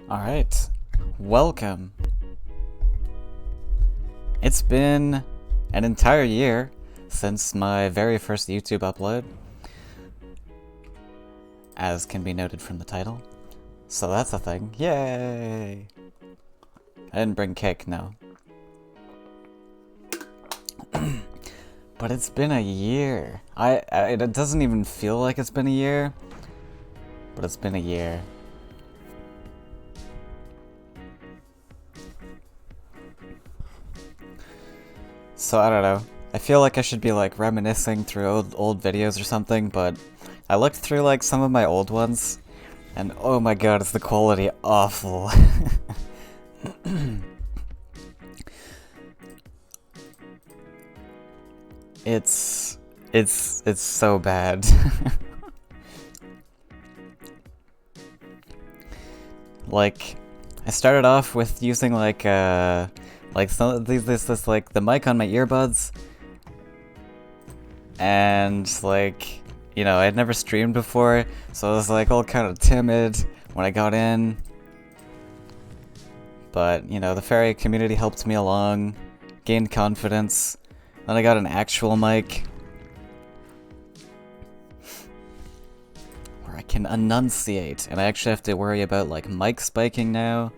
Alright, welcome. It's been an entire year since my very first YouTube upload, as can be noted from the title. So that's a thing. Yay! I didn't bring cake, no. But it's been a year. It doesn't even feel like it's been a year, but it's been a year. So I don't know. I feel like I should be like reminiscing through old videos or something, but I looked through like some of my old ones, and oh my god, is the quality awful. It's so bad. Like, I started off with using like some of this like the mic on my earbuds, and like, you know, I had never streamed before, so I was like all kind of timid when I got in. But, you know, the Faeria community helped me along, gained confidence. Then I got an actual mic where I can enunciate, and I actually have to worry about like mic spiking now.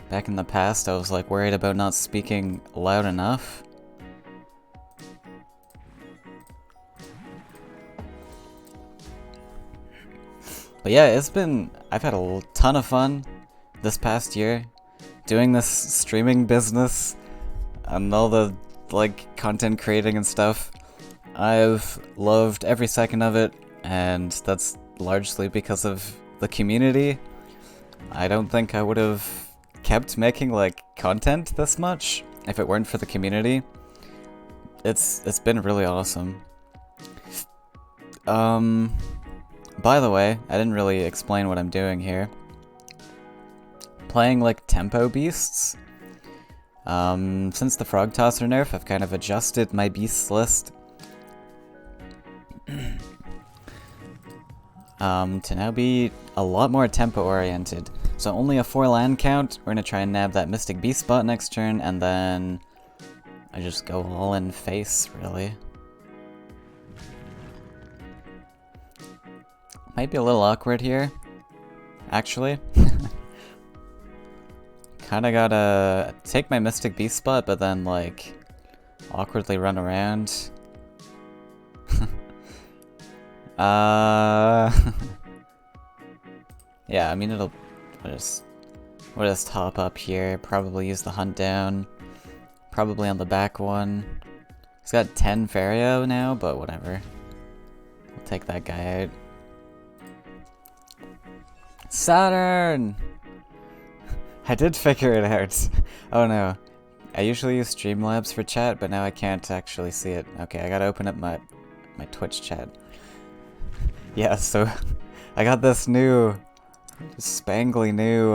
Back in the past, I was like worried about not speaking loud enough. But yeah, I've had a ton of fun this past year doing this streaming business and all the like content creating and stuff. I've loved every second of it, and that's largely because of the community. I don't think I would have kept making like content this much if it weren't for the community. It's been really awesome. By the way, I didn't really explain what I'm doing here. Playing like tempo beasts. Since the frog tosser nerf, I've kind of adjusted my beasts list to now be a lot more tempo oriented. So only a 4 land count. We're gonna try and nab that Mystic Beast spot next turn, and then I just go all in face, really. Might be a little awkward here, actually. Kinda gotta take my Mystic Beast spot, but then, like, awkwardly run around. Yeah, I mean, we'll just hop up here, probably use the hunt down, probably on the back one. He's got 10 Faeria now, but whatever. We'll take that guy out. Saturn! I did figure it out. Oh no. I usually use Streamlabs for chat, but now I can't actually see it. Okay, I gotta open up my Twitch chat. Yeah, so I got this new, spangly new,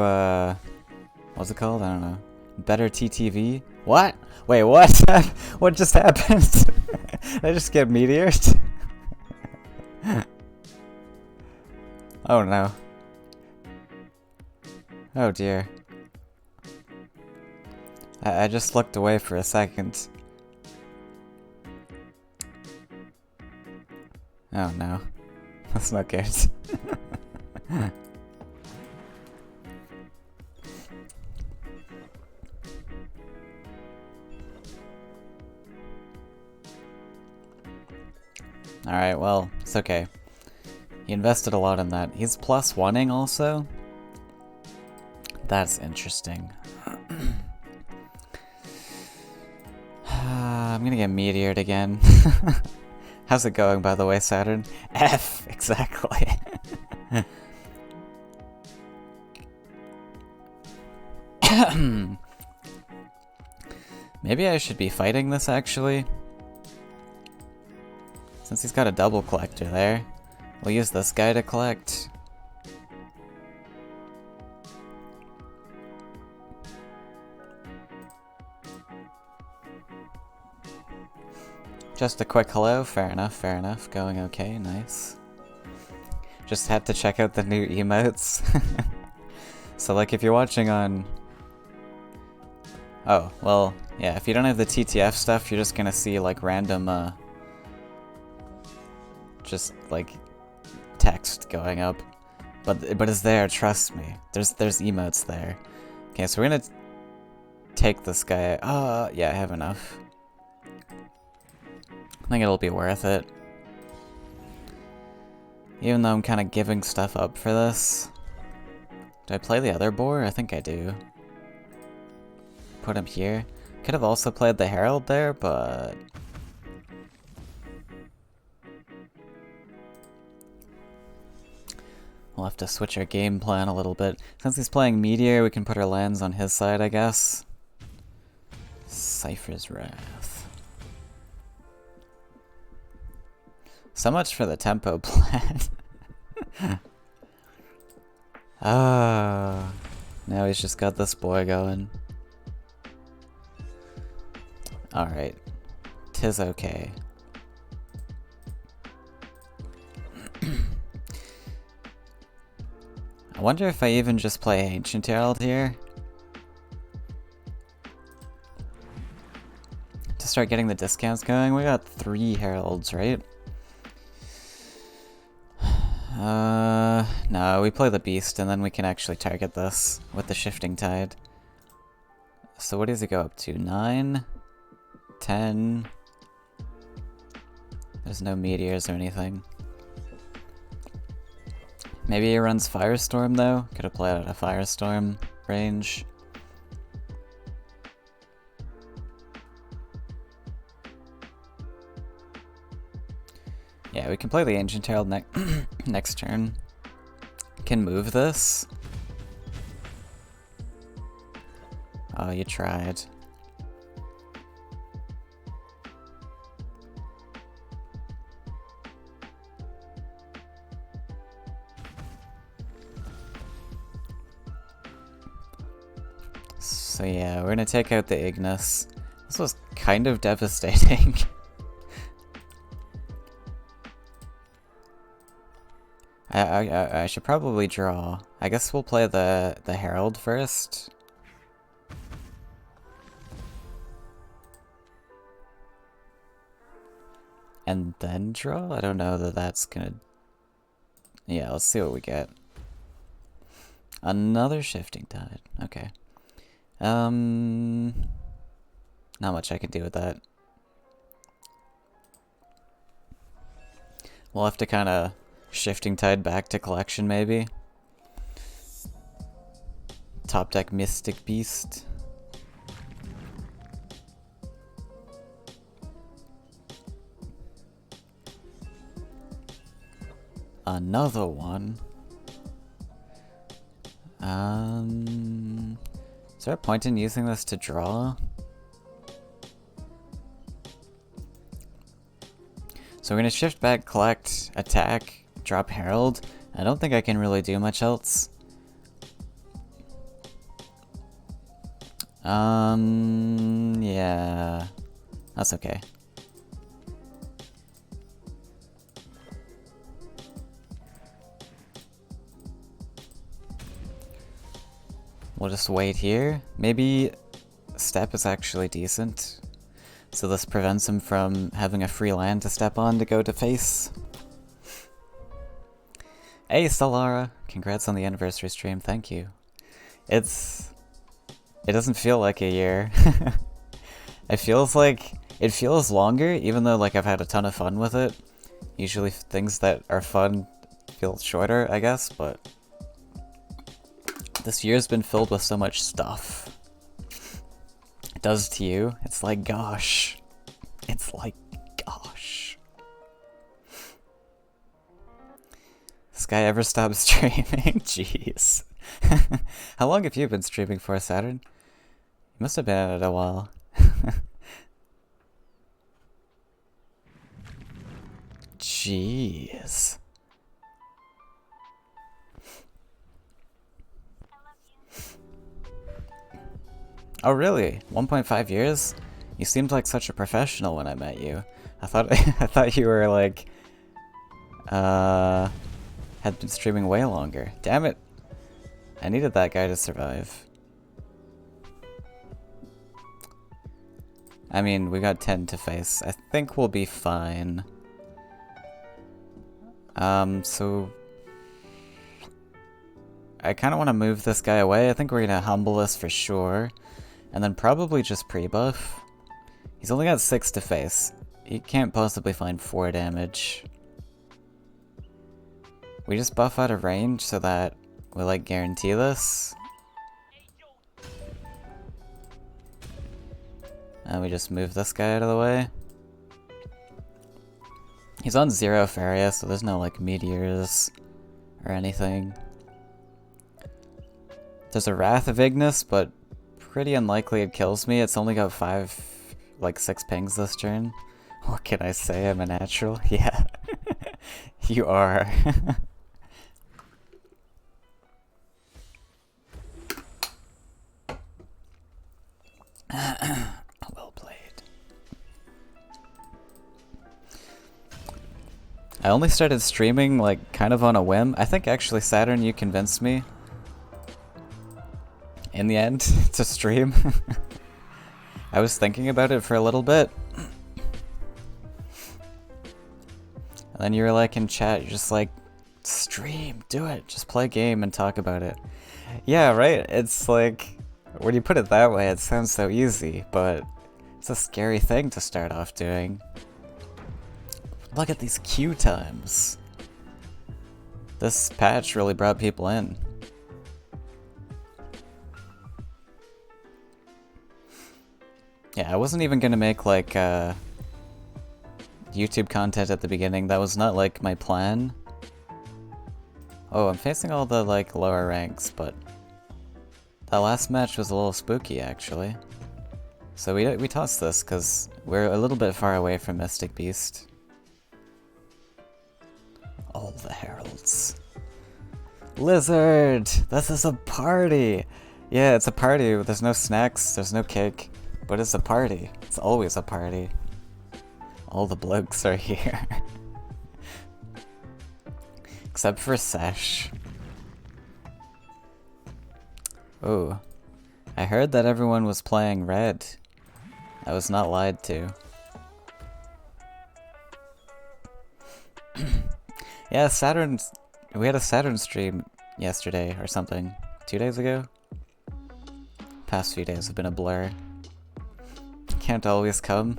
what's it called? I don't know. Better TTV? What? Wait, what? What just happened? Did I just get meteored? Oh no. Oh dear. I just looked away for a second. Oh no. That's not good. Alright, well, it's okay. He invested a lot in that. He's +1ing also? That's interesting. I'm gonna get meteored again. How's it going, by the way, Saturn? F, exactly. Maybe I should be fighting this, actually. Since he's got a double collector there. We'll use this guy to collect. Just a quick hello, fair enough, going okay, nice. Just had to check out the new emotes. So like if you're watching on... Oh, well, yeah, if you don't have the TTF stuff, you're just gonna see like random, just like text going up. But it's there, trust me. There's emotes there. Okay, so we're gonna take this guy. Yeah, I have enough. I think it'll be worth it. Even though I'm kind of giving stuff up for this. Do I play the other boar? I think I do. Put him here. Could have also played the Herald there, but... We'll have to switch our game plan a little bit. Since he's playing Meteor, we can put our lands on his side, I guess. Cypher's Wrath. So much for the tempo plan. Ah, now he's just got this boy going. Alright. 'Tis okay. I wonder if I even just play Ancient Herald here. To start getting the discounts going. We got 3 Heralds, right? No, we play the Beast and then we can actually target this with the Shifting Tide. So what does it go up to? 9? 10? There's no meteors or anything. Maybe he runs Firestorm though? Could have played out a Firestorm range. Yeah, we can play the Ancient Herald next turn. Can move this. Oh, you tried. So yeah, we're gonna take out the Ignis. This was kind of devastating. I should probably draw. I guess we'll play the Herald first. And then draw? I don't know that that's gonna... Yeah, let's see what we get. Another Shifting Tide. Okay. Not much I can do with that. We'll have to kind of Shifting Tide back to collection, maybe. Top deck Mystic Beast. Another one. Is there a point in using this to draw? So we're gonna shift back, collect, attack, drop Herald. I don't think I can really do much else. Yeah. That's okay. We'll just wait here. Maybe step is actually decent. So this prevents him from having a free land to step on to go to face. Hey Stellara! Congrats on the anniversary stream, thank you. It doesn't feel like a year. It feels longer, even though like I've had a ton of fun with it. Usually things that are fun feel shorter, I guess, but this year's been filled with so much stuff. It does to you. It's like, gosh. It's like, gosh. This guy ever stopped streaming? Jeez. How long have you been streaming for, Saturn? You must have been at it a while. Jeez. Oh really? 1.5 years? You seemed like such a professional when I met you. I thought you were like had been streaming way longer. Damn it. I needed that guy to survive. I mean, we got 10 to face. I think we'll be fine. So... I kind of want to move this guy away. I think we're going to humble this for sure. And then probably just pre-buff. He's only got 6 to face. He can't possibly find 4 damage. We just buff out of range so that we like guarantee this. And we just move this guy out of the way. He's on 0 Faeria, so there's no like meteors or anything. There's a Wrath of Ignis, but pretty unlikely it kills me. It's only got 6 pings this turn. What can I say? I'm a natural? Yeah. You are. Well played. I only started streaming like kind of on a whim. I think actually Saturn, you convinced me in the end to stream. I was thinking about it for a little bit. And then you were like in chat, you're just like, stream, do it, just play a game and talk about it. Yeah, right? It's like, when you put it that way, it sounds so easy, but it's a scary thing to start off doing. Look at these queue times. This patch really brought people in. Yeah, I wasn't even gonna make like YouTube content at the beginning. That was not like my plan. Oh, I'm facing all the like lower ranks, but that last match was a little spooky actually. So we tossed this because we're a little bit far away from Mystic Beast. All the heralds. Lizard! This is a party! Yeah, it's a party. There's no snacks, there's no cake. But it's a party. It's always a party. All the blokes are here. Except for Sesh. Oh. I heard that everyone was playing red. I was not lied to. Yeah, Saturn... We had a Saturn stream yesterday or something. 2 days ago? Past few days have been a blur. Can't always come.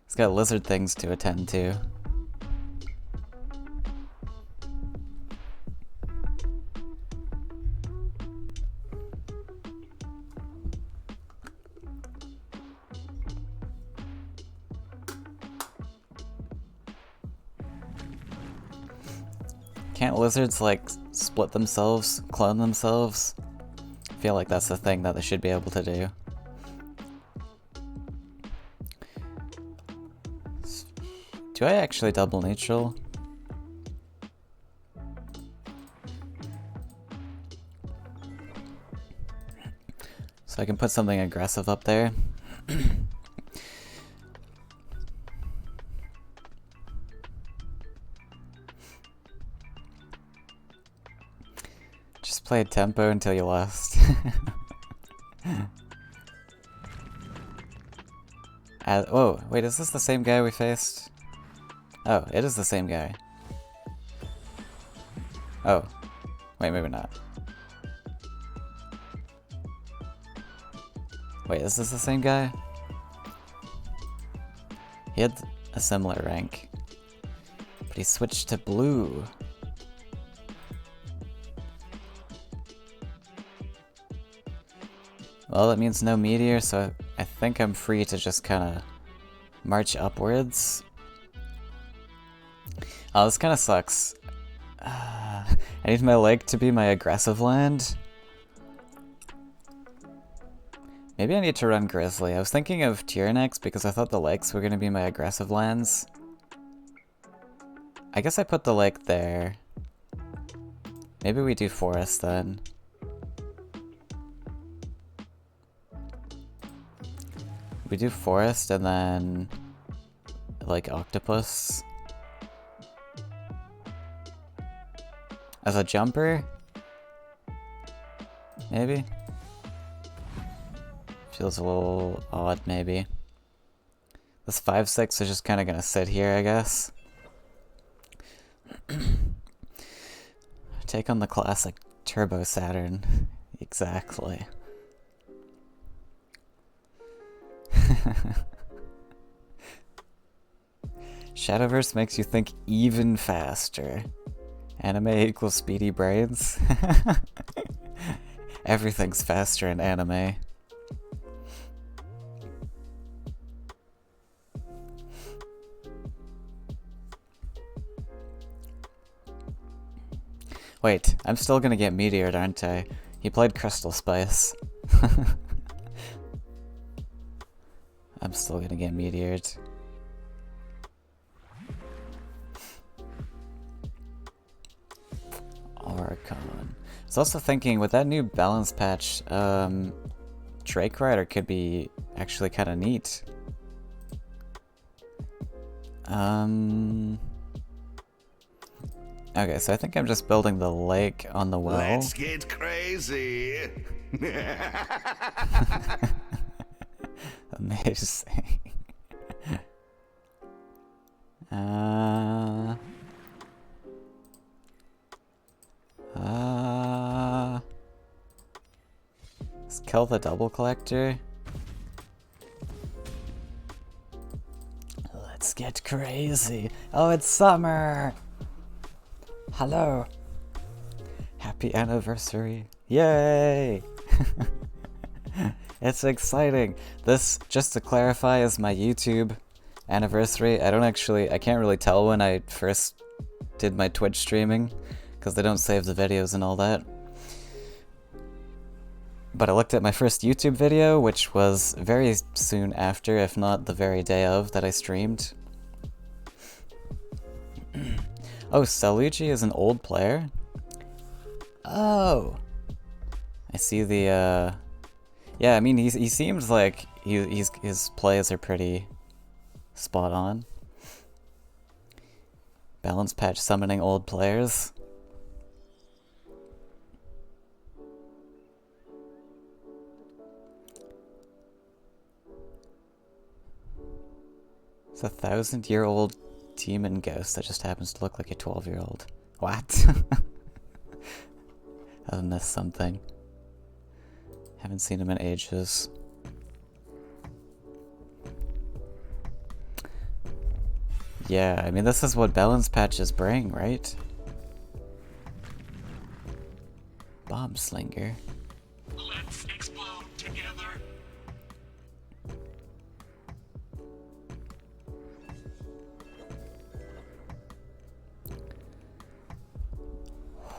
He's got lizard things to attend to. Can't lizards like split themselves, clone themselves? I feel like that's the thing that they should be able to do. Do I actually double neutral? So I can put something aggressive up there. Just play tempo until you lost. Whoa, wait, is this the same guy we faced? Oh, it is the same guy. Oh. Wait, maybe not. Wait, is this the same guy? He had a similar rank. But he switched to blue. Well, that means no meteor, so I think I'm free to just kind of march upwards. Oh, this kind of sucks. I need my lake to be my aggressive land. Maybe I need to run Grizzly. I was thinking of Tyrannex because I thought the lakes were going to be my aggressive lands. I guess I put the lake there. Maybe we do Forest then. We do Forest and then like Octopus. As a jumper? maybe? Feels a little odd, maybe. This 5-6 is just kind of gonna sit here, I guess. Take on the classic Turbo Saturn. Exactly. Shadowverse makes you think even faster. Anime equals speedy brains. Everything's faster in anime. Wait, I'm still gonna get meteored, aren't I? He played Crystal Spice. I'm still gonna get meteored. Archon. I was also thinking, with that new balance patch, Drake Rider could be actually kind of neat. Okay, so I think I'm just building the lake on the well. Let's get crazy. Amazing. Let's kill the double collector. Let's get crazy. Oh, it's summer. Hello. Happy anniversary. Yay! It's exciting. This, just to clarify, is my YouTube anniversary. I can't really tell when I first did my Twitch streaming, because they don't save the videos and all that. But I looked at my first YouTube video, which was very soon after, if not the very day of, that I streamed. Oh, Salucci is an old player? Oh! I see the, yeah, I mean, he seems like his plays are pretty spot on. Balance patch summoning old players. It's a 1,000-year-old demon ghost that just happens to look like a 12-year-old. What? I've missed something. Haven't seen him in ages. Yeah, I mean, this is what balance patches bring, right? Bomb slinger. Let's explode together.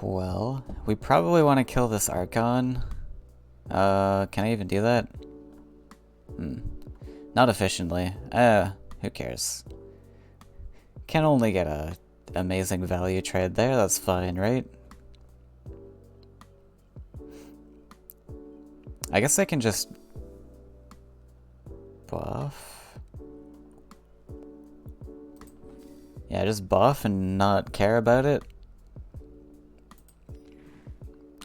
Well, we probably want to kill this Archon. Can I even do that? Not efficiently. Who cares? Can only get a amazing value trade there, that's fine, right? I guess I can just buff. Yeah, just buff and not care about it.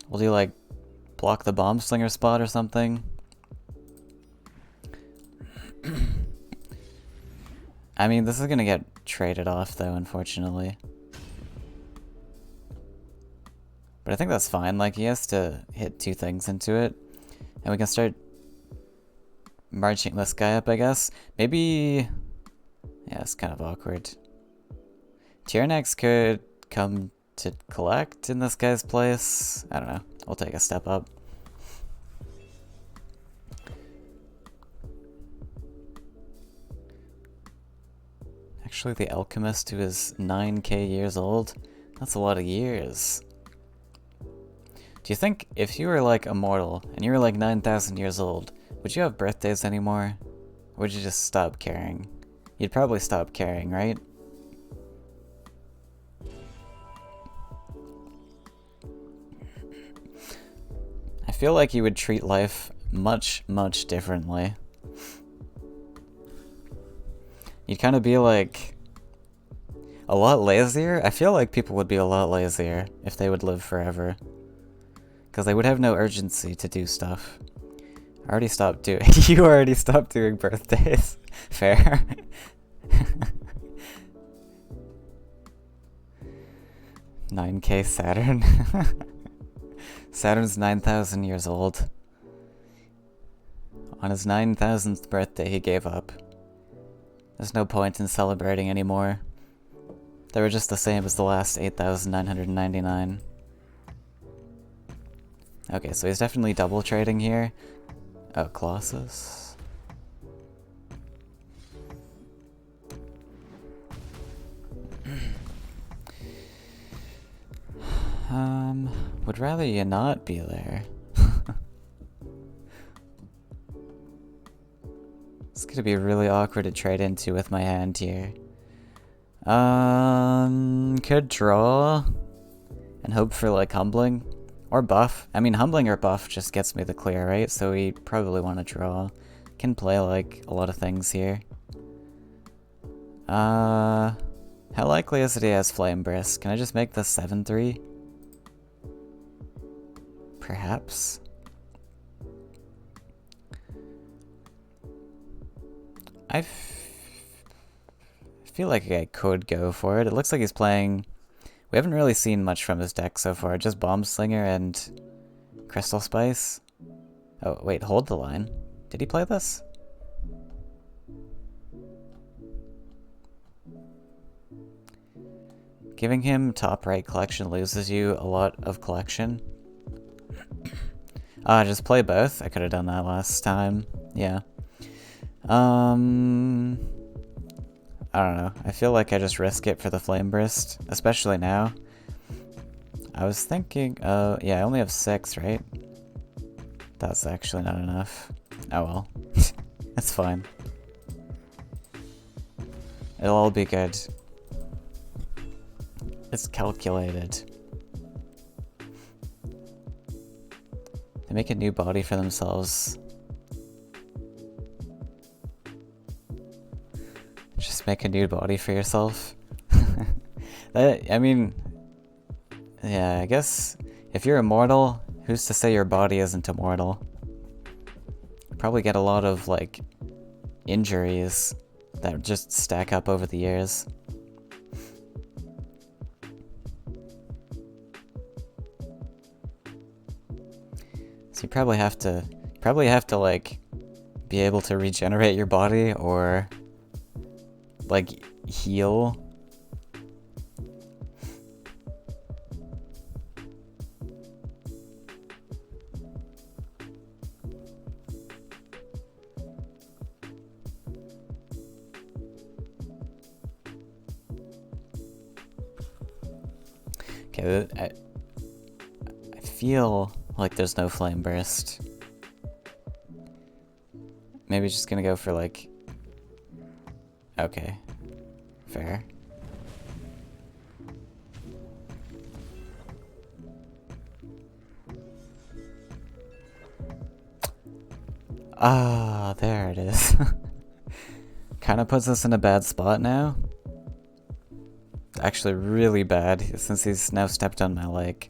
Will you, like, block the bomb slinger spot or something? I mean, this is gonna get traded off, though, unfortunately. But I think that's fine. Like, he has to hit 2 things into it. And we can start marching this guy up, I guess. Maybe... Yeah, it's kind of awkward. Tyranax could come to collect in this guy's place. I don't know. We'll take a step up. Actually, the alchemist, who is 9k years old, that's a lot of years. Do you think if you were like immortal and you were like 9,000 years old, would you have birthdays anymore? Or would you just stop caring? You'd probably stop caring, right? I feel like you would treat life much, much differently. You'd kind of be like a lot lazier. I feel like people would be a lot lazier if they would live forever. Because I would have no urgency to do stuff. I already stopped doing... You already stopped doing birthdays. Fair. 9K Saturn. Saturn's 9,000 years old. On his 9,000th birthday, he gave up. There's no point in celebrating anymore. They were just the same as the last 8,999. Okay, so he's definitely double trading here. Oh, Colossus. Would rather you not be there. It's gonna be really awkward to trade into with my hand here. Could draw and hope for like humbling or buff. I mean, humbling or buff just gets me the clear, right? So we probably want to draw. Can play like a lot of things here. How likely is it he has Flame Brisk? Can I just make this 7-3? Perhaps. I feel like I could go for it. It looks like he's playing... We haven't really seen much from his deck so far. Just Bomb Slinger and Crystal Spice. Oh, wait, hold the line. Did he play this? Giving him top right collection loses you a lot of collection. Just play both? I could have done that last time. Yeah. I don't know. I feel like I just risk it for the Flame Burst, especially now. I was thinking, yeah, I only have 6, right? That's actually not enough. Oh well. It's fine. It'll all be good. It's calculated. They make a new body for themselves. Just make a new body for yourself. I mean, yeah, I guess if you're immortal, who's to say your body isn't immortal? You probably get a lot of, like, injuries that just stack up over the years. So you probably have to like be able to regenerate your body or like heal. Okay, I feel like there's no Flame Burst. Maybe just gonna go for like... Okay. Fair. Ah, there it is. Kinda puts us in a bad spot now. Actually really bad, since he's now stepped on my leg.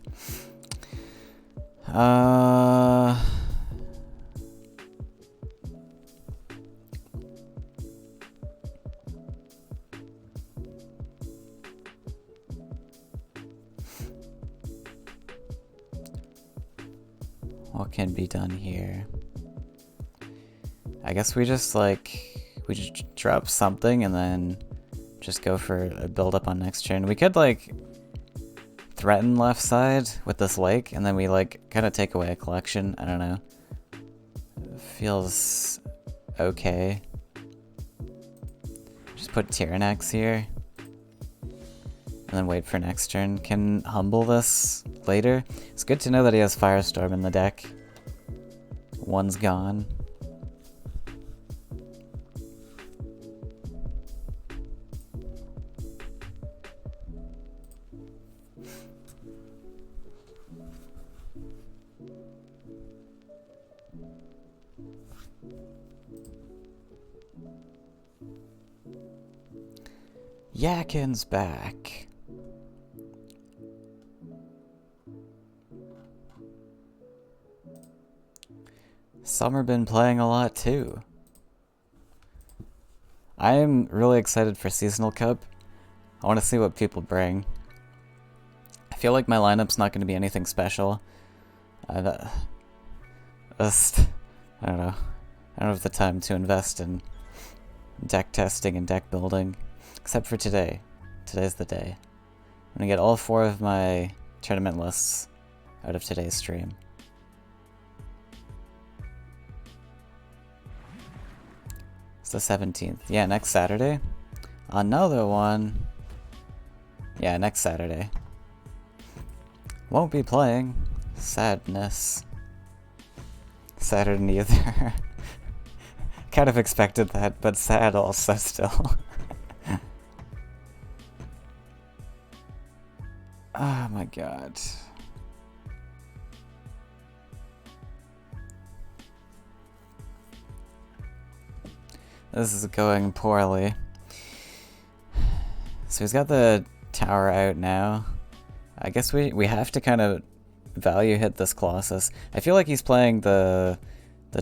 What can be done here? I guess we just drop something and then just go for a build up on next turn. We could like threaten left side with this lake and then we like kind of take away a collection. I don't know. Feels okay. Just put Tyrannex here. And then wait for next turn. Can humble this later. It's good to know that he has Firestorm in the deck. One's gone. Yakin's back. Summer been playing a lot too. I am really excited for Seasonal Cup. I want to see what people bring. I feel like my lineup's not going to be anything special. Just, I don't know. I don't have the time to invest in deck testing and deck building. Except for today. Today's the day. I'm going to get all 4 of my tournament lists out of today's stream. It's the 17th. Yeah, next Saturday. Another one. Yeah, next Saturday. Won't be playing. Sadness. Sadder neither. Kind of expected that, but sad also still. Oh my god. This is going poorly. So he's got the tower out now. I guess we have to kind of value hit this Colossus. I feel like he's playing the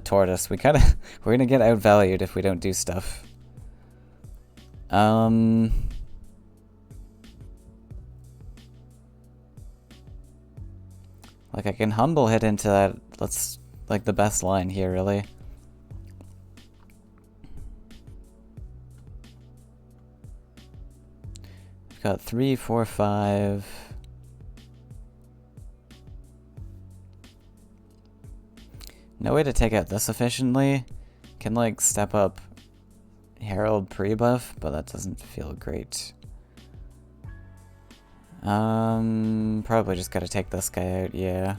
tortoise. We're gonna get outvalued if we don't do stuff. Like I can humble hit into that. That's like the best line here, really. We've got 3, 4, 5. No way to take out this efficiently. Can like step up Herald pre-buff, but that doesn't feel great. Probably just gotta take this guy out, yeah.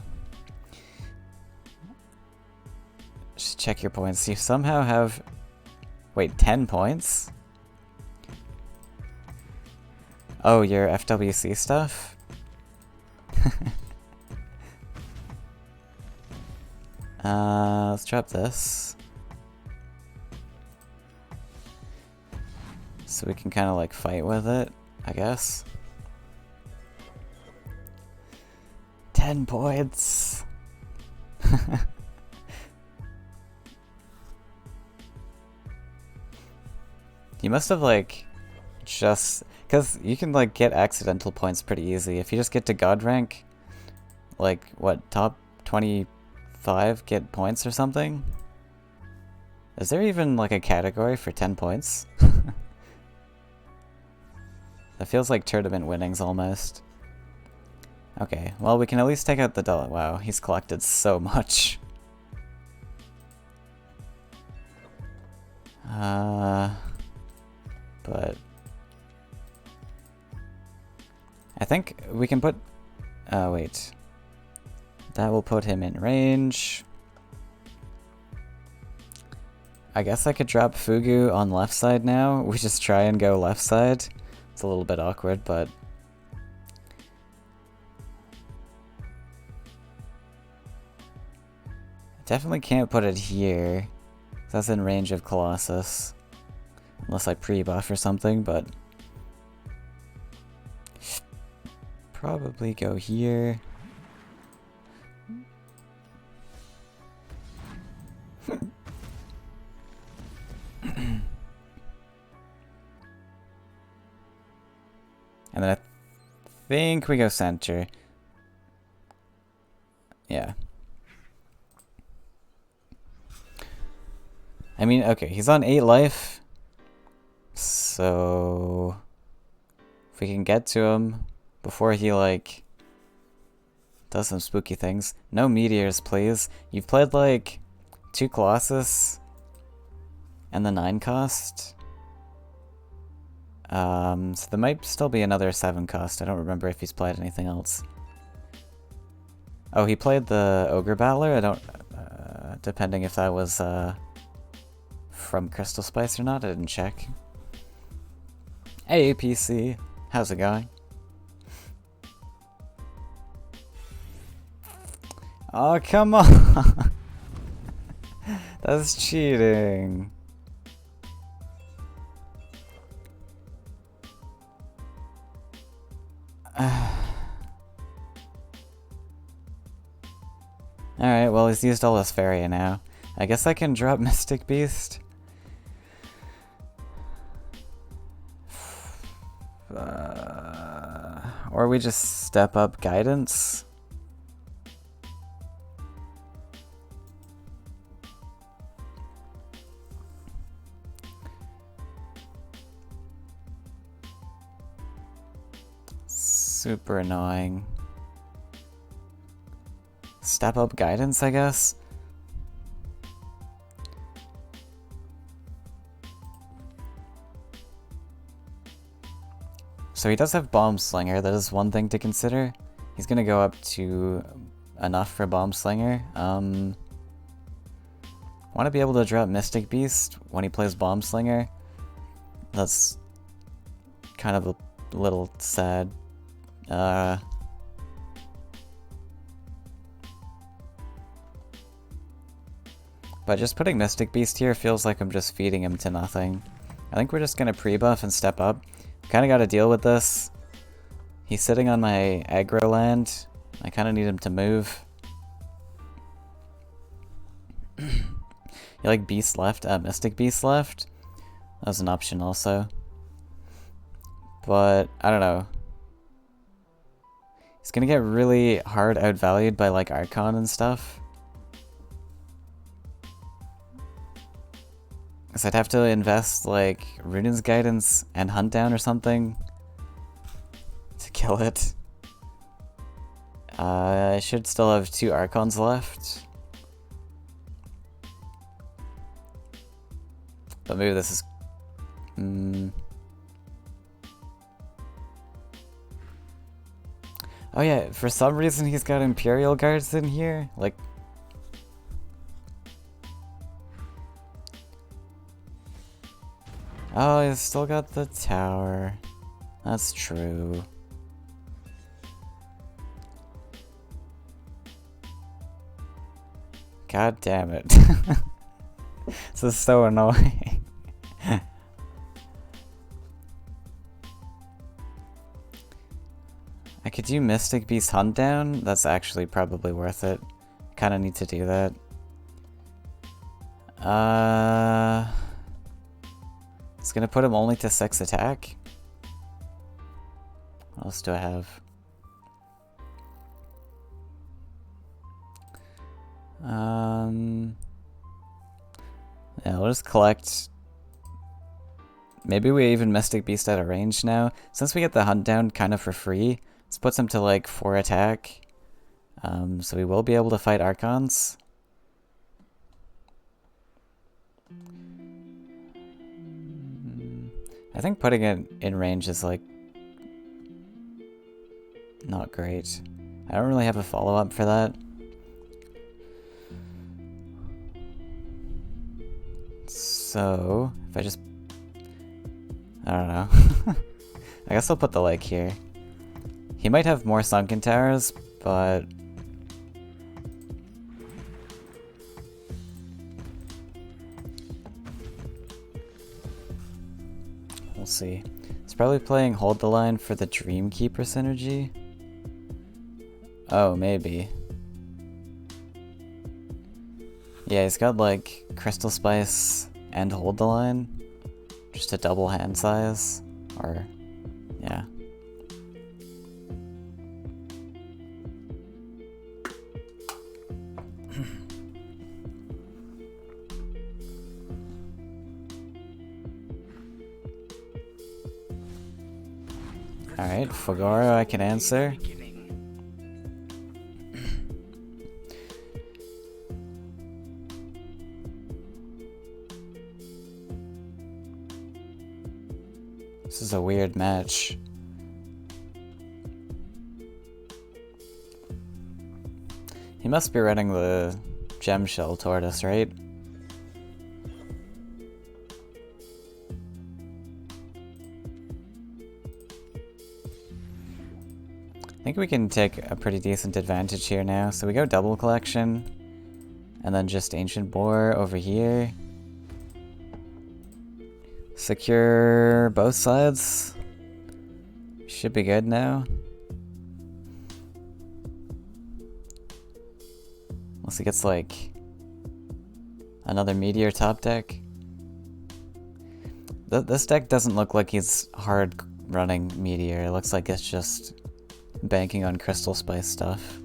Just check your points. You somehow have... Wait, 10 points? Oh, your FWC stuff? Let's drop this. So we can kind of like fight with it, I guess. 10 points! You must have like just... Because you can like get accidental points pretty easy. If you just get to God rank, like what, top 25 get points or something? Is there even like a category for 10 points? That feels like tournament winnings almost. Okay, well we can at least take out the dollar. Wow, he's collected so much. But I think we can put... wait. That will put him in range. I guess I could drop Fugu on left side now. We just try and go left side. It's a little bit awkward, but... Definitely can't put it here. That's in range of Colossus. Unless I pre-buff or something, but... Probably go here. And then I think we go center. Yeah. I mean, okay, he's on 8 life. So... if we can get to him before he, like, does some spooky things. No meteors, please. You've played, like, 2 Colossus and the 9 cost. So there might still be another 7 cost. I don't remember if he's played anything else. Oh, he played the Ogre Battler? I don't... depending if that was, from Crystal Spice or not, I didn't check. Hey, PC. How's it going? Oh, come on! That's cheating. Alright, well he's used all his Faeria now. I guess I can drop Mystic Beast. Or we just step up Guidance. Super annoying. Step up Guidance, I guess? So he does have Bomb Slinger, that is one thing to consider. He's gonna go up to enough for Bomb Slinger. Want to be able to drop Mystic Beast when he plays Bomb Slinger. That's kind of a little sad. But just putting Mystic Beast here feels like I'm just feeding him to nothing. I think we're just gonna pre-buff and step up. Kinda gotta deal with this. He's sitting on my aggro land. I kinda need him to move. You like Beast left? Mystic Beast left? That was an option also. But, I don't know. He's gonna get really hard outvalued by like Archon and stuff. So I'd have to invest like Runaan's Guidance and Hunt Down or something to kill it. I should still have 2 Archons left. But maybe this is... Oh yeah, for some reason he's got Imperial Guards in here. Like... Oh, he's still got the tower. That's true. God damn it. This is so annoying. I could do Mystic Beast Hunt Down. That's actually probably worth it. Kinda need to do that. It's gonna put him only to 6 attack. What else do I have? Yeah, we'll just collect. Maybe we even Mystic Beast out of range now. Since we get the Hunt Down kind of for free, this puts him to like 4 attack. So we will be able to fight Archons. I think putting it in range is like not great. I don't really have a follow-up for that. So, if I just... I don't know. I guess I'll put the leg here. He might have more Sunken Towers, but... we'll see. He's probably playing Hold the Line for the Dreamkeeper synergy. Oh, maybe. Yeah, he's got like Crystal Spice and Hold the Line. Just a double hand size. Or, yeah. Alright, Fagaro I can answer. This is a weird match. He must be running the Gem Shell Tortoise, right? I think we can take a pretty decent advantage here now. So we go double collection, and then just Ancient Boar over here. Secure both sides. Should be good now. Unless he gets like Another Meteor top deck. This deck doesn't look like he's hard running Meteor. It looks like it's just banking on Crystal Spice stuff.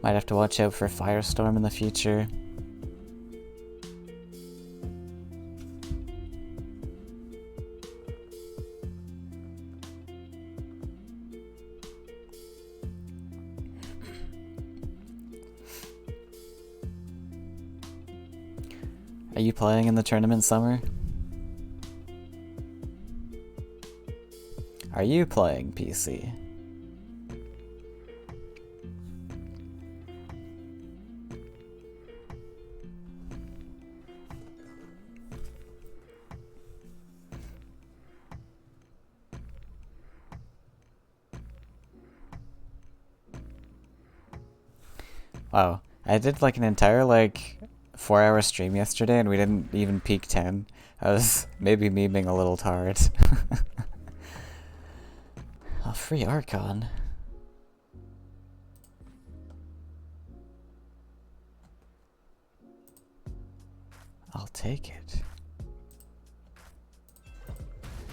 Might have to watch out for Firestorm in the future. Are you playing in the tournament, Summer? Are you playing PC? Wow, I did like an entire 4-hour stream yesterday and we didn't even peak 10. I was maybe memeing a little hard. Oh, free Archon. I'll take it.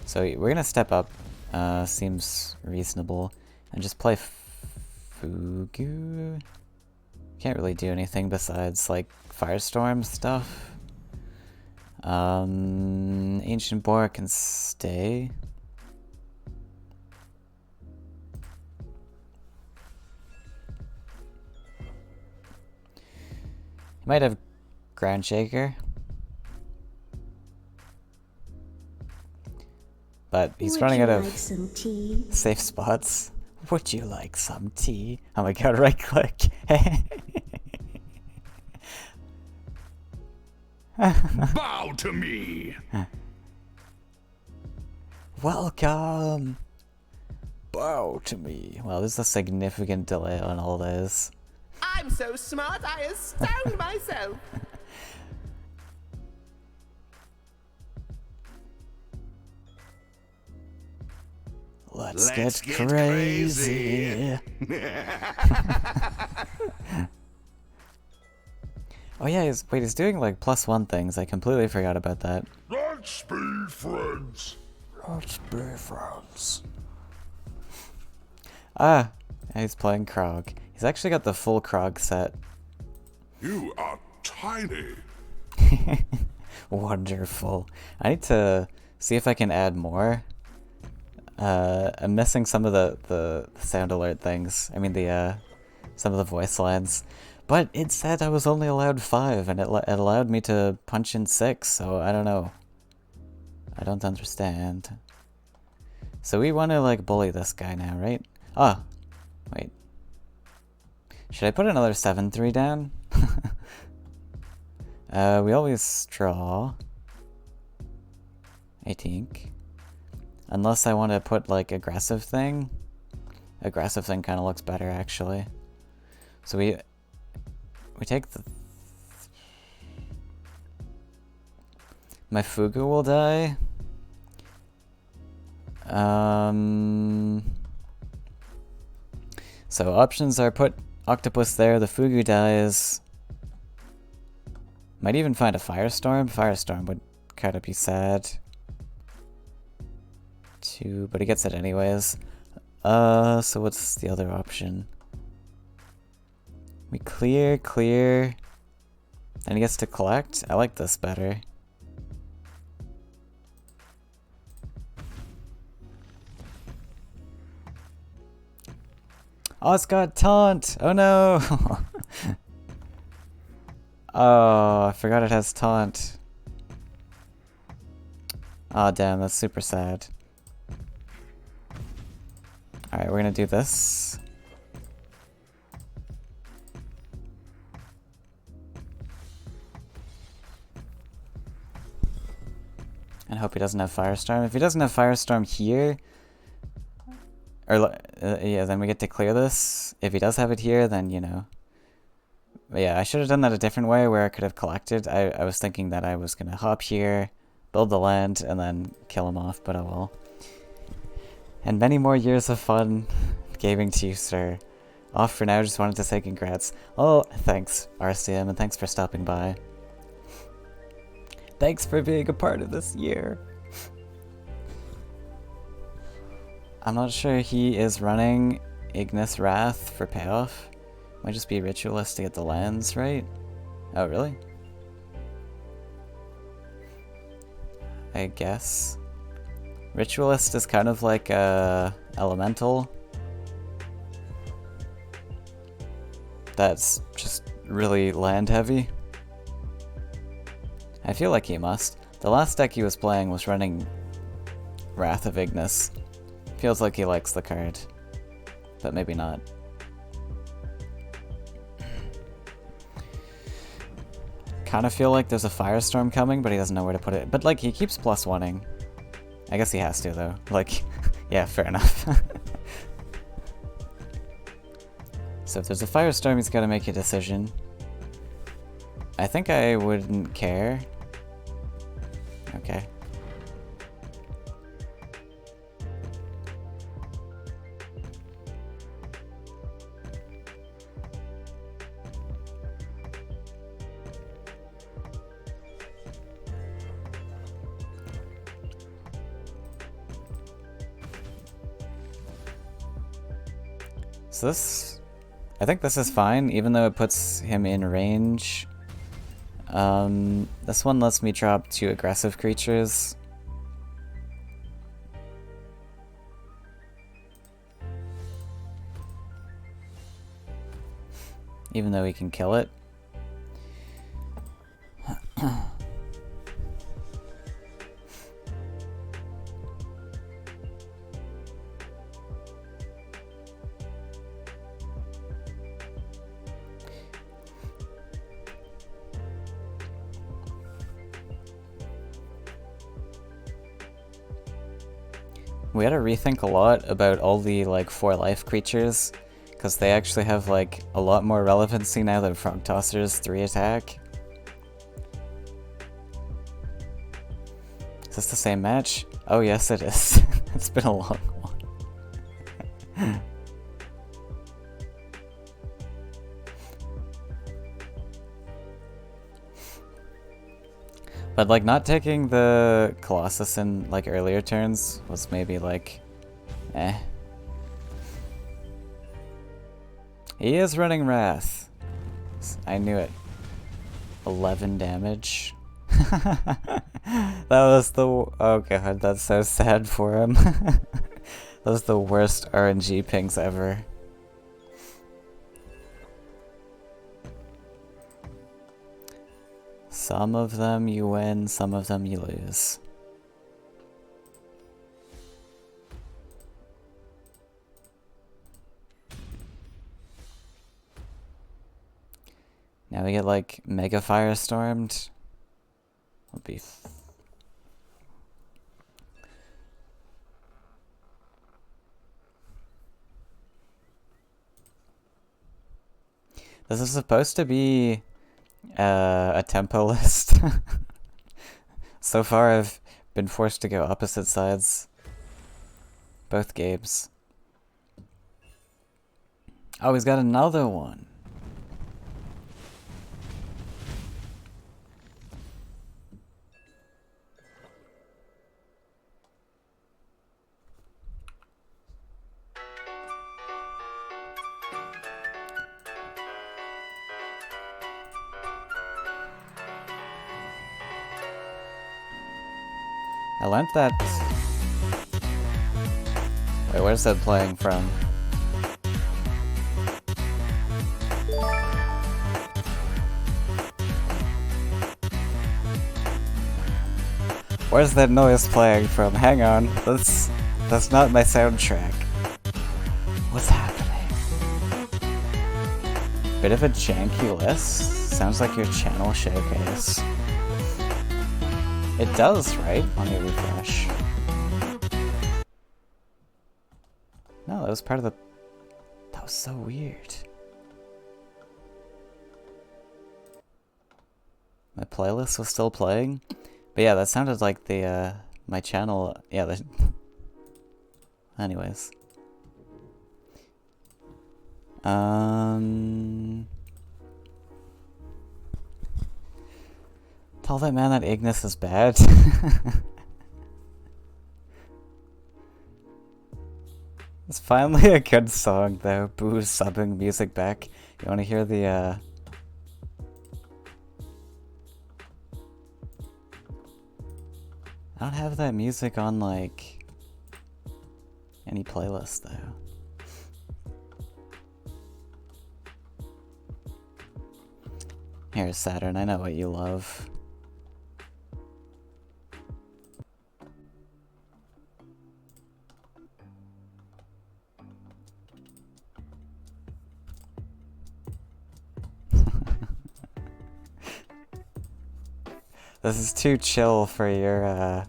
So we're gonna step up, seems reasonable, and just play Fugu. Can't really do anything besides Firestorm stuff. Ancient Boar can stay. He might have Ground Shaker. But he's running out of safe spots. Would you like some tea? Oh my god, right click. Bow to me. Welcome. Bow to me. Well, there's a significant delay on all this. I'm so smart, I astound myself. Let's get crazy. Oh yeah, he's doing +1 things. I completely forgot about that. Let's be friends. Let's be friends. Ah, he's playing Krog. He's actually got the full Krog set. You are tiny. Wonderful. I need to see if I can add more. I'm missing some of the sound alert things. I mean some of the voice lines. But it said I was only allowed 5, and it allowed me to punch in 6, so I don't know. I don't understand. So we want to bully this guy now, right? Ah, wait. Should I put another 7-3 down? We always draw, I think. Unless I want to put aggressive thing. Aggressive thing kind of looks better actually. So we take the... My Fugu will die. So options are put Octopus there, the Fugu dies. Might even find a Firestorm. Firestorm would kind of be sad. But he gets it anyways. So what's the other option? We clear. Then he gets to collect. I like this better. Oh, it's got taunt! Oh no! Oh, I forgot it has taunt. Oh damn, that's super sad. Alright, we're gonna do this. And hope he doesn't have Firestorm. If he doesn't have Firestorm here, yeah, then we get to clear this. If he does have it here, then, you know. But yeah, I should have done that a different way where I could have collected. I was thinking that I was gonna hop here, build the land, and then kill him off, but oh well. And many more years of fun gaming to you, sir. Off for now, just wanted to say congrats. Oh, thanks, RCM, and thanks for stopping by. Thanks for being a part of this year. I'm not sure he is running Ignis Wrath for payoff. Might just be Ritualist to get the lands, right? Oh, really? I guess. Ritualist is kind of like a elemental. That's just really land heavy. I feel like he must. The last deck he was playing was running Wrath of Ignis. Feels like he likes the card, but maybe not. Kind of feel like there's a Firestorm coming, but he doesn't know where to put it. But like, he keeps +1ing. I guess he has to, though. Like, yeah, fair enough. So if there's a Firestorm, he's got to make a decision. I think I wouldn't care. Okay. So this, I think this is fine, even though it puts him in range. This one lets me drop 2 aggressive creatures. Even though he can kill it. We had to rethink a lot about all the like 4 life creatures, because they actually have like a lot more relevancy now than Frog Tosser's 3 attack. Is this the same match? Oh yes it is. It's been a long one. But like not taking the Colossus in like earlier turns was maybe like, eh. He is running Wrath. I knew it. 11 damage. That was the, oh god, that's so sad for him. That was the worst RNG pings ever. Some of them you win, some of them you lose. Now we get like Mega Firestormed. Will be this is supposed to be a tempo list. So far I've been forced to go opposite sides both games. Oh, he's got another one. I learned that... Wait, where's that playing from? Where's that noise playing from? Hang on, that's not my soundtrack. What's happening? Bit of a janky list? Sounds like your channel showcase. It does, right? Let me refresh. No, that was part of the... That was so weird. My playlist was still playing? But yeah, that sounded like the, my channel... Yeah, the... Anyways. Tell that man that Ignis is bad. It's finally a good song though. Boo's subbing music back. You wanna hear the I don't have that music on like any playlist though. Here, Saturn, I know what you love. This is too chill for your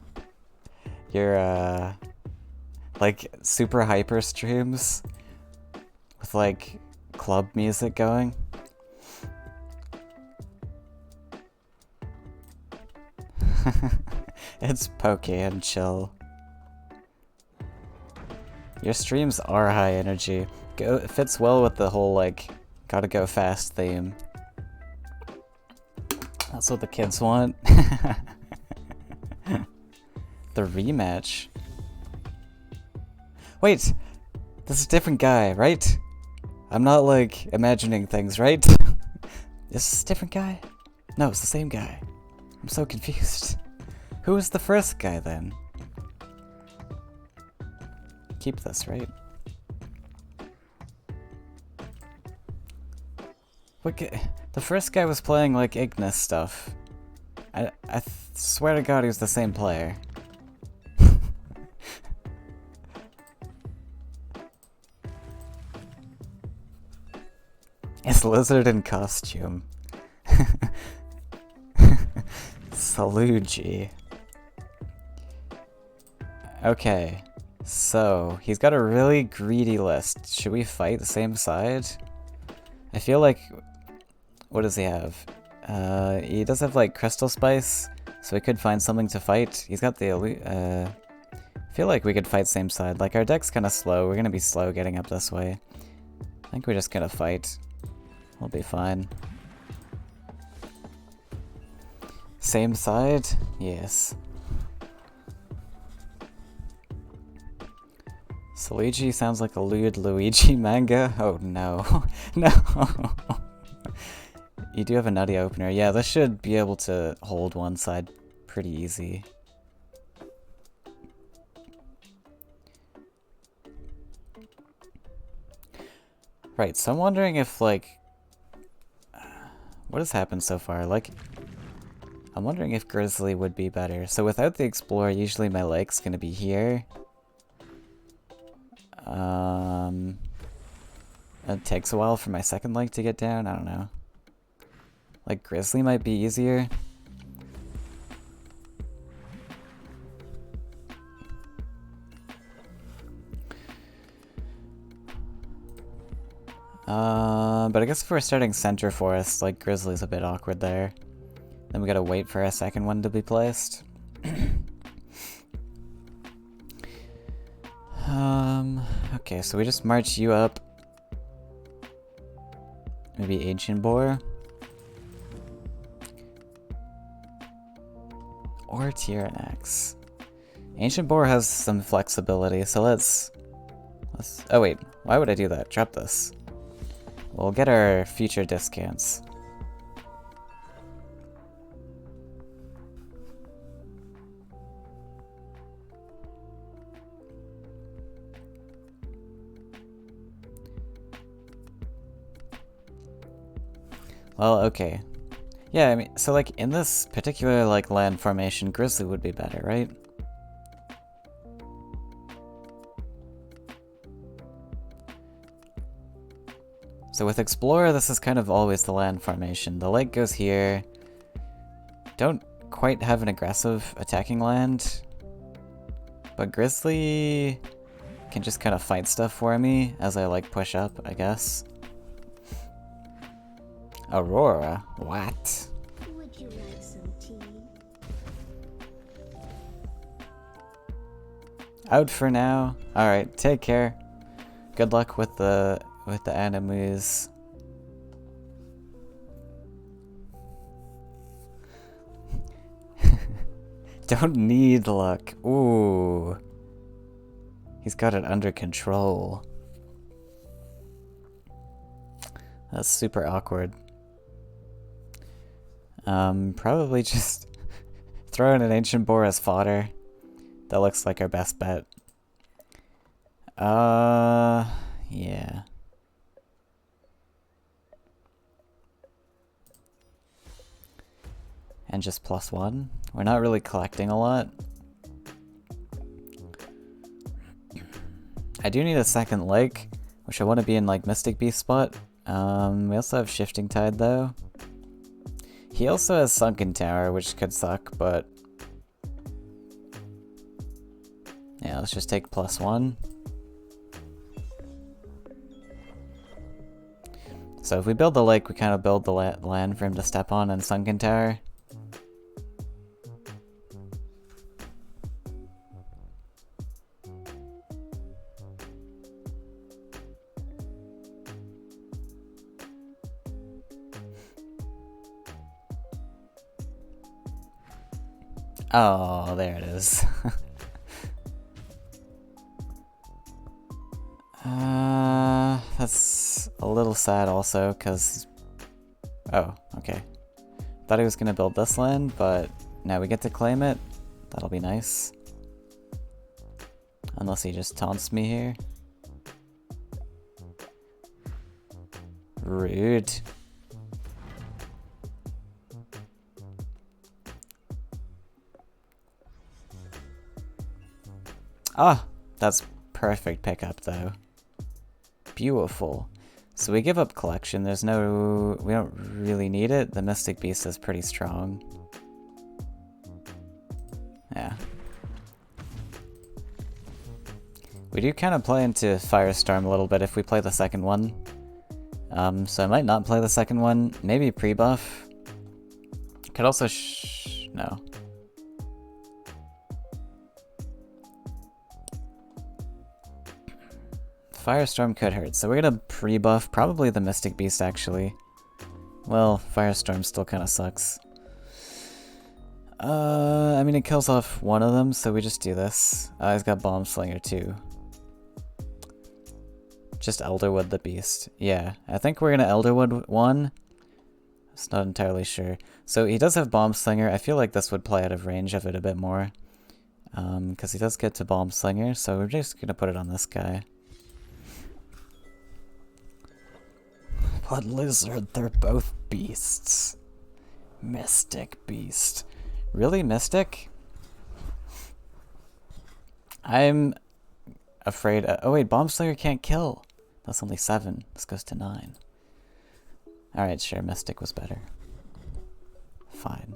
like super hyper streams with like club music going. It's pokey and chill. Your streams are high energy. It fits well with the whole like gotta go fast theme. That's what the kids want. The rematch. Wait, this is a different guy, right? I'm not like imagining things, right? Is this a different guy? No, it's the same guy. I'm so confused. Who was the first guy then? Keep this, right? What the first guy was playing like Ignis stuff. I swear to God he was the same player. It's Lizard in costume. Saluji. Okay, so he's got a really greedy list. Should we fight the same side? I feel like... What does he have? He does have like Crystal Spice, so we could find something to fight. He's got the I feel like we could fight same side. Like our deck's kind of slow. We're gonna be slow getting up this way. I think we're just gonna fight. We'll be fine. Same side? Yes. Luigi sounds like a lewd Luigi manga? Oh no. No. You do have a nutty opener. Yeah, this should be able to hold one side pretty easy. Right, so I'm wondering if, like... what has happened so far? Like... I'm wondering if Grizzly would be better. So without the Explorer, usually my leg's gonna be here. It takes a while for my second leg to get down, I don't know. Like, Grizzly might be easier. But I guess if we're starting Center Forest, like, Grizzly's a bit awkward there. Then we gotta wait for a second one to be placed. Okay, so we just march you up. Maybe Ancient Boar. Or Tyrannax. Ancient Boar has some flexibility, so let's... Oh wait, why would I do that? Drop this. We'll get our future discounts. Well, okay. Yeah, I mean, so like in this particular like land formation, Grizzly would be better, right? So with Explorer, this is kind of always the land formation. The lake goes here. Don't quite have an aggressive attacking land. But Grizzly can just kind of fight stuff for me as I like push up, I guess. Aurora? What? Would you like some tea? Out for now. Alright, take care. Good luck with the enemies. Don't need luck. Ooh. He's got it under control. That's super awkward. Probably just throw in an ancient boar as fodder. That looks like our best bet. Yeah. And just +1. We're not really collecting a lot. I do need a second lake, which I want to be in like Mystic Beast spot. We also have Shifting Tide though. He also has Sunken Tower, which could suck, but yeah, let's just take +1. So if we build the lake, we kind of build the land for him to step on and Sunken Tower. Oh, there it is. That's a little sad also, because... Oh, okay. Thought he was gonna build this land, but now we get to claim it. That'll be nice. Unless he just taunts me here. Rude. Ah, that's perfect pickup though. Beautiful. So we give up collection. There's no... we don't really need it. The Mystic Beast is pretty strong. Yeah. We do kind of play into Firestorm a little bit if we play the second one. So I might not play the second one. Maybe pre-buff. Could also no. Firestorm could hurt, so we're gonna pre-buff probably the Mystic Beast actually. Well, Firestorm still kind of sucks. I mean it kills off one of them, so we just do this. He's got Bomb Slinger too. Just Elderwood the Beast. Yeah, I think we're gonna Elderwood one. It's not entirely sure. So he does have Bomb Slinger. I feel like this would play out of range of it a bit more. Because he does get to Bomb Slinger, so we're just gonna put it on this guy. But lizard, they're both beasts. Mystic Beast. Really, Mystic? I'm afraid... oh wait, Bomb Slinger can't kill. That's only 7. This goes to 9. Alright, sure, Mystic was better. Fine.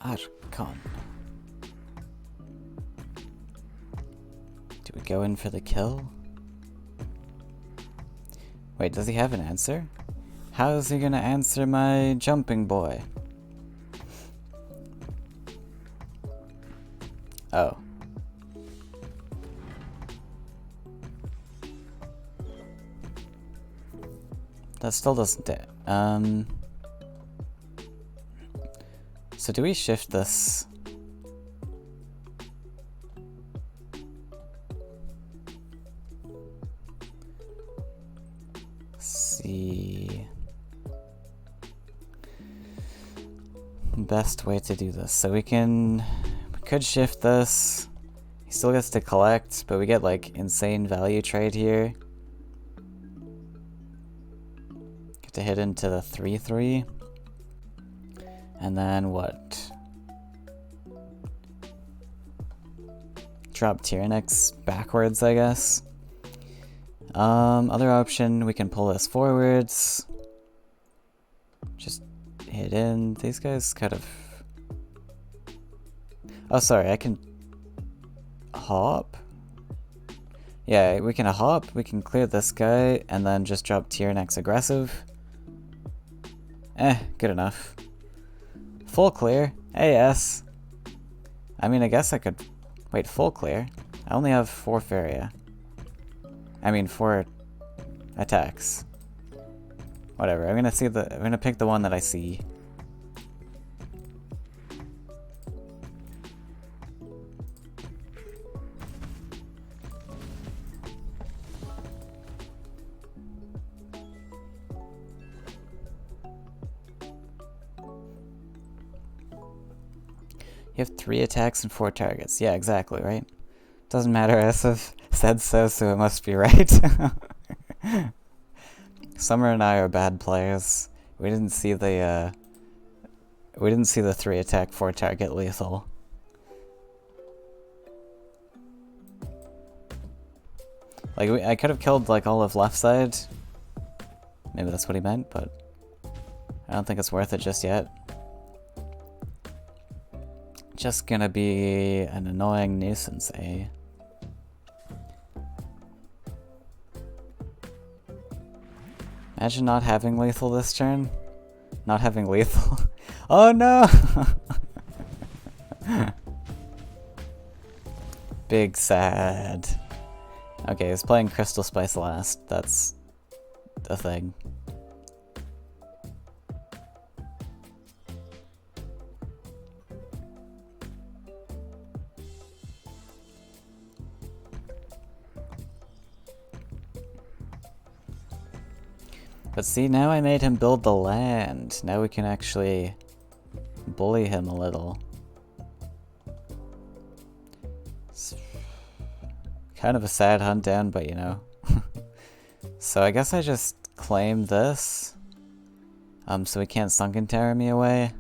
Archon. Do we go in for the kill? Wait, does he have an answer? How is he gonna answer my jumping boy? Oh. That still doesn't do. So do we shift this? best way to do this? So we could shift this. He still gets to collect, but we get like insane value trade here. Get to hit into the 3/3. And then what? Drop Tyrannix backwards, I guess. Other option, we can pull this forwards. Just hit in. These guys kind of... Oh, sorry, I can hop? Yeah, we can hop, we can clear this guy, and then just drop Tyrannix aggressive. Good enough. Full clear? AS. I mean, I guess I could... Wait, full clear? I only have 4 Faeria. I mean, 4 attacks. Whatever, I'm gonna pick the one that I see. You have 3 attacks and 4 targets. Yeah, exactly, right? Doesn't matter, SF said so, so it must be right. Summer and I are bad players. We didn't see the 3 attack, 4 target lethal. Like, I could have killed, like, all of left side. Maybe that's what he meant, but I don't think it's worth it just yet. Just gonna be an annoying nuisance, eh? Imagine not having lethal this turn. Not having lethal. Oh no! Big sad. Okay, he's playing Crystal Spice last. That's the thing. But see, now I made him build the land. Now we can actually bully him a little. It's kind of a sad hunt down, but you know. So I guess I just claim this. So he can't Sunken Terror me away.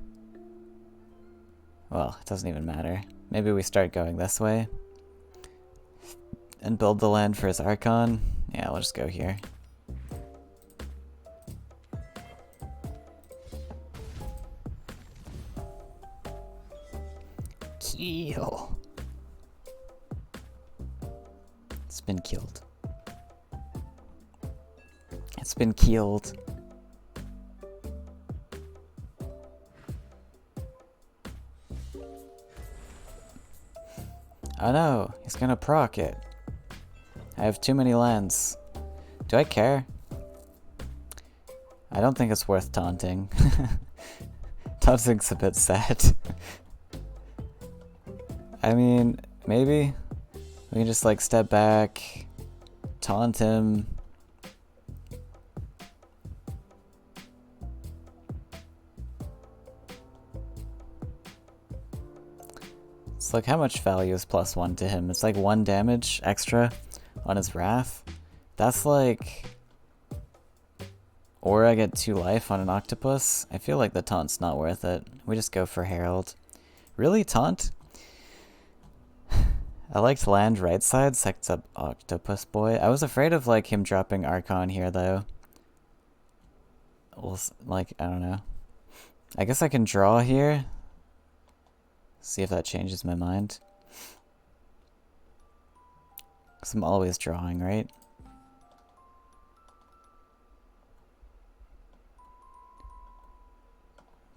Well, it doesn't even matter. Maybe we start going this way. And build the land for his Archon. Yeah, we'll just go here. Kill. It's been killed. It's been killed. Oh no, he's gonna proc it. I have too many lands. Do I care? I don't think it's worth taunting. Taunting's a bit sad. I mean, maybe we can just like step back, taunt him. It's like, how much value is +1 to him? It's like 1 damage extra on his Wrath. That's like... Or I get 2 life on an Octopus. I feel like the taunt's not worth it. We just go for Herald. Really, taunt? I liked land right side, sets up Octopus Boy. I was afraid of like him dropping Archon here though. Well, like, I don't know. I guess I can draw here. See if that changes my mind. Because I'm always drawing, right?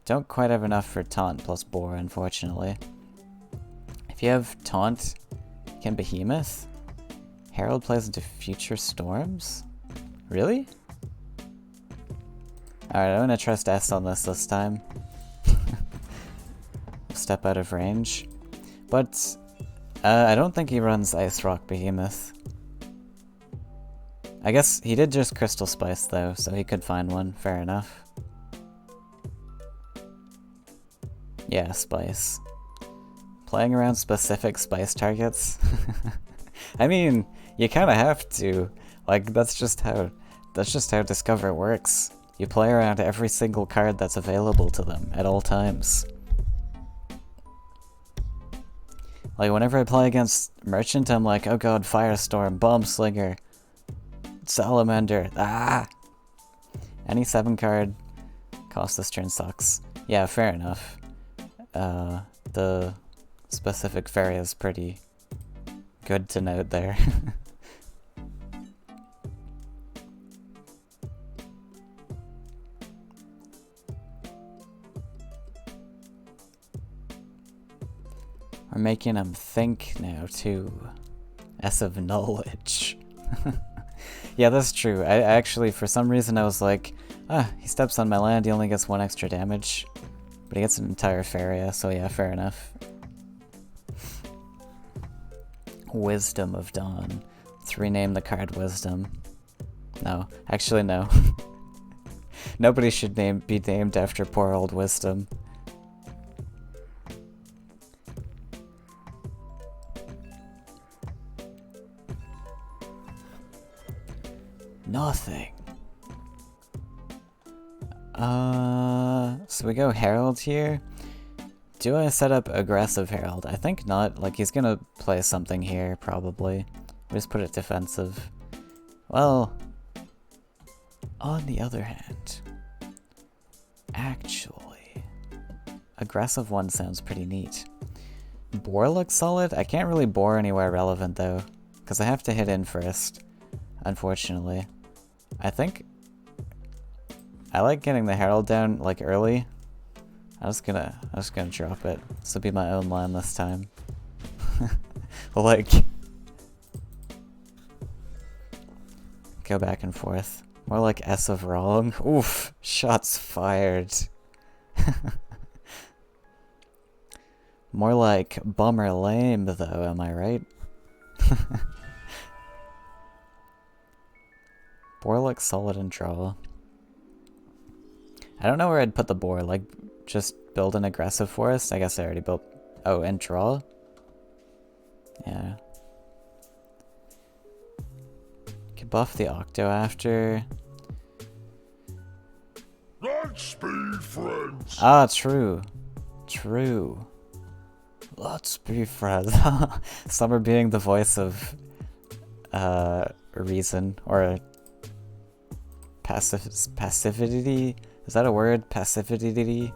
Don't quite have enough for Taunt plus Boar, unfortunately. If you have Taunt, can Behemoth? Herald plays into Future Storms? Really? Alright, I'm gonna trust S on this time. Step out of range. But I don't think he runs Ice Rock Behemoth. I guess he did just Crystal Spice though, so he could find one. Fair enough. Yeah, spice. Playing around specific spice targets? I mean, you kinda have to. Like, that's just how Discover works. You play around every single card that's available to them at all times. Like, whenever I play against Merchant, I'm like, oh god, Firestorm, Bomb Slinger, Salamander, ah! Any 7 card cost this turn sucks. Yeah, fair enough. The specific Faeria is pretty good to note there. We're making him think now, too. S of knowledge. Yeah, that's true. I actually, for some reason, I was like, he steps on my land, he only gets 1 extra damage. But he gets an entire Faeria, so yeah, fair enough. Wisdom of Dawn. Let's rename the card Wisdom. No, actually no. Nobody should be named after poor old Wisdom. Nothing. So we go Herald here. Do I set up aggressive Herald? I think not. Like, he's gonna play something here, probably. We just put it defensive. Well, on the other hand, actually, aggressive one sounds pretty neat. Boar looks solid. I can't really boar anywhere relevant, though, because I have to hit in first, unfortunately. I think I like getting the Herald down, like, early. I'm just gonna drop it. This will be my own land this time. Like, go back and forth. More like S of wrong. Oof, shots fired. More like bummer lame, though, am I right? Boar looks solid in draw. I don't know where I'd put the boar, like, just build an aggressive forest? I guess I already built... Oh, and draw? Yeah. Could buff the Octo after. Let's be friends. Ah, true. True. Let's be friends. Summer being the voice of reason, or passivity? Is that a word? Passivity?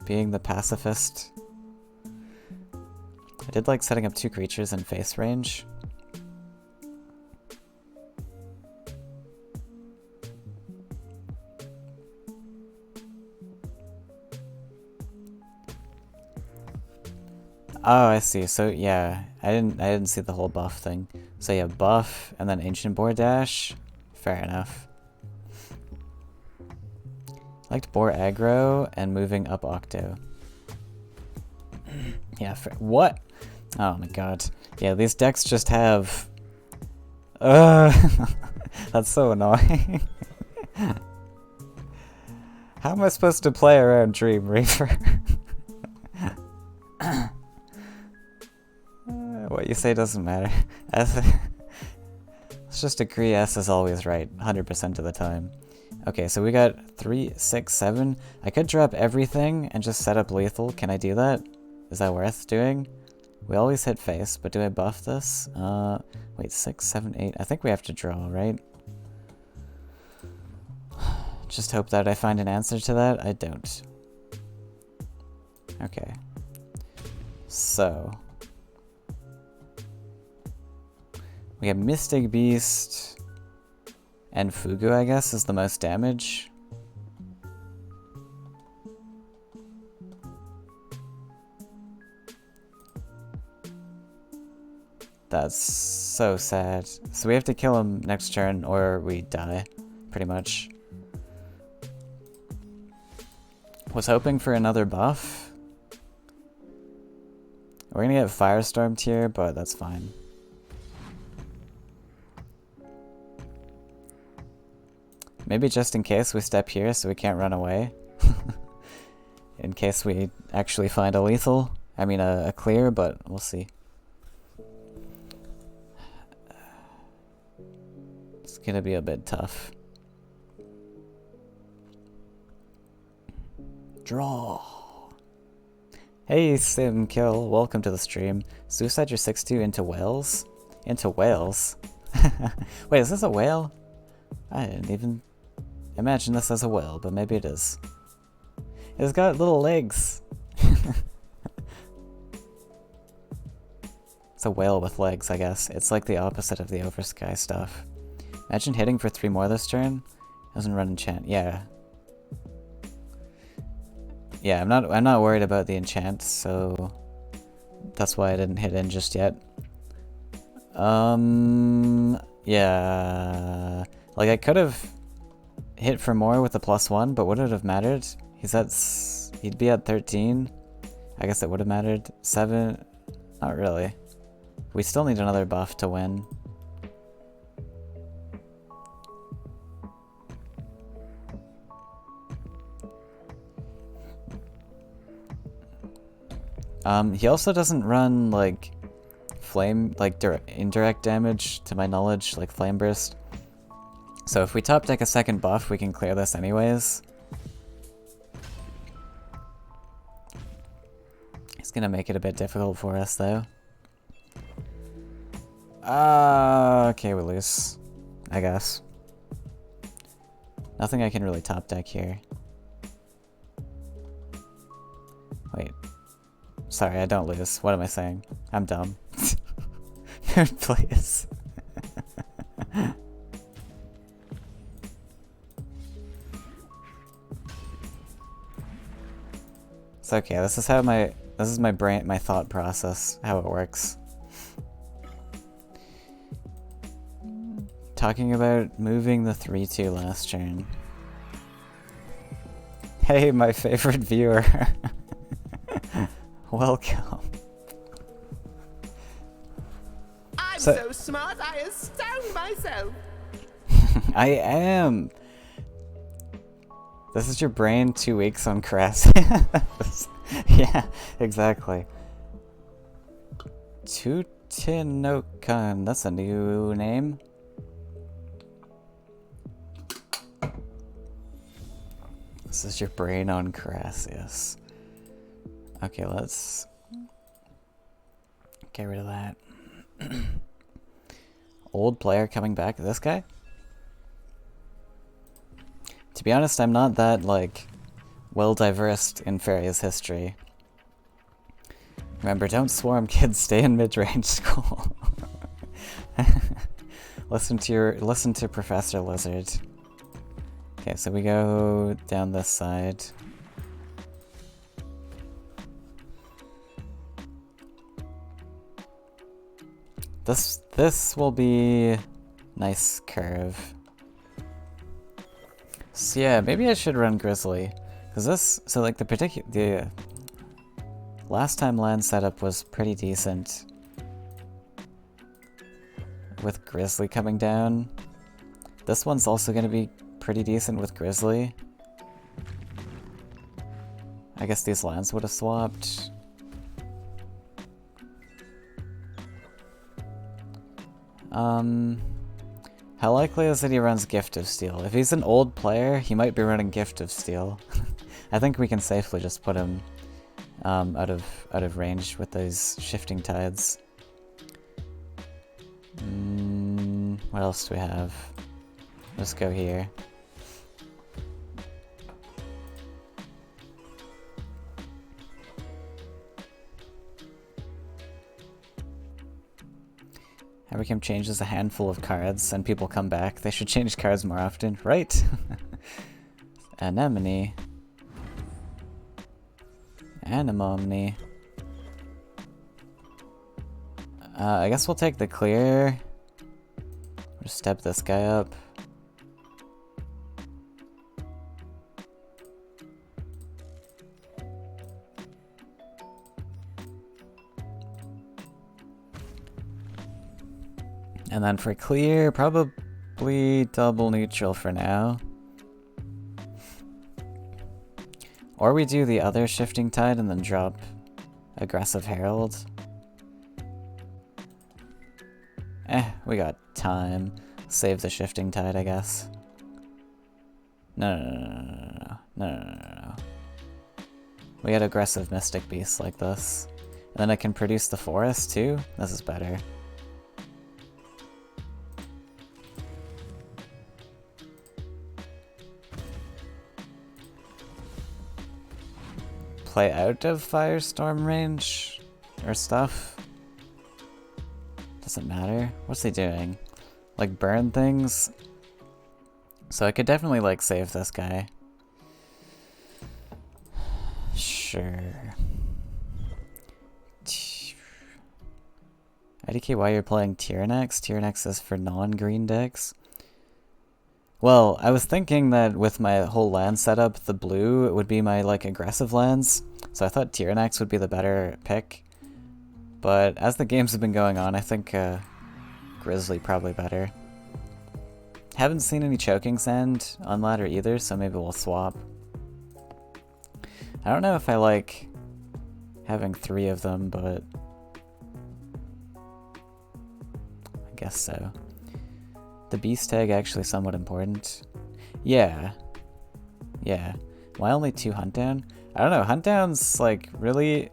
Being the pacifist. I did like setting up 2 creatures in face range. Oh, I see. So yeah, I didn't see the whole buff thing. So yeah, buff and then Ancient Boar dash. Fair enough. Liked Boar aggro and moving up Octo. Yeah, what? Oh my god. Yeah, these decks just have... That's so annoying. How am I supposed to play around Dream Reaper? What you say doesn't matter. Let's just agree S is always right, 100% of the time. Okay, so we got 3, 6, 7. I could drop everything and just set up lethal. Can I do that? Is that worth doing? We always hit face, but do I buff this? Wait, 6, 7, 8. I think we have to draw, right? Just hope that I find an answer to that. I don't. Okay. So... we have Mystic Beast and Fugu, I guess, is the most damage. That's so sad. So we have to kill him next turn or we die, pretty much. Was hoping for another buff. We're gonna get Firestormed here, but that's fine. Maybe just in case we step here so we can't run away. in case we actually find a lethal. I mean a clear, but we'll see. It's gonna be a bit tough. Draw. Hey Simkill, welcome to the stream. Suicide your 6-2 into whales? Into whales? Wait, is this a whale? I didn't even imagine this as a whale, but maybe it is. It's got little legs. It's a whale with legs, I guess. It's like the opposite of the oversky stuff. Imagine hitting for 3 more this turn. Doesn't run enchant. Yeah. Yeah, I'm not worried about the enchant, so that's why I didn't hit in just yet. Yeah. Like I could have hit for more with the +1, but would it have mattered? He'd be at 13. I guess it would have mattered. 7, not really. We still need another buff to win. He also doesn't run like flame, like indirect damage to my knowledge, like flame burst. So if we top deck a second buff, we can clear this anyways. He's gonna make it a bit difficult for us though. Okay, we lose, I guess. Nothing I can really top deck here. Wait. Sorry, I don't lose. What am I saying? I'm dumb. Third place. It's okay. This is my brain, my thought process, how it works. Talking about moving the 3-2 last turn. Hey, my favorite viewer. Welcome. I'm so smart, I astound myself. I am. This is your brain 2 weeks on Cress. Yeah, exactly. Tutinokan, that's a new name. This is your brain on Cress, yes. Okay, let's get rid of that. Old player coming back. This guy? To be honest, I'm not that, like, well-diversed in Faeria's history. Remember, don't swarm, kids. Stay in mid-range school. Listen to Professor Lizard. Okay, so we go down this side. This will be nice curve. So yeah, maybe I should run Grizzly, cause the last time land setup was pretty decent with Grizzly coming down. This one's also gonna be pretty decent with Grizzly. I guess these lands would have swapped. How likely is it he runs Gift of Steel? If he's an old player, he might be running Gift of Steel. I think we can safely just put him out of range with those shifting tides. What else do we have? Let's go here. Everycam changes a handful of cards and people come back. They should change cards more often, right? Anemone. Anemone. I guess we'll take the clear. Just step this guy up. And then for clear, probably double neutral for now. Or we do the other Shifting Tide and then drop Aggressive Herald. We got time. Save the Shifting Tide, I guess. No. We had aggressive Mystic Beasts like this. And then I can produce the forest too? This is better. Play out of Firestorm range? Or stuff? Doesn't matter. What's he doing? Like burn things? So I could definitely like save this guy. Sure. IDK, why you're playing Tyrannex? Tyrannex is for non-green decks. Well, I was thinking that with my whole land setup, the blue would be my like aggressive lands. So I thought Tyrannex would be the better pick. But as the games have been going on, I think Grizzly probably better. Haven't seen any Choking Sand on ladder either, so maybe we'll swap. I don't know if I like having 3 of them, but I guess so. The beast tag actually somewhat important. Yeah. Why only 2 hunt down? I don't know, hunt down's like really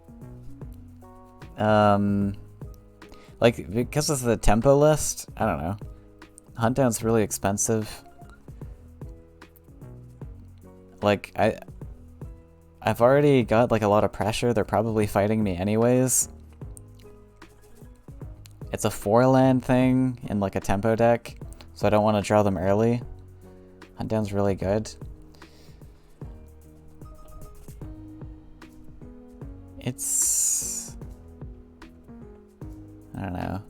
like because of the tempo list, I don't know. Hunt down's really expensive. Like I've already got like a lot of pressure. They're probably fighting me anyways. It's a 4-land thing in like a tempo deck, so I don't want to draw them early. Hunt down's really good. It's... I don't know.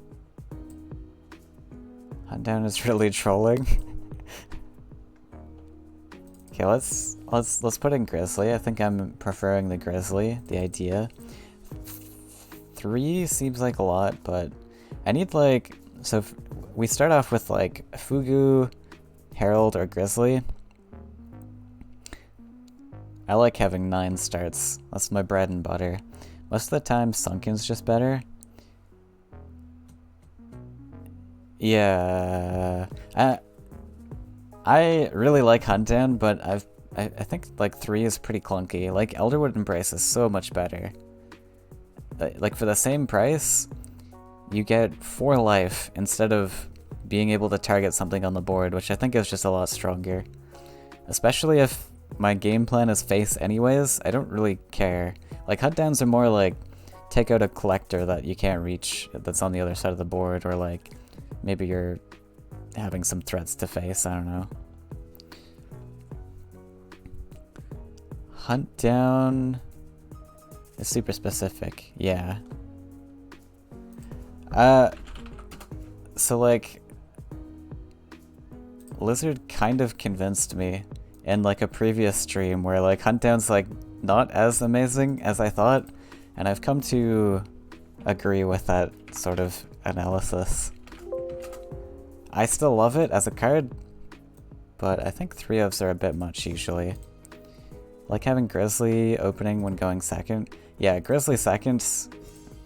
Hunt down is really trolling. Okay, let's put in Grizzly. I think I'm preferring the Grizzly, the idea. 3 seems like a lot, but I need like, so we start off with like Fugu, Herald, or Grizzly. I like having 9 starts. That's my bread and butter. Most of the time, Sunken's just better. Yeah, I really like Hunt Down, but I think like 3 is pretty clunky. Like Elderwood Embrace is so much better. Like for the same price, you get 4 life instead of being able to target something on the board, which I think is just a lot stronger. Especially if my game plan is face anyways, I don't really care. Like Hunt Downs are more like take out a collector that you can't reach that's on the other side of the board, or like maybe you're having some threats to face, I don't know. Hunt Down is super specific, yeah. So like, Lizard kind of convinced me in like a previous stream where like Hunt Down's like not as amazing as I thought, and I've come to agree with that sort of analysis. I still love it as a card, but I think 3-ofs are a bit much usually. Like having Grizzly opening when going second. Yeah, Grizzly second's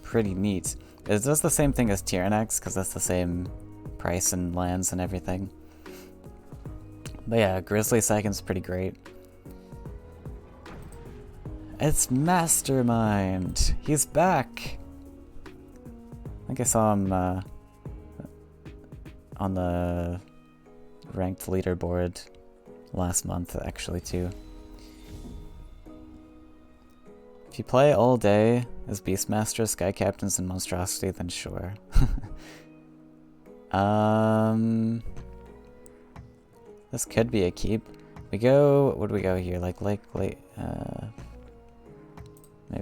pretty neat. It does the same thing as Tyrannex, because that's the same price and lands and everything. But yeah, Grizzly second's pretty great. It's Mastermind! He's back! I think I saw him on the ranked leaderboard last month, actually, too. If you play all day as Beastmaster, Sky Captains, and Monstrosity, then sure. This could be a keep. We go, what do we go here? Like late, maybe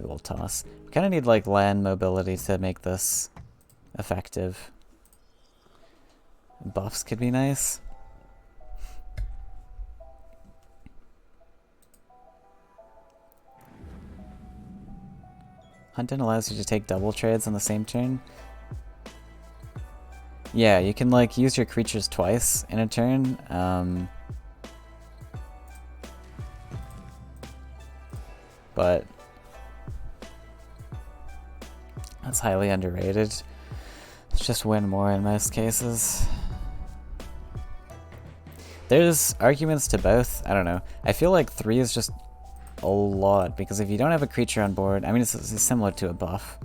we'll toss. We kind of need like land mobility to make this effective. Buffs could be nice. Hunt-In allows you to take double trades on the same turn. Yeah, you can like use your creatures twice in a turn. but that's highly underrated. Let's just win more in most cases. There's arguments to both. I don't know. I feel like 3 is just a lot, because if you don't have a creature on board, I mean, it's similar to a buff.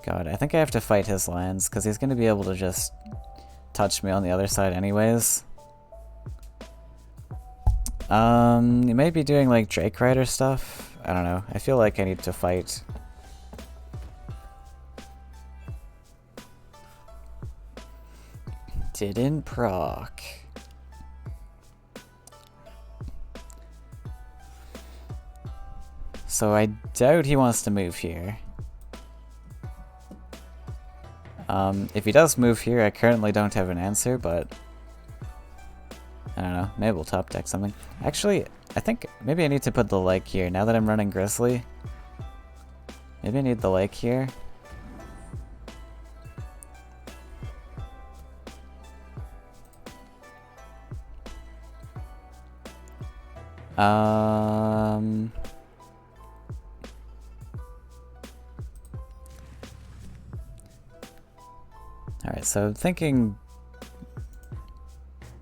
God, I think I have to fight his lands, because he's going to be able to just touch me on the other side anyways. You might be doing like Drake Rider stuff. I don't know. I feel like I need to fight. Didn't proc. So I doubt he wants to move here. If he does move here, I currently don't have an answer, but I don't know, maybe we'll top deck something. Actually, I think maybe I need to put the lake here. Now that I'm running Grizzly, maybe I need the lake here. Alright, so I'm thinking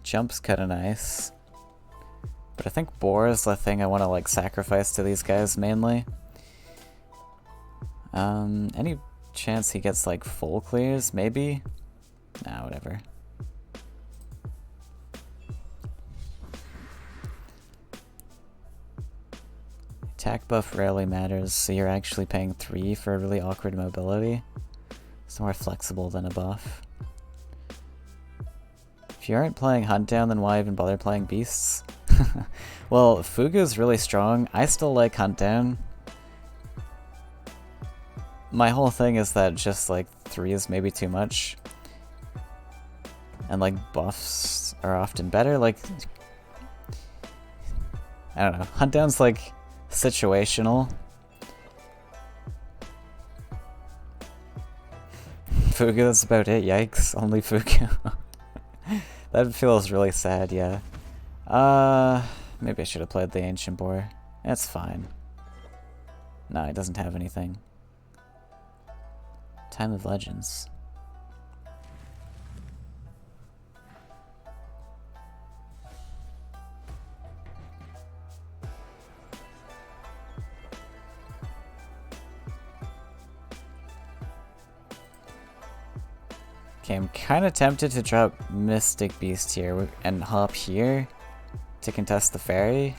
jump's kinda nice. But I think boar is the thing I want to like sacrifice to these guys mainly. Any chance he gets like full clears? Maybe? Nah, whatever. Attack buff rarely matters, so you're actually paying 3 for a really awkward mobility. It's more flexible than a buff. If you aren't playing Hunt Down, then why even bother playing Beasts? Well, Fugu's really strong. I still like Hunt Down. My whole thing is that just like 3 is maybe too much. And like buffs are often better. Like, I don't know. Hunt Down's like situational. Fugu, that's about it. Yikes, only Fugu. That feels really sad, yeah. Maybe I should have played the Ancient Boar. That's fine. No, it doesn't have anything. Time of Legends. Okay, I'm kind of tempted to drop Mystic Beast here and hop here to contest the Fairy.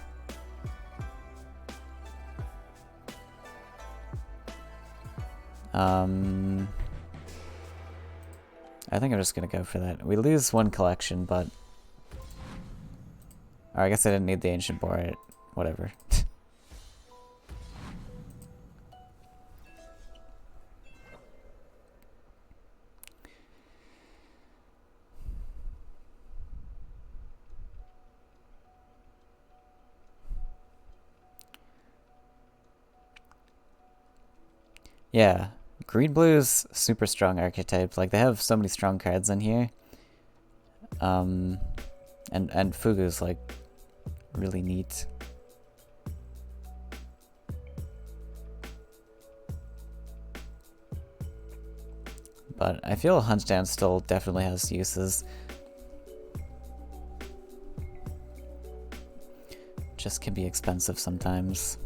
I think I'm just gonna go for that. We lose 1 collection, but... Or I guess I didn't need the Ancient Boar. Whatever. Yeah, green blue's super strong archetype. Like, they have so many strong cards in here. And Fugu's like really neat. But I feel Hunt Down still definitely has uses. Just can be expensive sometimes.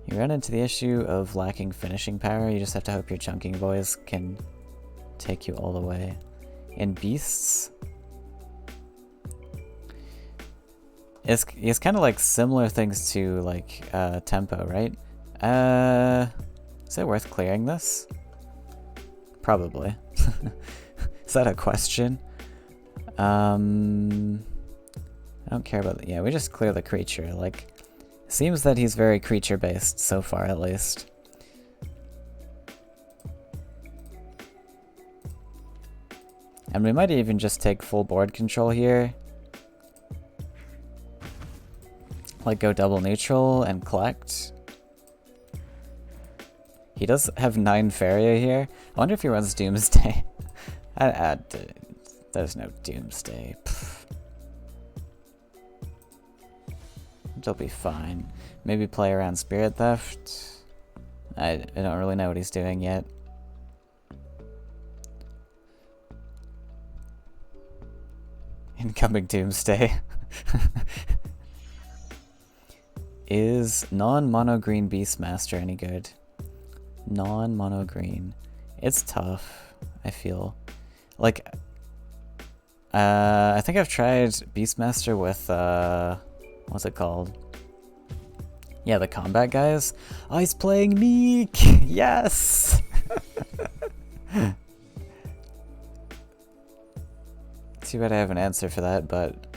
You run into the issue of lacking finishing power. You just have to hope your chunking boys can take you all the way. In Beasts, it's kind of like similar things to like Tempo, right? Is it worth clearing this? Probably. Is that a question? I don't care about that. Yeah, we just clear the creature. Like, seems that he's very creature based so far, at least. And we might even just take full board control here. Like, go double neutral and collect. He does have 9 Faeria here. I wonder if he runs Doomsday. There's no Doomsday. Pfft. It'll be fine. Maybe play around Spirit Theft. I don't really know what he's doing yet. Incoming Doomsday. Is non-mono green Beastmaster any good? Non-mono green. It's tough, I feel. Like, I think I've tried Beastmaster with, what's it called? Yeah, the combat guys. Oh, he's playing Meek! Yes! Too bad I have an answer for that, but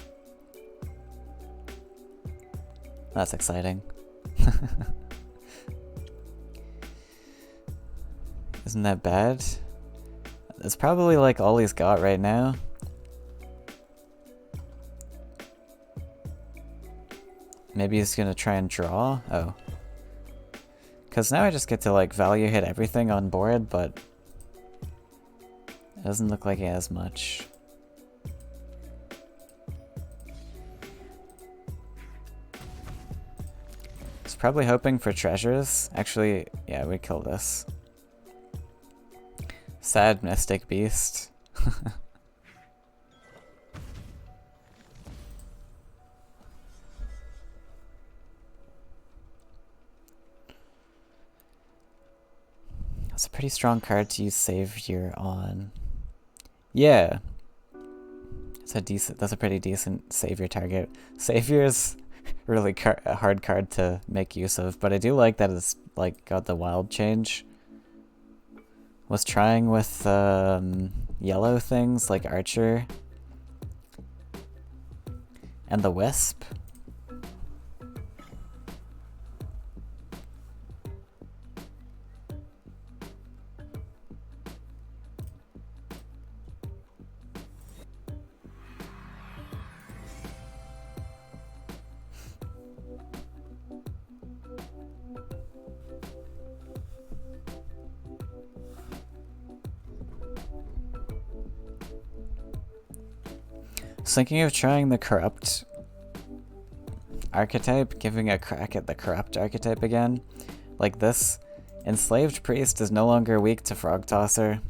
that's exciting. Isn't that bad? It's probably like all he's got right now. Maybe he's gonna try and draw? Oh. Cause now I just get to like value hit everything on board, but it doesn't look like he has much. He's probably hoping for treasures. Actually, yeah, we kill this. Sad Mystic Beast. That's a pretty strong card to use Savior on. Yeah. That's a pretty decent Savior target. Savior's really a hard card to make use of, but I do like that it's like got the wild change. Was trying with yellow things like Archer and the Wisp. Thinking of trying the Corrupt archetype, giving a crack at the Corrupt archetype again. Like this, Enslaved Priest is no longer weak to Frog Tosser,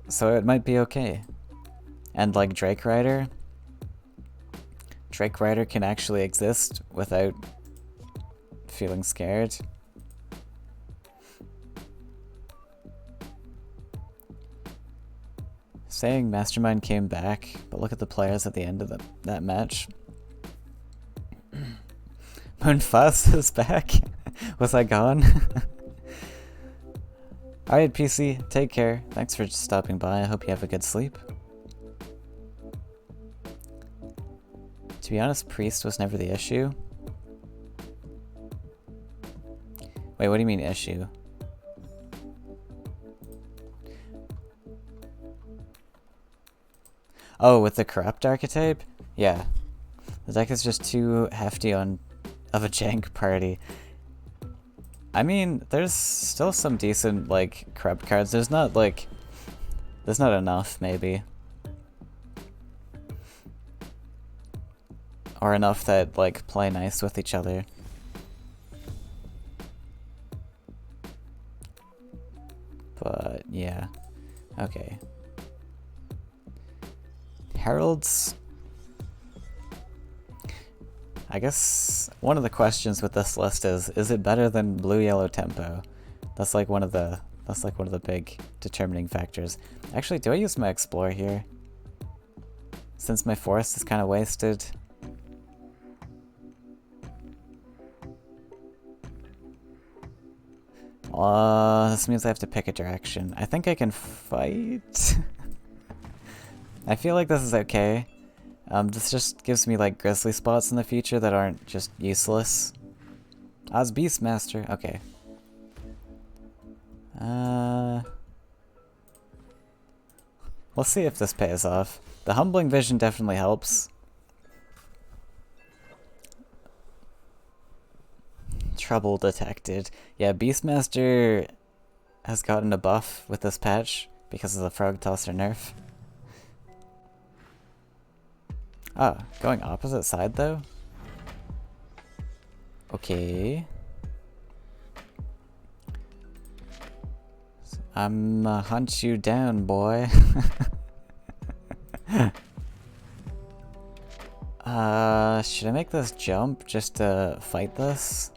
so it might be okay. And like Drake Rider can actually exist without feeling scared. Saying Mastermind came back, but look at the players at the end of that match. Moonfuzz is back? Was I gone? Alright, PC, take care. Thanks for stopping by. I hope you have a good sleep. To be honest, Priest was never the issue. Wait, what do you mean issue? Oh, with the Corrupt archetype? Yeah. The deck is just too hefty of a jank party. I mean, there's still some decent, like, Corrupt cards. There's not enough, maybe. Or enough that, like, play nice with each other. But, yeah. Okay. Heralds. I guess one of the questions with this list is it better than blue-yellow tempo? That's like one of the big determining factors. Actually, do I use my explore here? Since my forest is kind of wasted. This means I have to pick a direction. I think I can fight. I feel like this is okay. This just gives me like grizzly spots in the future that aren't just useless. Oz Beastmaster, okay. We'll see if this pays off. The Humbling Vision definitely helps. Trouble detected. Yeah, Beastmaster has gotten a buff with this patch because of the Frog Tosser nerf. Ah, going opposite side though? Okay. I'm hunt you down, boy. Should I make this jump just to fight this?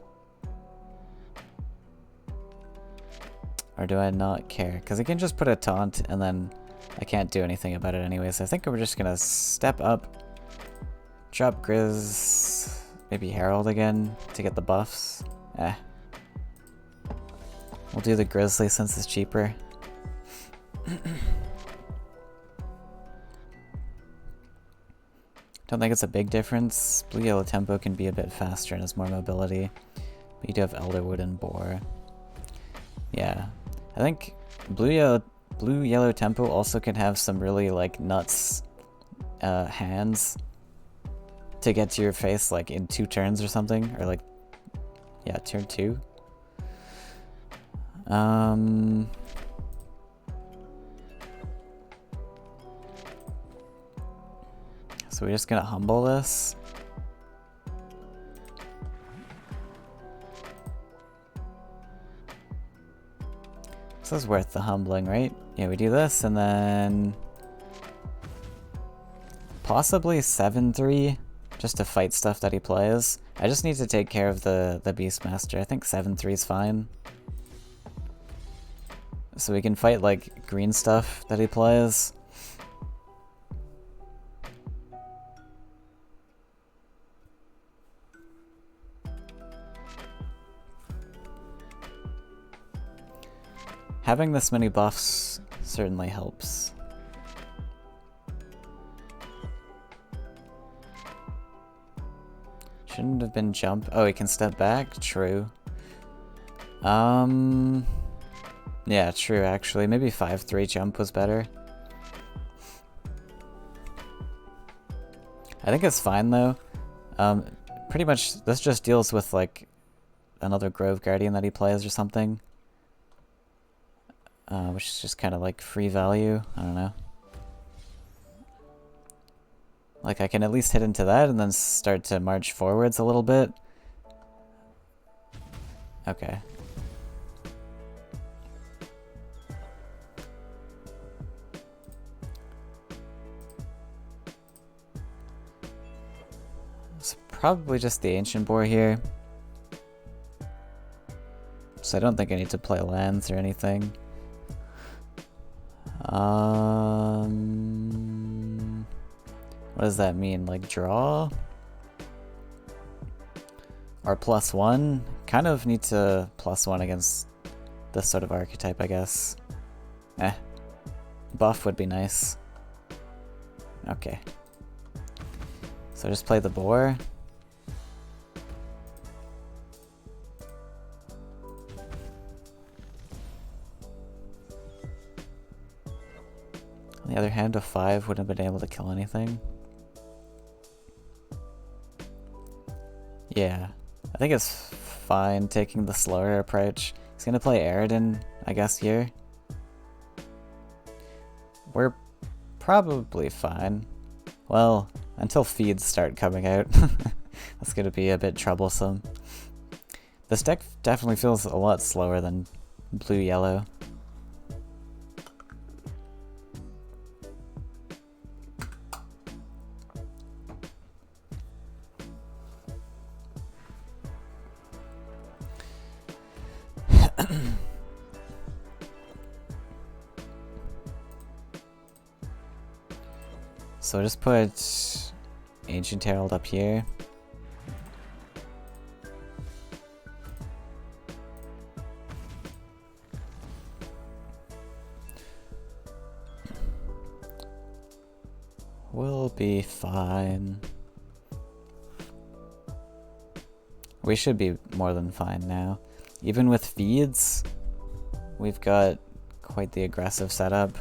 Or do I not care? Because I can just put a taunt and then I can't do anything about it anyways. I think we're just gonna step up, drop Grizz, maybe Herald again to get the buffs. Eh. We'll do the Grizzly since it's cheaper. Don't think it's a big difference. Blue-yellow tempo can be a bit faster and has more mobility. But you do have Elderwood and Boar. Yeah. I think blue-yellow tempo also can have some really like nuts hands to get to your face like in 2 turns or something. Or like, yeah, turn 2. So we're just gonna humble this. This is worth the humbling, right? Yeah, we do this and then possibly 7-3 just to fight stuff that he plays. I just need to take care of the Beastmaster. I think 7-3 is fine. So we can fight like green stuff that he plays. Having this many buffs certainly helps. Shouldn't have been jump. Oh, he can step back? True. Yeah, true actually. Maybe 5-3 jump was better. I think it's fine though. Pretty much this just deals with like another Grove Guardian that he plays or something. Which is just kind of like free value. I don't know. Like I can at least hit into that and then start to march forwards a little bit. Okay. It's probably just the Ancient Boar here. So I don't think I need to play lands or anything. What does that mean? Like draw? Or +1? Kind of need to +1 against this sort of archetype, I guess. Eh. Buff would be nice. Okay. So just play the boar. On the other hand, a 5 wouldn't have been able to kill anything. Yeah, I think it's fine taking the slower approach. He's gonna play Aridin, I guess, here. We're probably fine. Well, until feeds start coming out. That's gonna be a bit troublesome. This deck definitely feels a lot slower than blue-yellow. So just put Ancient Herald up here. We'll be fine. We should be more than fine now. Even with feeds, we've got quite the aggressive setup,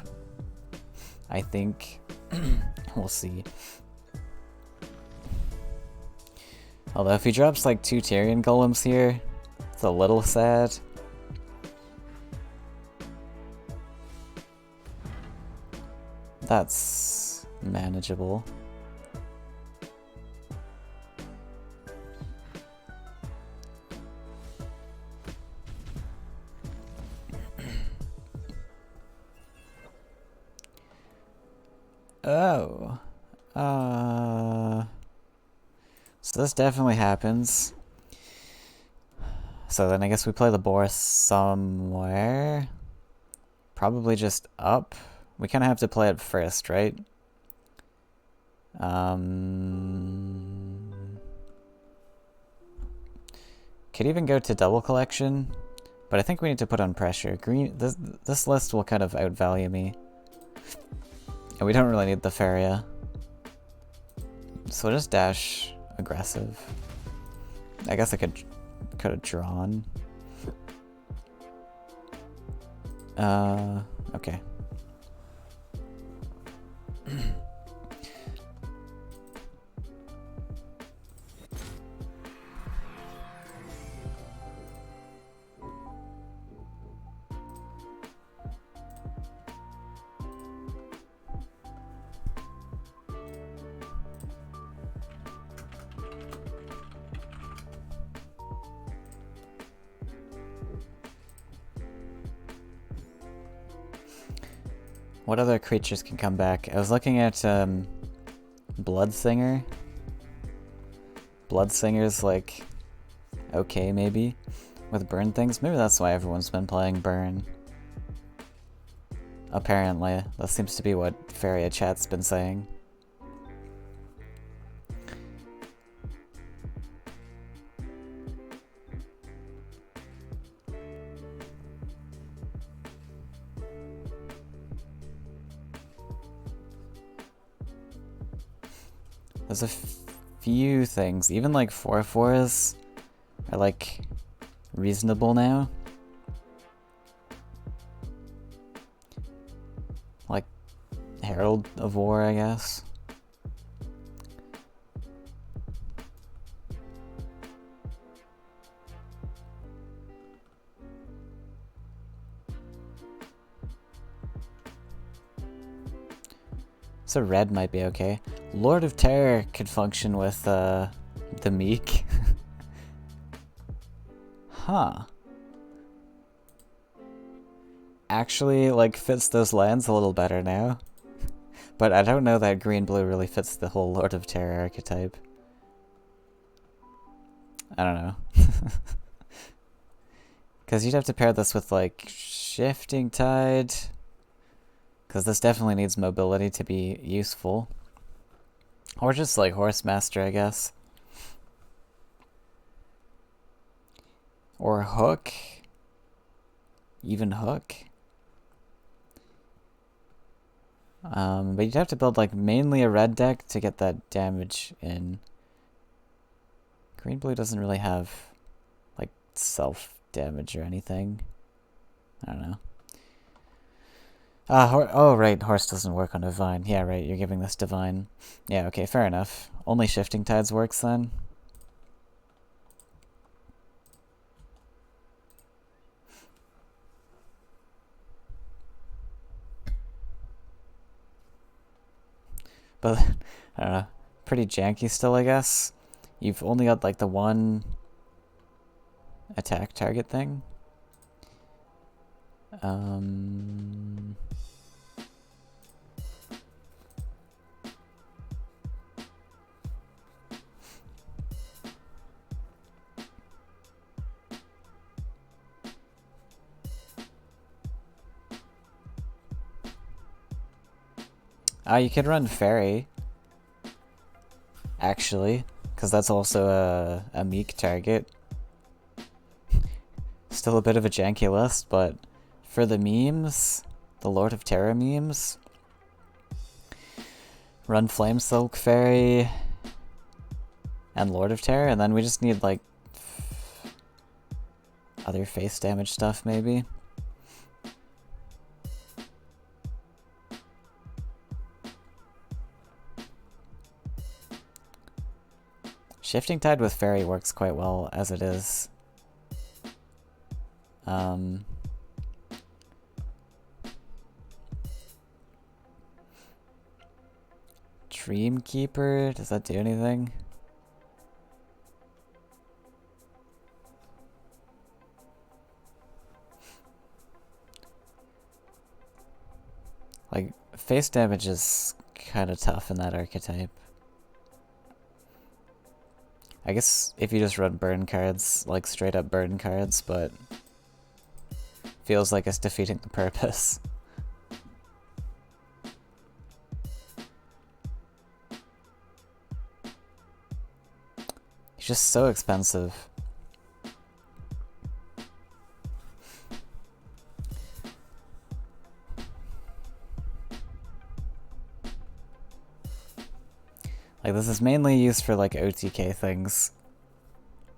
I think. We'll see. Although if he drops like 2 Tyrion Golems here, it's a little sad. That's manageable. Oh. So this definitely happens. So then I guess we play the boar somewhere. Probably just up. We kind of have to play it first, right? Could even go to double collection, but I think we need to put on pressure. Green. This list will kind of outvalue me, and we don't really need the Faeria. So we'll just dash aggressive. I guess I could have drawn. Okay. What other creatures can come back? I was looking at Bloodsinger. Bloodsinger's like okay maybe with burn things. Maybe that's why everyone's been playing burn. Apparently, that seems to be what Faeria chat's been saying. There's a few things, even like 4/4s are like reasonable now. Like Herald of War, I guess. So red might be okay. Lord of Terror could function with the Meek. Huh. Actually, like, fits those lands a little better now. But I don't know that green-blue really fits the whole Lord of Terror archetype. I don't know. Because you'd have to pair this with, like, Shifting Tide. Because this definitely needs mobility to be useful. Or just, like, Horse Master, I guess. Or Hook. Even Hook. But you'd have to build, like, mainly a red deck to get that damage in. Green-blue doesn't really have, like, self-damage or anything. I don't know. Oh, right, Horse doesn't work on Divine. Yeah, right, you're giving this Divine. Yeah, okay, fair enough. Only Shifting Tides works then. But, I don't know, pretty janky still, I guess. You've only got, like, the one attack target thing. You could run Fairy, actually, because that's also a Meek target. Still a bit of a janky list, but for the memes, the Lord of Terror memes, run Flame Silk Fairy and Lord of Terror, and then we just need, like, other face damage stuff, maybe. Shifting Tide with Fairy works quite well as it is. Dreamkeeper, does that do anything? Like, face damage is kind of tough in that archetype. I guess if you just run burn cards, like straight up burn cards, but feels like it's defeating the purpose. He's just so expensive. Like, this is mainly used for, like, OTK things.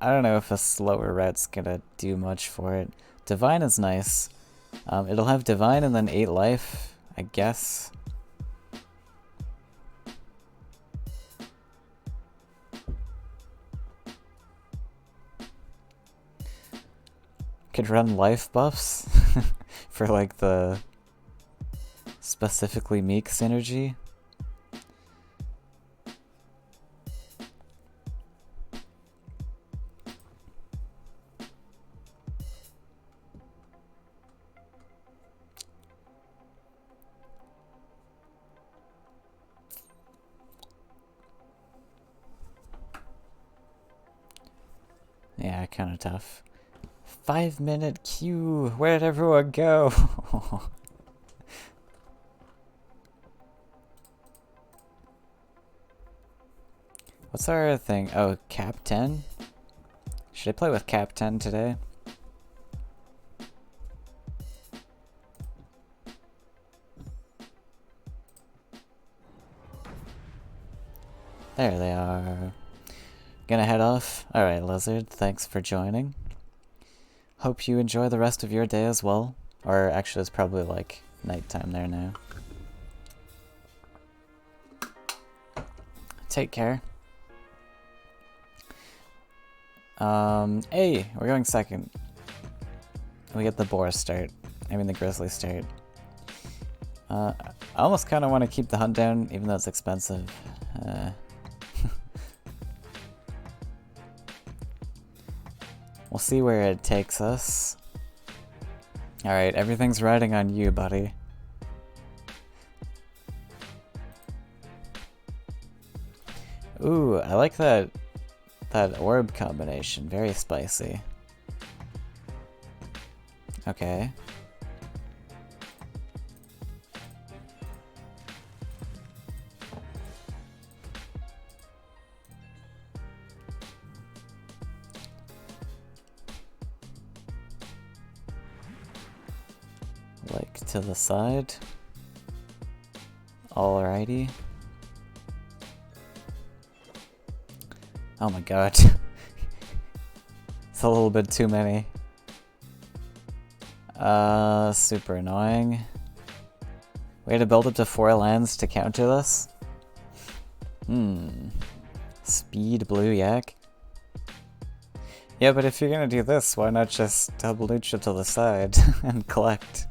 I don't know if a slower route's gonna do much for it. Divine is nice. It'll have Divine and then 8 life, I guess. Could run life buffs for, like, the specifically Meek synergy. Yeah, kind of tough. 5-minute queue. Where'd everyone go? What's our thing? Oh, cap 10? Should I play with cap 10 today? There they are. Gonna head off. Alright, Lizard, thanks for joining. Hope you enjoy the rest of your day as well. Or actually, it's probably like nighttime there now. Take care. Hey, we're going second. We get the Boar start. I mean the Grizzly start. I almost kind of want to keep the hunt down, even though it's expensive. We'll see where it takes us. Alright, everything's riding on you, buddy. Ooh, I like that orb combination. Very spicy. Okay. Like to the side. Alrighty. Oh my god. It's a little bit too many. Super annoying. We had to build up to 4 lands to counter this? Speed blue yak? Yeah, but if you're gonna do this, why not just double neutral to the side and collect?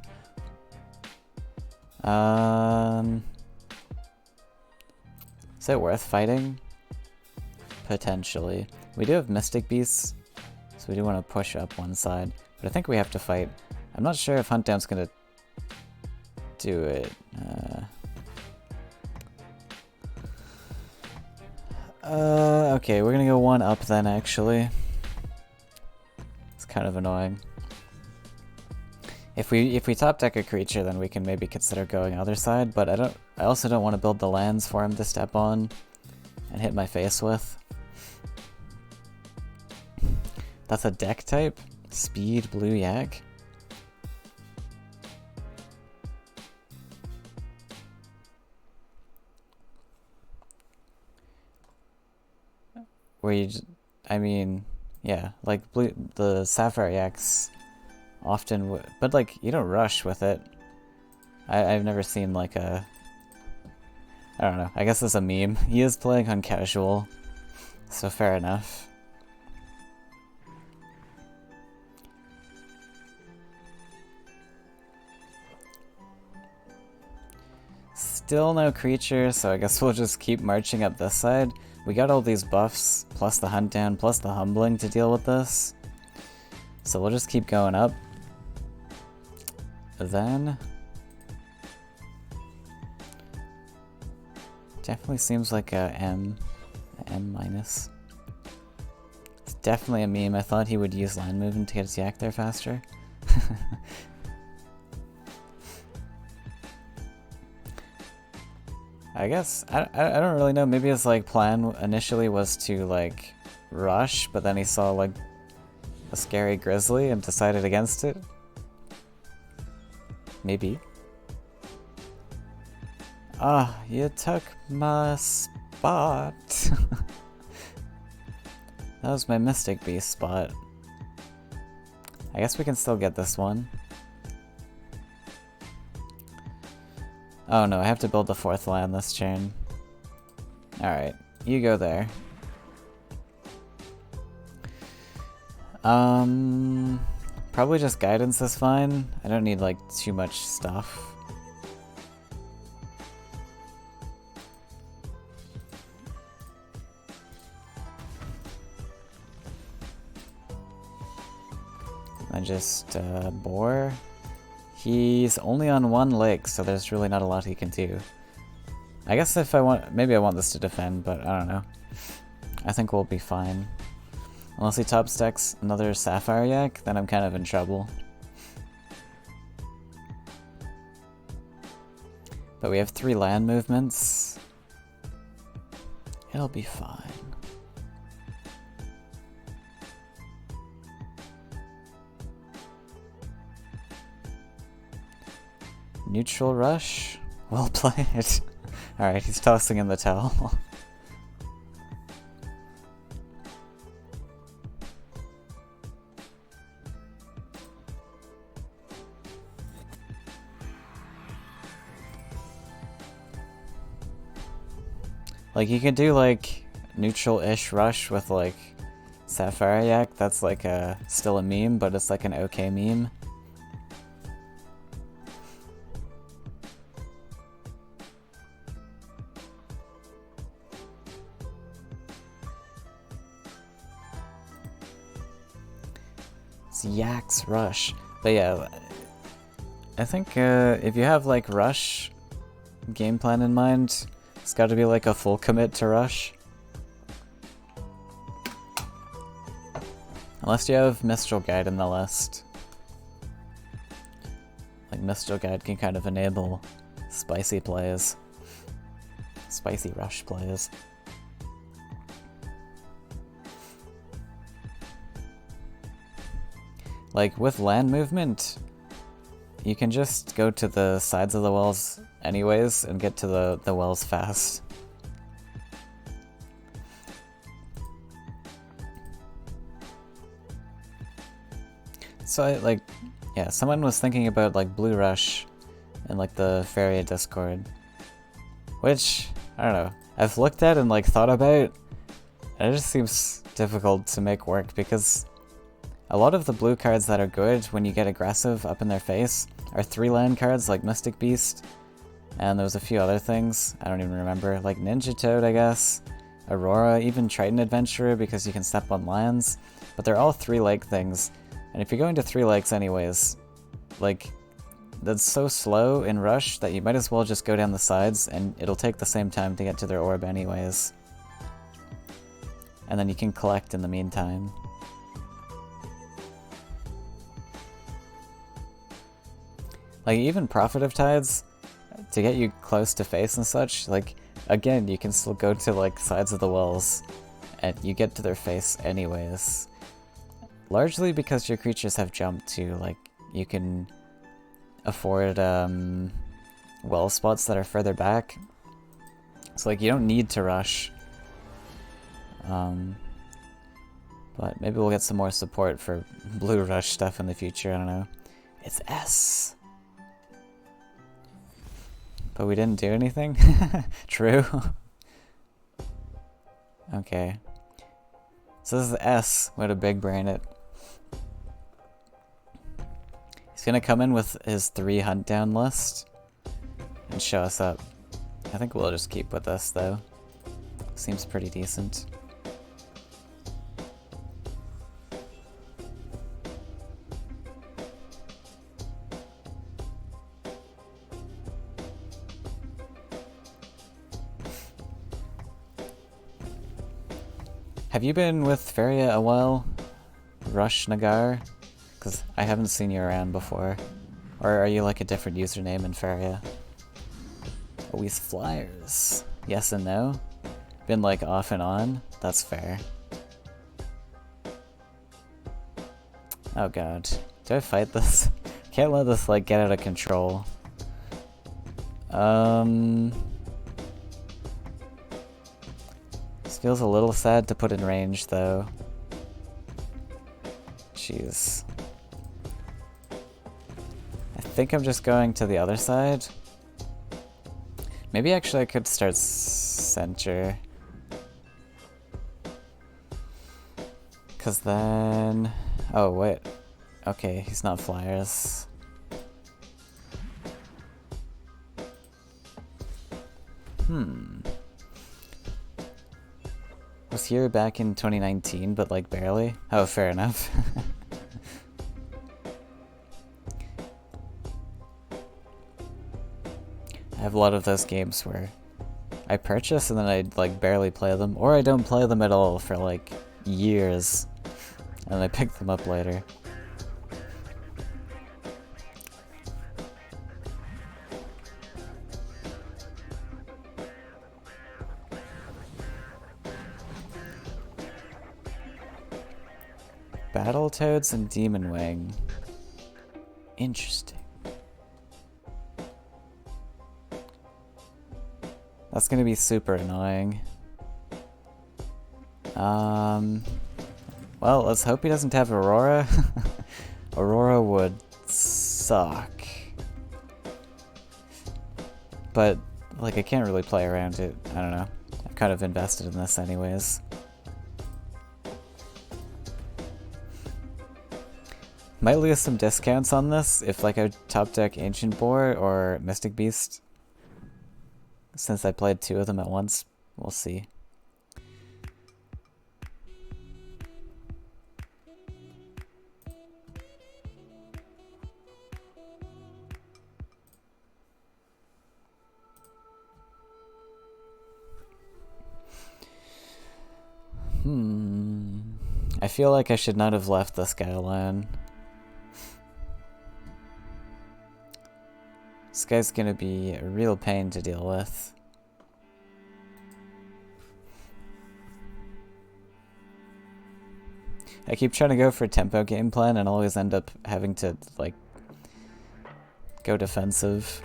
Is it worth fighting? Potentially. We do have Mystic Beasts, so we do want to push up one side, but I think we have to fight. I'm not sure if Hunt Down's gonna do it. Okay, we're gonna go 1 up then, actually. It's kind of annoying. If we top deck a creature, then we can maybe consider going other side, but I also don't want to build the lands for him to step on and hit my face with. That's a deck type? Speed blue yak? Where you I mean, yeah, like the Sapphire Yaks often but like, you don't rush with it. I've never seen like a... I don't know, I guess it's a meme. He is playing on casual, so fair enough. Still no creature, so I guess we'll just keep marching up this side. We got all these buffs, plus the Hunt Down, plus the Humbling to deal with this. So we'll just keep going up. Then... Definitely seems like a M minus. It's definitely a meme. I thought he would use land movement to get his yak there faster. I guess, I don't really know, maybe his like plan initially was to like rush, but then he saw like a scary grizzly and decided against it. Maybe. Ah, you took my spot. That was my Mystic Beast spot. I guess we can still get this one. Oh no, I have to build the 4th land this turn. Alright, you go there. Probably just guidance is fine. I don't need like too much stuff. I just bore. He's only on 1 lake, so there's really not a lot he can do. I guess if I want, maybe I want this to defend, but I don't know. I think we'll be fine. Unless he top stacks another Sapphire Yak, then I'm kind of in trouble. But we have 3 land movements. It'll be fine. Neutral rush? Well played. Alright, he's tossing in the towel. Like, you could do, like, neutral-ish rush with, like, Sapphire Yak. That's, like, still a meme, but it's, like, an okay meme. It's Yak's rush. But, yeah, I think, if you have, like, rush game plan in mind, it's got to be like a full commit to rush. Unless you have Mistral Guide in the list. Like, Mistral Guide can kind of enable spicy plays. Spicy rush plays. Like, with land movement, you can just go to the sides of the wells anyways and get to the wells fast. So yeah, someone was thinking about like Blue Rush in like the Faeria Discord, which, I don't know, I've looked at and like thought about, and it just seems difficult to make work because a lot of the blue cards that are good when you get aggressive up in their face are 3 land cards like Mystic Beast, and there was a few other things, I don't even remember, like Ninja Toad I guess, Aurora, even Triton Adventurer because you can step on lands, but they're all 3 lake things, and if you're going to 3 lakes anyways, like, that's so slow in Rush that you might as well just go down the sides and it'll take the same time to get to their orb anyways. And then you can collect in the meantime. Like, even Prophet of Tides, to get you close to face and such, like, again, you can still go to, like, sides of the wells, and you get to their face anyways. Largely because your creatures have jump too, like, you can afford, well spots that are further back. So, like, you don't need to rush. But maybe we'll get some more support for blue rush stuff in the future, I don't know. It's S! But we didn't do anything? True. Okay. So this is S. Way to big brain it. He's gonna come in with his 3 hunt down list and show us up. I think we'll just keep with this though. Seems pretty decent. Have you been with Faeria a while? Rush Nagar? Because I haven't seen you around before. Or are you like a different username in Faeria? Always flyers. Yes and no? Been like off and on? That's fair. Oh god. Do I fight this? Can't let this like get out of control. This feels a little sad to put in range though. Jeez. I think I'm just going to the other side. Maybe actually I could start center. Cause then... Oh wait. Okay, he's not flyers. Was here back in 2019, but like barely? Oh, fair enough. I have a lot of those games where I purchase and then I like barely play them, or I don't play them at all for like years, and I pick them up later. Battletoads and Demon Wing. Interesting. That's gonna be super annoying. Well, let's hope he doesn't have Aurora. Aurora would suck. But, like, I can't really play around it. I don't know. I've kind of invested in this anyways. Might lose some discounts on this if like I top deck Ancient Boar or Mystic Beast. Since I played two of them at once, we'll see. I feel like I should not have left this guy alone. This guy's gonna be a real pain to deal with. I keep trying to go for tempo game plan and always end up having to, like, go defensive.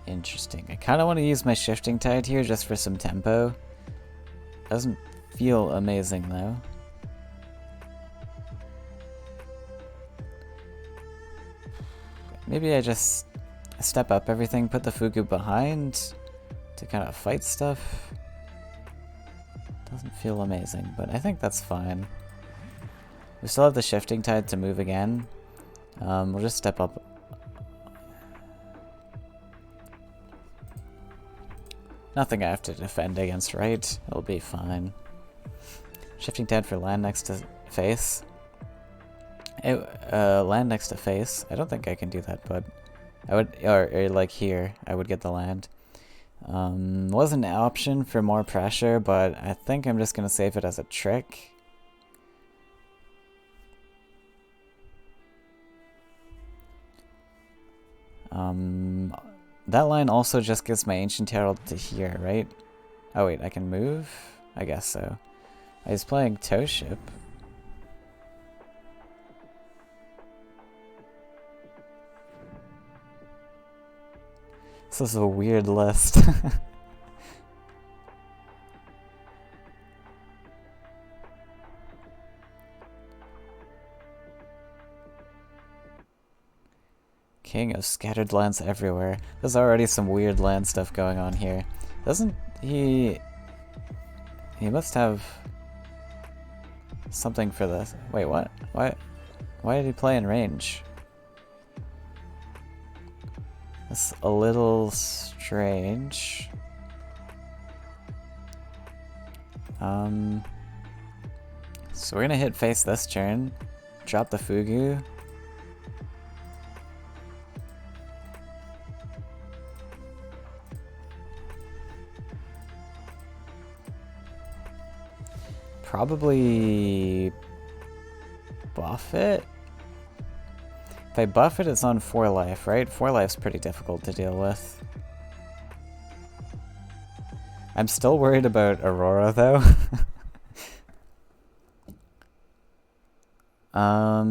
Interesting. I kind of want to use my shifting tide here just for some tempo. Doesn't feel amazing though. Maybe I just step up everything, put the Fugu behind to kind of fight stuff. Doesn't feel amazing, but I think that's fine. We still have the shifting tide to move again. We'll just step up. Nothing I have to defend against, right? It'll be fine. Shifting tide for land next to face. Land next to face. I don't think I can do that, but I would, or like here, I would get the land. Was an option for more pressure, but I think I'm just gonna save it as a trick. That line also just gives my Ancient Herald to here, right? Oh wait, I can move? I guess so. I was playing Toe Ship. This is a weird list. King of scattered lands everywhere. There's already some weird land stuff going on here. Doesn't he... He must have something for this. Wait, what? What? Why did he play in range? That's a little strange. So we're gonna hit face this turn, drop the Fugu. Probably buff it? If I buff it, it's on 4 life, right? 4 life's pretty difficult to deal with. I'm still worried about Aurora, though. I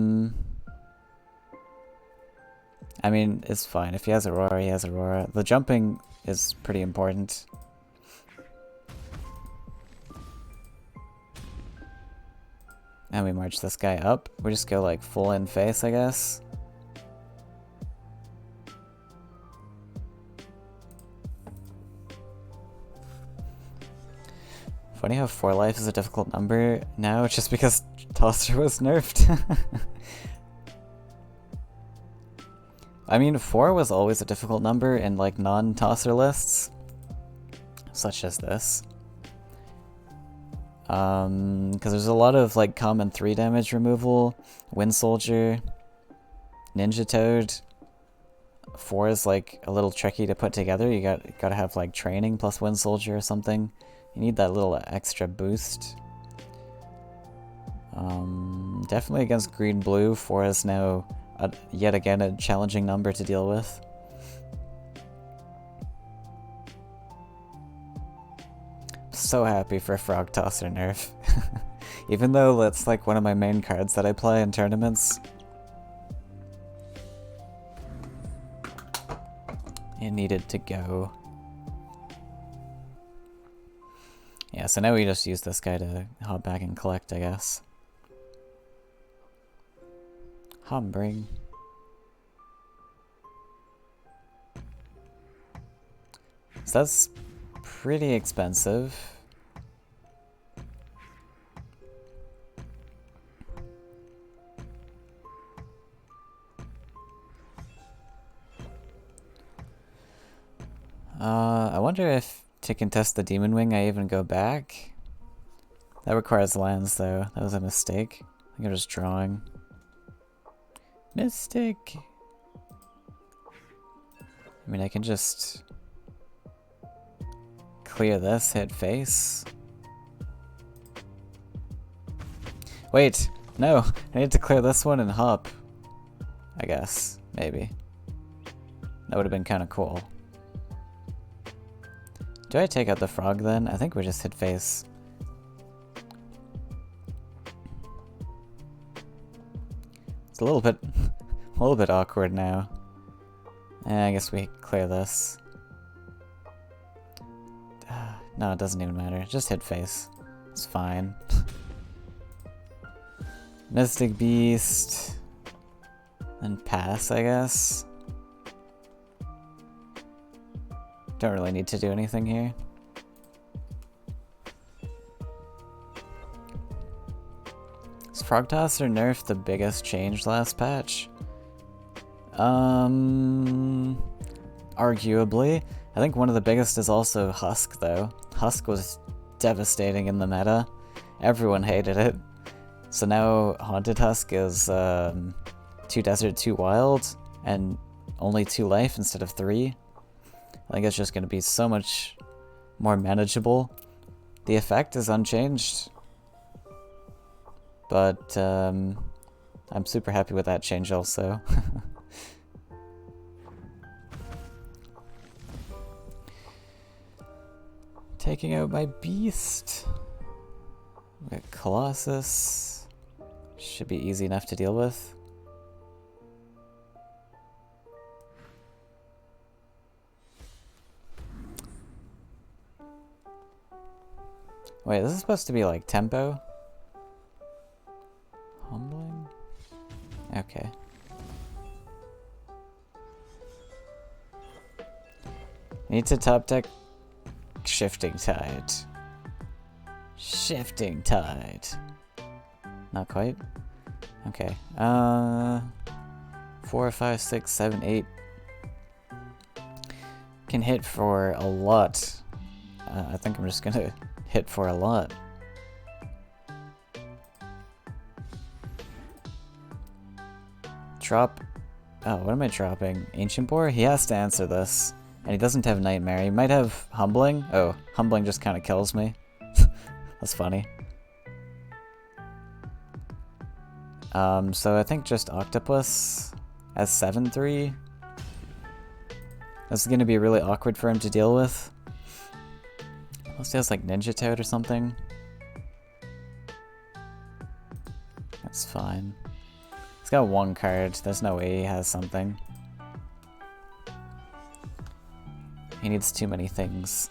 mean, it's fine. If he has Aurora, he has Aurora. The jumping is pretty important. And we march this guy up. We just go like full in face, I guess. Funny how 4 life is a difficult number now, just because Tosser was nerfed. I mean, 4 was always a difficult number in like non-Tosser lists, such as this. Because there's a lot of like common 3 damage removal, Wind Soldier, Ninja Toad. 4 is like a little tricky to put together. You gotta have like training plus Wind Soldier or something. You need that little extra boost. Definitely against green blue, 4 is now yet again a challenging number to deal with. So happy for Frog Tosser nerf. Even though that's like one of my main cards that I play in tournaments. It needed to go. Yeah, so now we just use this guy to hop back and collect, I guess. Humbring. So that's pretty expensive. I wonder if to contest the Demon Wing I even go back. That requires lands though. That was a mistake. I think I'm just drawing. Mistake. I mean, I can just clear this, hit face. Wait, no, I need to clear this one and hop. I guess, maybe. That would have been kind of cool. Do I take out the frog then? I think we just hit face. It's a little bit awkward now. I guess we clear this. No, it doesn't even matter. Just hit face. It's fine. Mystic Beast. And pass, I guess. Don't really need to do anything here. Is Frog Tosser nerf the biggest change last patch? Arguably. I think one of the biggest is also Husk, though. Husk was devastating in the meta. Everyone hated it. So now Haunted Husk is 2 Desert, 2 Wild, and only 2 life instead of 3. I think it's just going to be so much more manageable. The effect is unchanged, but I'm super happy with that change also. Taking out my beast. We got Colossus. Should be easy enough to deal with. Wait, this is supposed to be like tempo? Humbling? Okay. Need to top deck Shifting Tide. Shifting Tide. Not quite. Okay. 4, 5, 6, 7, 8. Can hit for a lot. I think I'm just gonna hit for a lot. Drop. Oh, what am I dropping? Ancient Boar? He has to answer this. And he doesn't have Nightmare. He might have Humbling. Oh, Humbling just kind of kills me. That's funny. So I think just Octopus as 7-3. This is gonna be really awkward for him to deal with. Unless he has like Ninja Toad or something. That's fine. He's got one card. There's no way he has something. He needs too many things.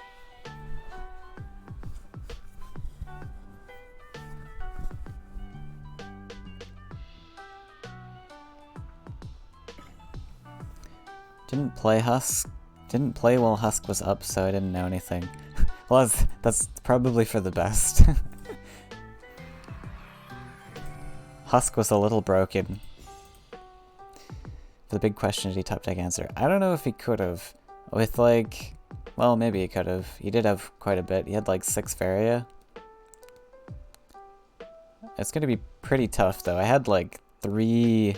Didn't play Husk. Didn't play while Husk was up, so I didn't know anything. Well, that's probably for the best. Husk was a little broken. For the big question, did he top deck answer? I don't know if he could have. With like, well, maybe he could have. He did have quite a bit. He had like 6 Faeria. It's gonna be pretty tough though. I had like 3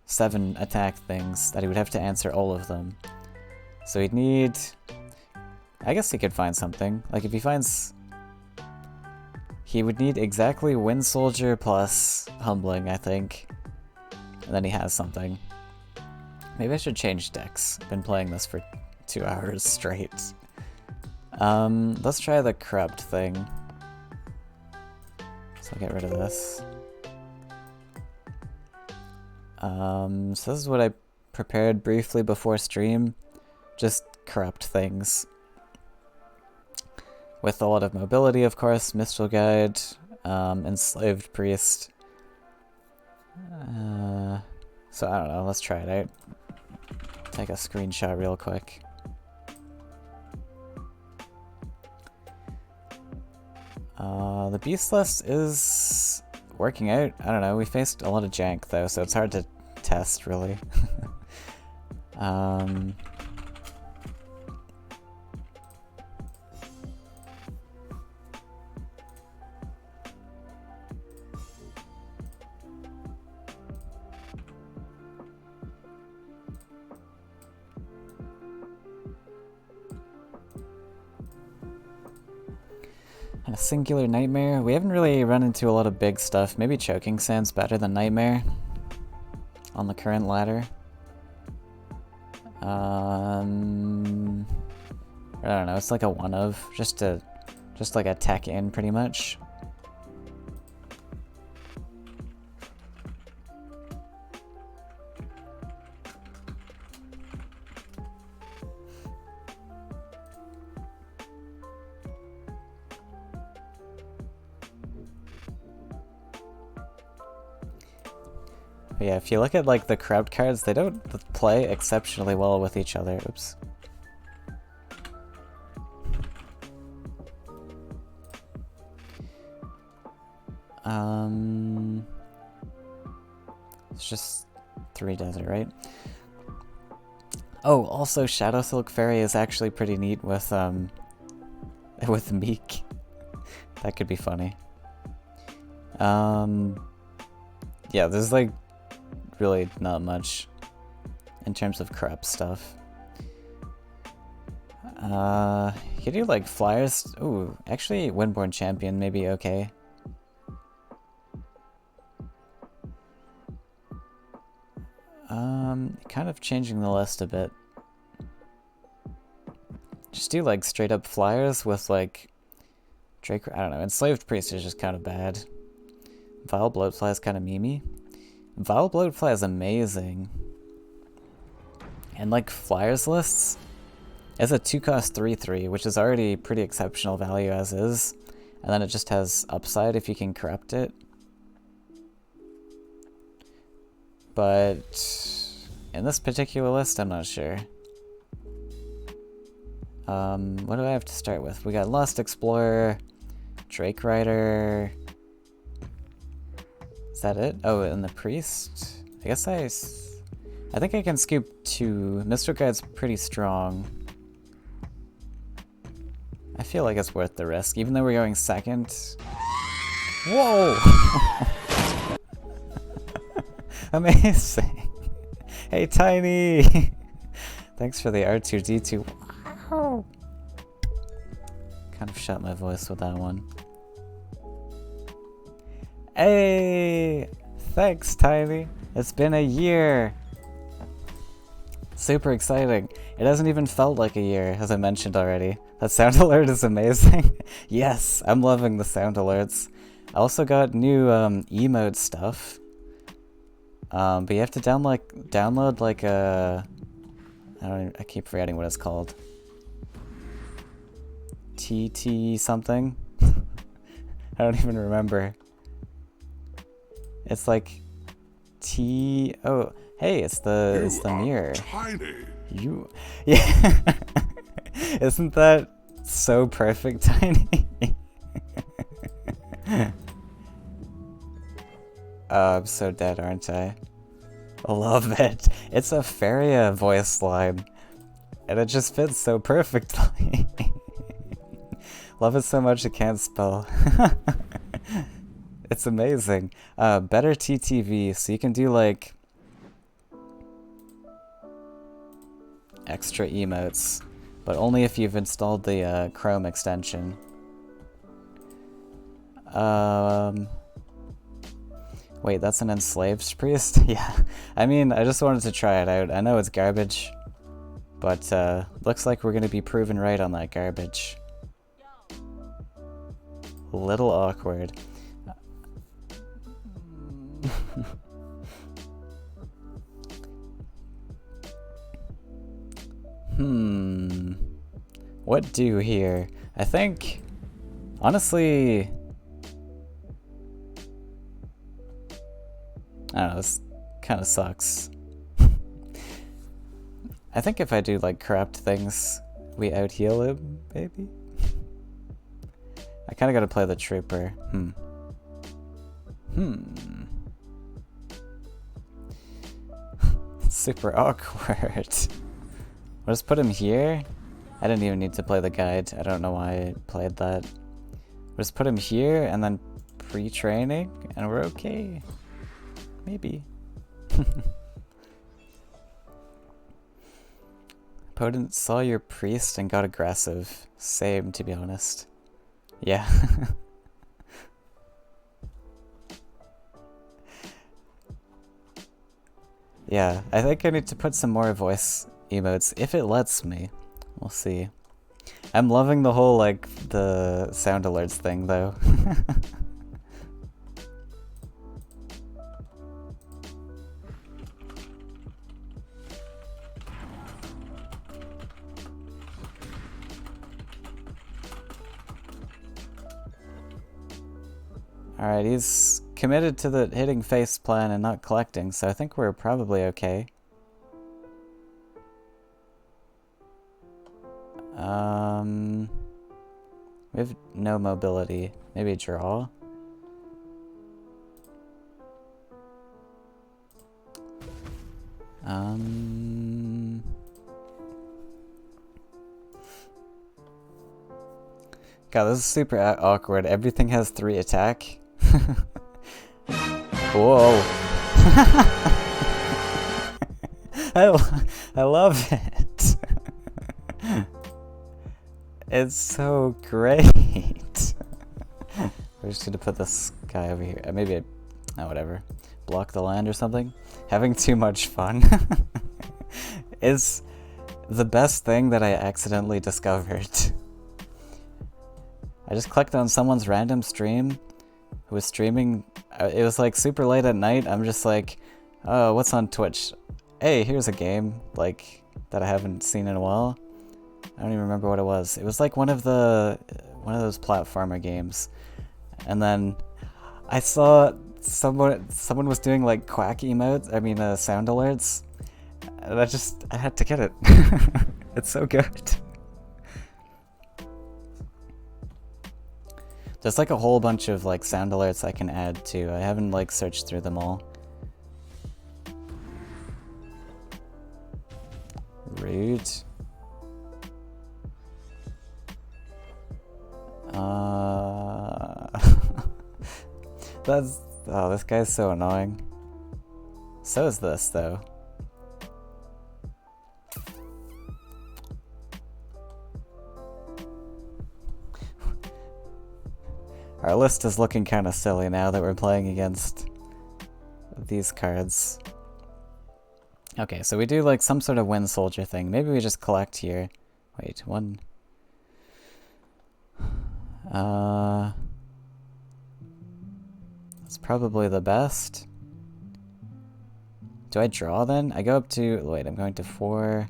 7 attack things that he would have to answer all of them. So he'd need... I guess he could find something. Like if he finds... He would need exactly Wind Soldier plus Humbling, I think. And then he has something. Maybe I should change decks. I've been playing this for 2 hours straight. Let's try the Corrupt thing. So I'll get rid of this. So this is what I prepared briefly before stream. Just Corrupt things. With a lot of mobility, of course. Mistral Guide, Enslaved Priest. So I don't know, let's try it out. Take a screenshot real quick. The Beast list is working out. I don't know, we faced a lot of jank though, so it's hard to test really. And a Singular Nightmare. We haven't really run into a lot of big stuff. Maybe Choking Sand's better than Nightmare on the current ladder. I don't know, it's like a one of, just like a tech in pretty much. But yeah, if you look at like the Corrupt cards, they don't play exceptionally well with each other. Oops. It's just 3 desert, right? Oh, also Shadow Silk Fairy is actually pretty neat with Meek. That could be funny. Yeah, there's like really not much in terms of Corrupt stuff. You could do like flyers. Ooh, actually Windborn Champion may be okay. Kind of changing the list a bit. Just do like straight up flyers with like Drake. I don't know. Enslaved Priest is just kind of bad. Vile Bloatfly is kind of memey. Vile Bloatfly is amazing. And like flyers lists, it's a 2-cost 3/3, which is already pretty exceptional value as is. And then it just has upside if you can corrupt it. But in this particular list, I'm not sure. What do I have to start with? We got Lost Explorer, Drake Rider, Is that it? Oh, and the priest? I guess I think I can scoop 2. Mr. Guide's pretty strong. I feel like it's worth the risk, even though we're going second. Whoa! Amazing! Hey, Tiny! Thanks for the R2D2. Wow! Kind of shut my voice with that one. Hey! Thanks, Tiny! It's been a year! Super exciting. It hasn't even felt like a year, as I mentioned already. That sound alert is amazing. Yes, I'm loving the sound alerts. I also got new emote stuff. But you have to download like a... I keep forgetting what it's called. TT something? I don't even remember. It's like Oh, hey, it's the mirror. Tiny. Yeah. Isn't that so perfect, Tiny? I'm so dead, aren't I? I love it. It's a Faeria voice line, and it just fits so perfectly. Love it so much I can't spell. It's amazing. Better TTV, so you can do like extra emotes, but only if you've installed the Chrome extension. Wait, that's an enslaved priest? Yeah. I mean, I just wanted to try it out. I know it's garbage, but looks like we're gonna be proven right on that garbage. Little awkward. What do here? I think, honestly, I don't know, this kind of sucks. I think if I do like corrupt things, we out heal him, maybe? I kind of gotta play the trooper. Super awkward. We'll just put him here. I didn't even need to play the guide. I don't know why I played that. We'll just put him here and then pre-training and we're okay. Maybe. Opponent saw your priest and got aggressive. Same, to be honest. Yeah. Yeah, I think I need to put some more voice emotes, if it lets me. We'll see. I'm loving the whole, like, the sound alerts thing, though. Alright, he's committed to the hitting face plan and not collecting, so I think we're probably okay. We have no mobility. Maybe draw? God, this is super awkward. Everything has 3 attack. Whoa. I love it. It's so great. We're just gonna put this guy over here. Maybe whatever. Block the land or something. Having too much fun is the best thing that I accidentally discovered. I just clicked on someone's random stream who was streaming. It was like super late at night. I'm just like, oh, what's on Twitch? Hey, here's a game like that I haven't seen in a while. I don't even remember what it was. It was like one of those platformer games. And then I saw someone was doing like quack emotes, sound alerts. And I had to get it. It's so good. There's like a whole bunch of like sound alerts I can add too. I haven't like searched through them all. Rude. That's... oh, this guy's so annoying. So is this, though. Our list is looking kind of silly now that we're playing against these cards. Okay, so we do like some sort of wind soldier thing. Maybe we just collect here. Wait, one... that's probably the best. Do I draw then? I go up to... wait, I'm going to 4.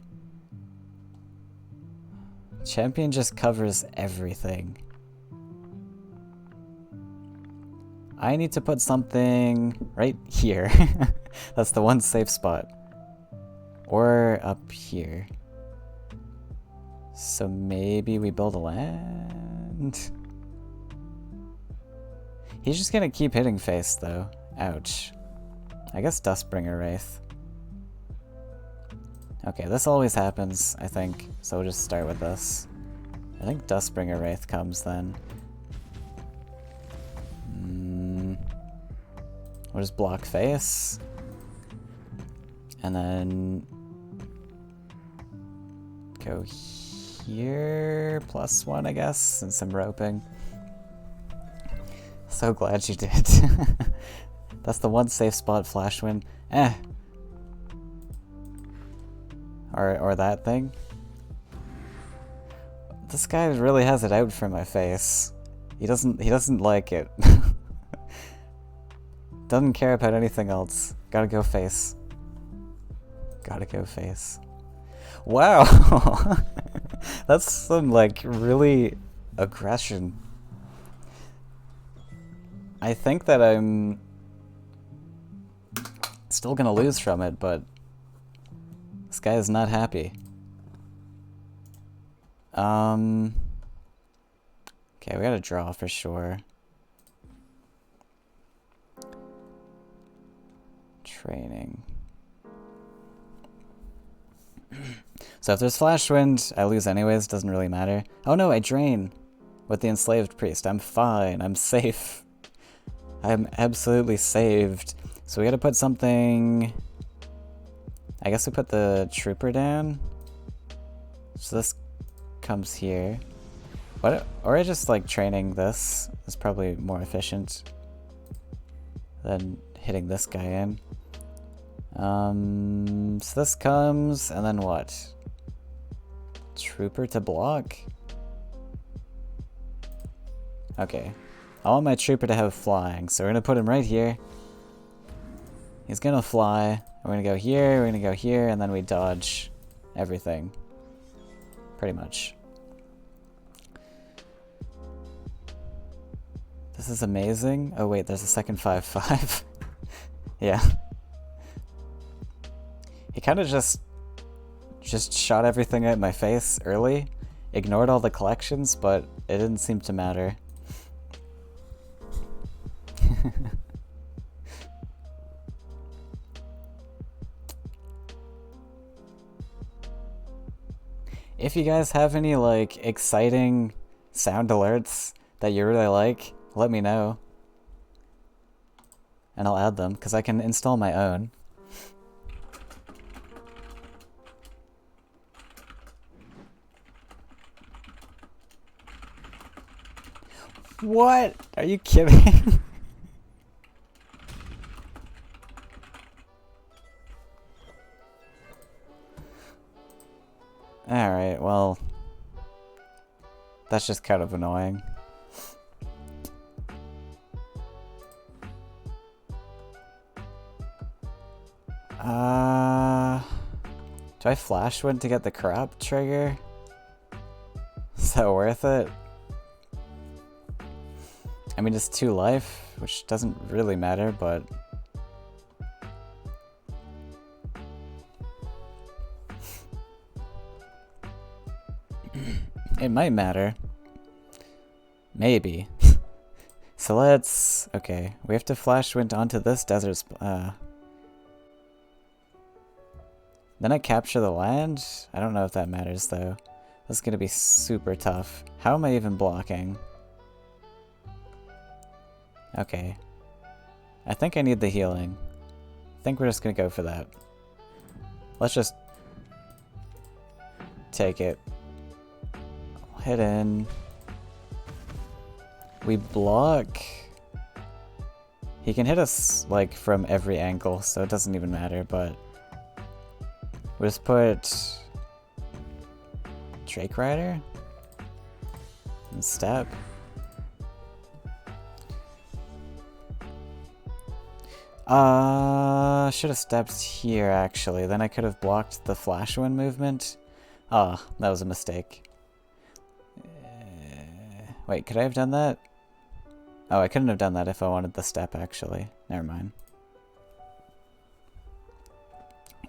Champion just covers everything. I need to put something right here. That's the one safe spot. Or up here. So maybe we build a land? He's just gonna keep hitting face though. Ouch. I guess Dustbringer Wraith. Okay, this always happens, I think, so we'll just start with this. I think Dustbringer Wraith comes then. We'll just block face. And then go here, +1 I guess, and some roping. So glad you did. That's the one safe spot, Flashwind. Eh. Or that thing. This guy really has it out for my face. He doesn't like it. Doesn't care about anything else. Gotta go face. Gotta go face. Wow! That's some like really aggression. I think that I'm still gonna lose from it, but this guy is not happy. Okay, we gotta draw for sure. Training. So if there's Flashwind, I lose anyways, doesn't really matter. Oh no, I drain with the Enslaved Priest. I'm fine, I'm safe. I'm absolutely saved. So we gotta put something... I guess we put the Trooper down. So this comes here. What? Or I just like training this is probably more efficient than hitting this guy in. So this comes, and then what? Trooper to block? Okay. I want my Trooper to have flying, so we're gonna put him right here. He's gonna fly. We're gonna go here, we're gonna go here, and then we dodge everything. Pretty much. This is amazing. Oh wait, there's a second 5/5. Yeah. He kind of just shot everything at my face early, ignored all the collections, but it didn't seem to matter. If you guys have any like exciting sound alerts that you really like, let me know. And I'll add them, because I can install my own. What? Are you kidding? Alright, well... that's just kind of annoying. Do I Flashwind to get the crop trigger? Is that worth it? I mean, it's 2 life, which doesn't really matter, but... it might matter. Maybe. So let's... Okay, we have to flash wind onto this desert Then I capture the land? I don't know if that matters though. That's gonna be super tough. How am I even blocking? Okay. I think I need the healing. I think we're just gonna go for that. Let's just take it. Hit in. We block. He can hit us like from every angle, so it doesn't even matter, but we'll just put Drake Rider and step. Should have stepped here actually. Then I could have blocked the flash wind movement. Ah, that was a mistake. Wait, could I have done that? Oh, I couldn't have done that if I wanted the step actually. Never mind.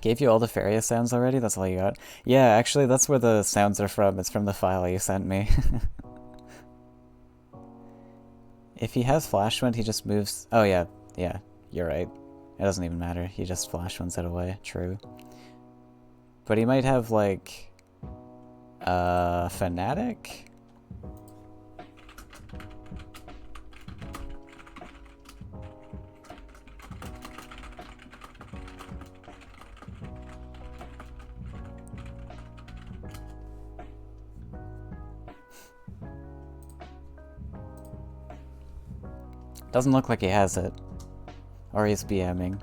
Gave you all the Faeria sounds already? That's all you got? Yeah, actually that's where the sounds are from. It's from the file you sent me. If he has flash wind, he just moves... Oh yeah, yeah, you're right. It doesn't even matter. He just flash winds it away. True. But he might have like... Fanatic? Doesn't look like he has it. Or he's BMing.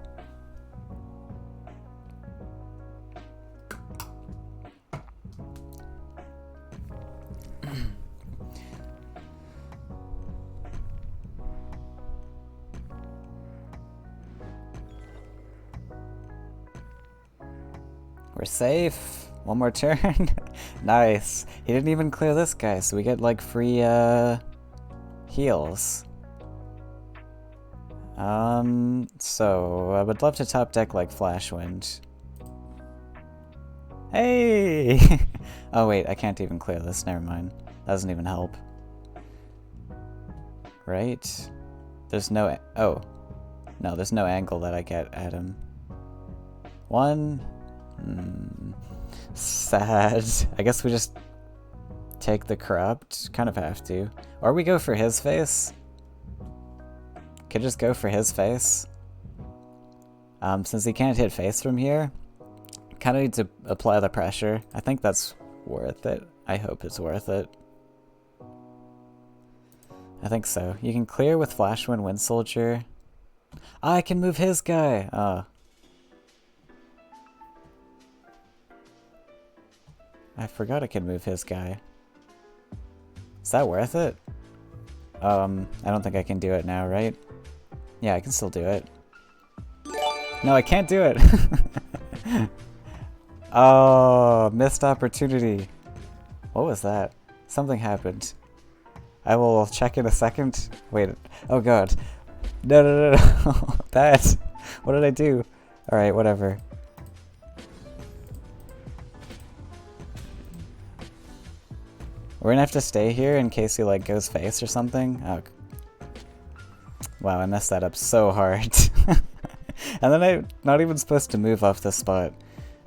We're safe. One more turn. Nice. He didn't even clear this guy, so we get like free heals. So I would love to top deck like Flash Wind. Hey! Oh wait, I can't even clear this, never mind. That doesn't even help. Right? There's no... Oh. No, there's no angle that I get at him. One... sad. I guess we just take the corrupt. Kind of have to. Or we go for his face. Could just go for his face. Since he can't hit face from here, kind of need to apply the pressure. I think that's worth it. I hope it's worth it. I think so. You can clear with Flash Wind Soldier. Ah, I can move his guy! I forgot I could move his guy. Is that worth it? I don't think I can do it now, right? Yeah, I can still do it. No, I can't do it! Oh, missed opportunity. What was that? Something happened. I will check in a second. Wait. Oh god. No, no, no, no. That. What did I do? Alright, whatever. We're gonna have to stay here in case he like goes face or something. Oh. Wow, I messed that up so hard. And then I'm not even supposed to move off this spot.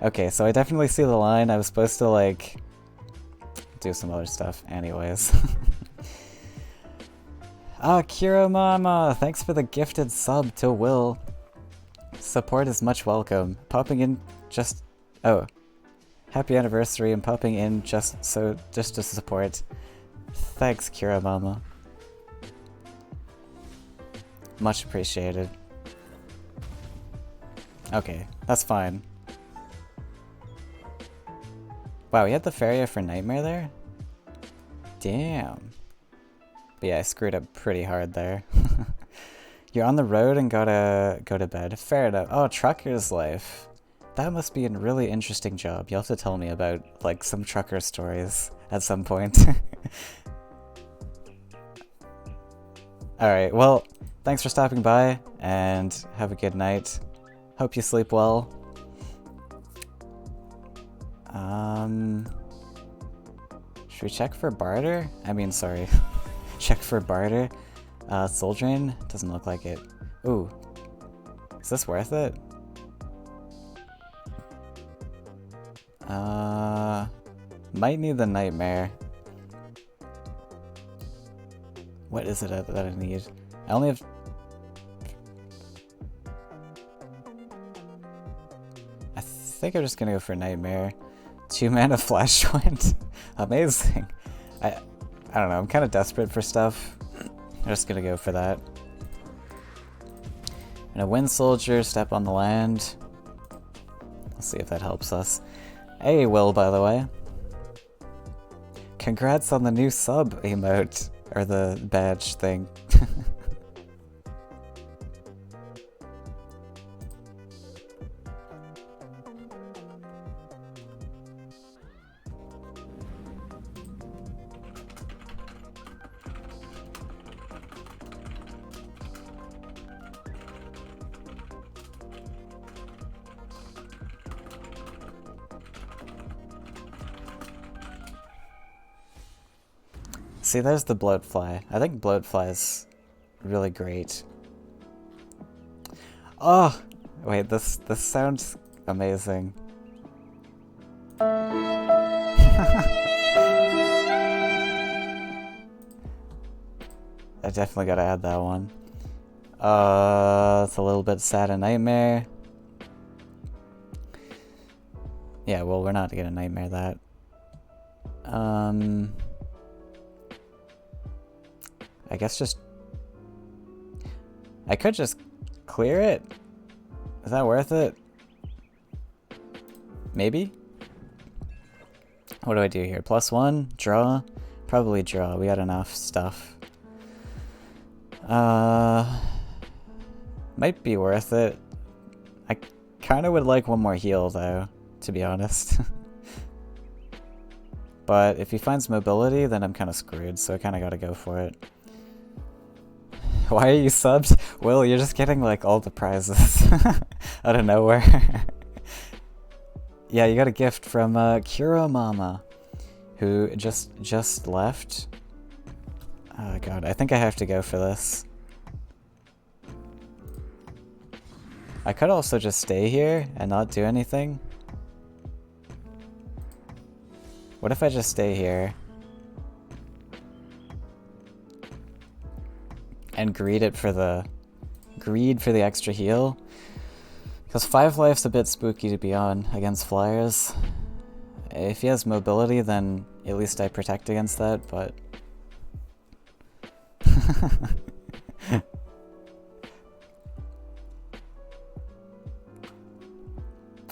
Okay, so I definitely see the line. I was supposed to like do some other stuff anyways. Ah, Kira Mama! Thanks for the gifted sub to Will. Support is much welcome. Popping in just... Oh. Happy anniversary and popping in just to support. Thanks, Kira Mama. Much appreciated. Okay, that's fine. Wow, we had the Faeria for Nightmare there? Damn. But yeah, I screwed up pretty hard there. You're on the road and gotta go to bed. Fair enough. Oh, trucker's life. That must be a really interesting job. You'll have to tell me about, like, some trucker stories at some point. Alright, well, thanks for stopping by, and have a good night. Hope you sleep well. Should we check for barter? I mean, sorry. Check for barter. Soul Drain? Doesn't look like it. Ooh. Is this worth it? Might need the Nightmare. What is it that I need? I only have... I think I'm just gonna go for Nightmare. 2 mana Flashpoint. Amazing. I don't know, I'm kind of desperate for stuff. I'm just gonna go for that. And a Wind Soldier, step on the land. Let's see if that helps us. Hey, Will, by the way. Congrats on the new sub emote, or the badge thing. See, there's the Bloatfly. I think Bloatfly is really great. Oh! Wait, this sounds amazing. I definitely gotta add that one. It's a little bit sad a Nightmare. Yeah, well, we're not gonna Nightmare that. I guess just... I could just clear it? Is that worth it? Maybe? What do I do here? +1? Draw? Probably draw. We got enough stuff. Might be worth it. I kind of would like one more heal, though, to be honest. But if he finds mobility, then I'm kind of screwed, so I kind of gotta go for it. Why are you subbed? Will, you're just getting, like, all the prizes out of nowhere. Yeah, you got a gift from Kuro Mama, who just left. Oh god, I think I have to go for this. I could also just stay here and not do anything. What if I just stay here? And greed for the extra heal? Because 5 life's a bit spooky to be on against flyers. If he has mobility, then at least I protect against that, but...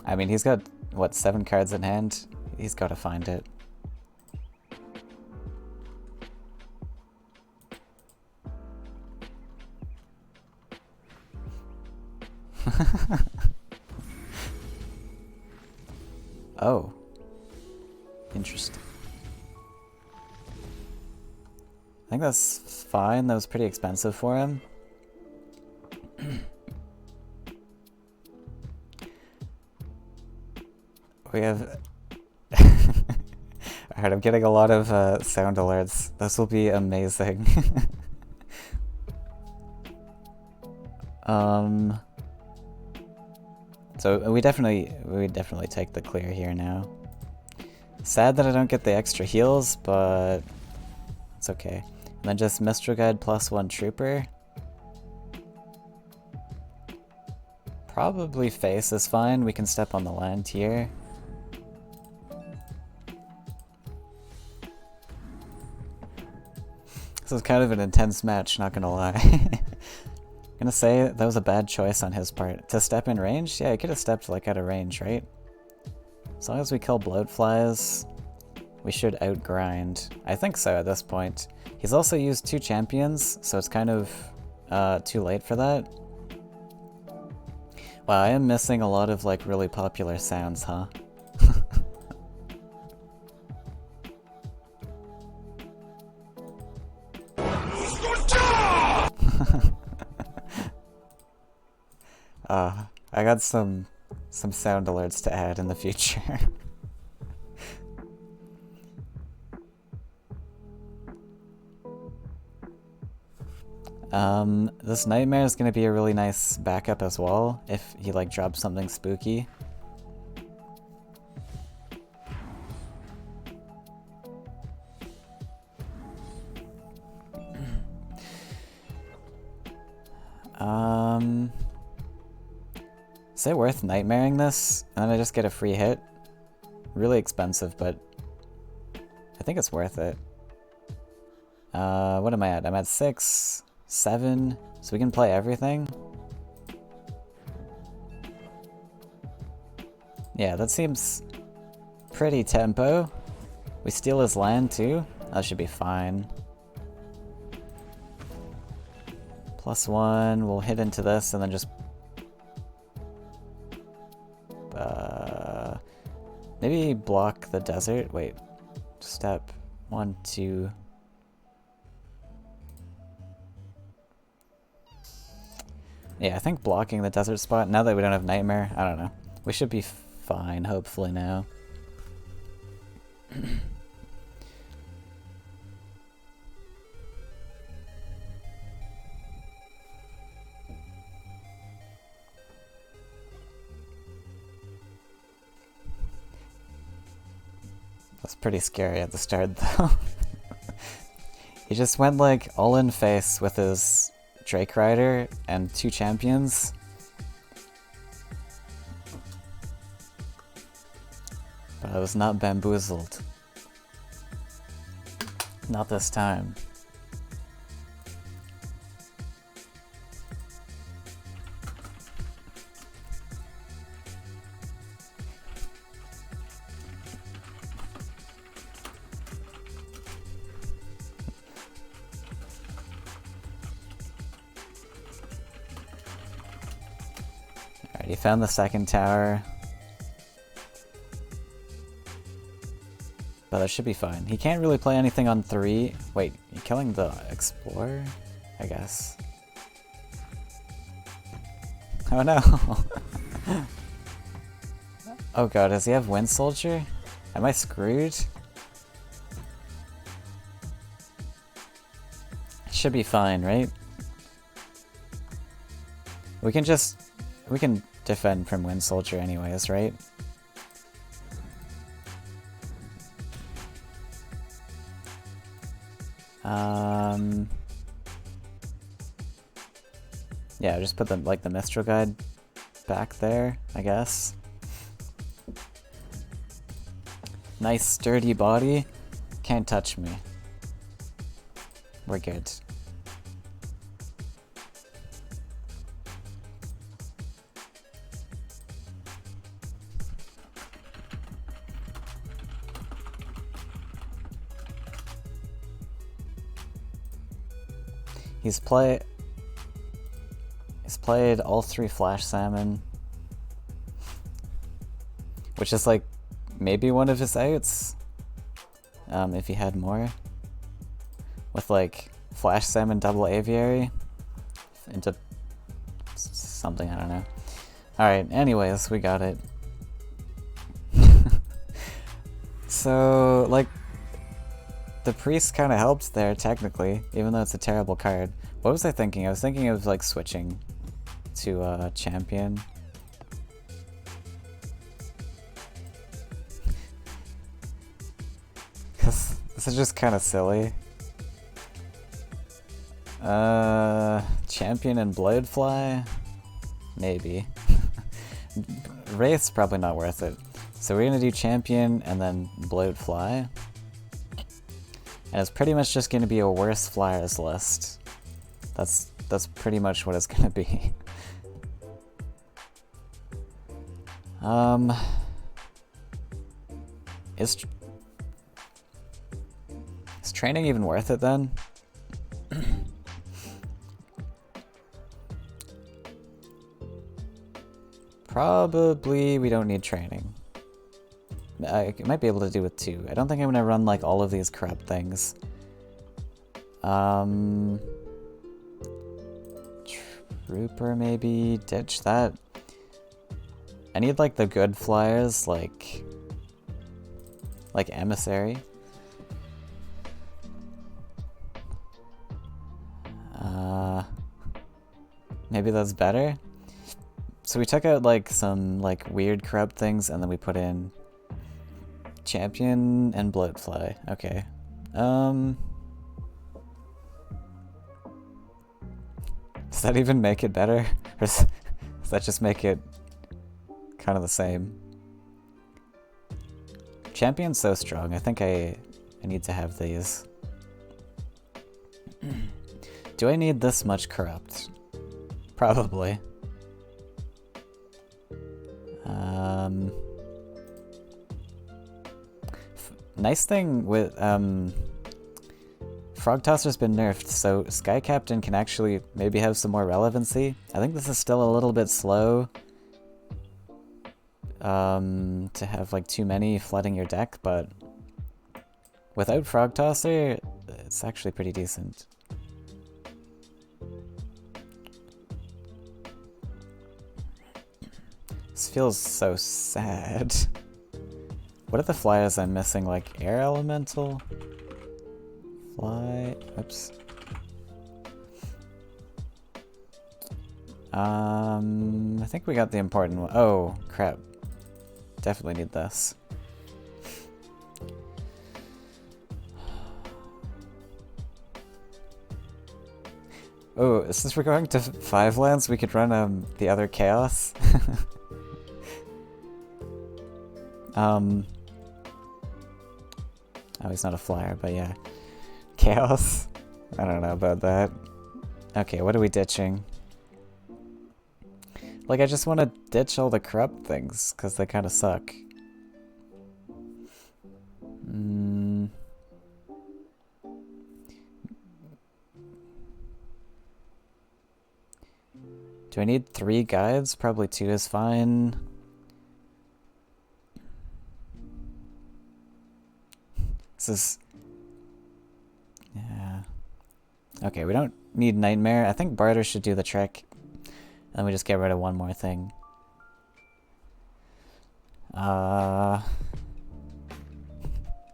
I mean, he's got, what, 7 cards in hand? He's got to find it. Oh. Interesting. I think that's fine. That was pretty expensive for him. We have... Alright, I'm getting a lot of sound alerts. This will be amazing. So we definitely take the clear here now. Sad that I don't get the extra heals, but it's okay. And then just Mistral Guide +1 Trooper. Probably Face is fine. We can step on the land here. This is kind of an intense match, not gonna lie. I'm gonna say that was a bad choice on his part. To step in range? Yeah, he could have stepped like out of range, right? As long as we kill Bloatflies, we should outgrind. I think so at this point. He's also used 2 champions, so it's kind of too late for that. Wow, I am missing a lot of like really popular sounds, huh? I got some sound alerts to add in the future. This nightmare is gonna be a really nice backup as well if he like drops something spooky. Is it worth nightmaring this? And then I just get a free hit? Really expensive, but I think it's worth it. What am I at? I'm at 6, 7, so we can play everything? Yeah, that seems pretty tempo. We steal his land too? That should be fine. +1, we'll hit into this and then just... maybe block the desert? Wait, step 1, 2... Yeah, I think blocking the desert spot, now that we don't have Nightmare, I don't know. We should be fine, hopefully now. That's pretty scary at the start, though. He just went like all in face with his Drake Rider and 2 champions. But I was not bamboozled. Not this time. Alright, he found the second tower. But that should be fine. He can't really play anything on 3. Wait, you're killing the Explorer? I guess. Oh no! Oh god, does he have Wind Soldier? Am I screwed? Should be fine, right? We can defend from Wind Soldier anyways, right? Yeah, just put the Mistral Guide back there, I guess. Nice sturdy body. Can't touch me. We're good. He's played all 3 Flash Salmon, which is like maybe one of his outs, if he had more, with like Flash Salmon double Aviary into something, I don't know. Alright, anyways, we got it. So, like, the priest kind of helps there, technically, even though it's a terrible card. What was I thinking? I was thinking of, like, switching to champion. Because this is just kind of silly. Champion and Bladefly? Maybe. Wraith's probably not worth it. So we're gonna do champion and then Bladefly. And it's pretty much just gonna be a worse flyers list. That's pretty much what it's gonna be. Is training even worth it then? Probably we don't need training. I might be able to do with 2. I don't think I'm gonna run like all of these corrupt things. Trooper maybe, ditch that. I need like the good flyers, like Emissary. Maybe that's better? So we took out like some like weird corrupt things and then we put in champion and bloatfly. Okay. Does that even make it better? Or does that just make it kind of the same? Champion's so strong. I think I need to have these. Do I need this much corrupt? Probably. Nice thing with Frog Tosser's been nerfed, so Sky Captain can actually maybe have some more relevancy. I think this is still a little bit slow to have like too many flooding your deck, but without Frog Tosser, it's actually pretty decent. This feels so sad. What are the flyers I'm missing? Like Air Elemental? Fly... Oops. I think we got the important one. Oh, crap. Definitely need this. Oh, since we're going to 5 lands, we could run the other Chaos. Oh, he's not a flyer, but yeah. Chaos? I don't know about that. Okay, what are we ditching? Like, I just want to ditch all the corrupt things, because they kind of suck. Do I need 3 guides? Probably 2 is fine. This is... yeah. Okay, we don't need Nightmare. I think Barter should do the trick. And we just get rid of one more thing.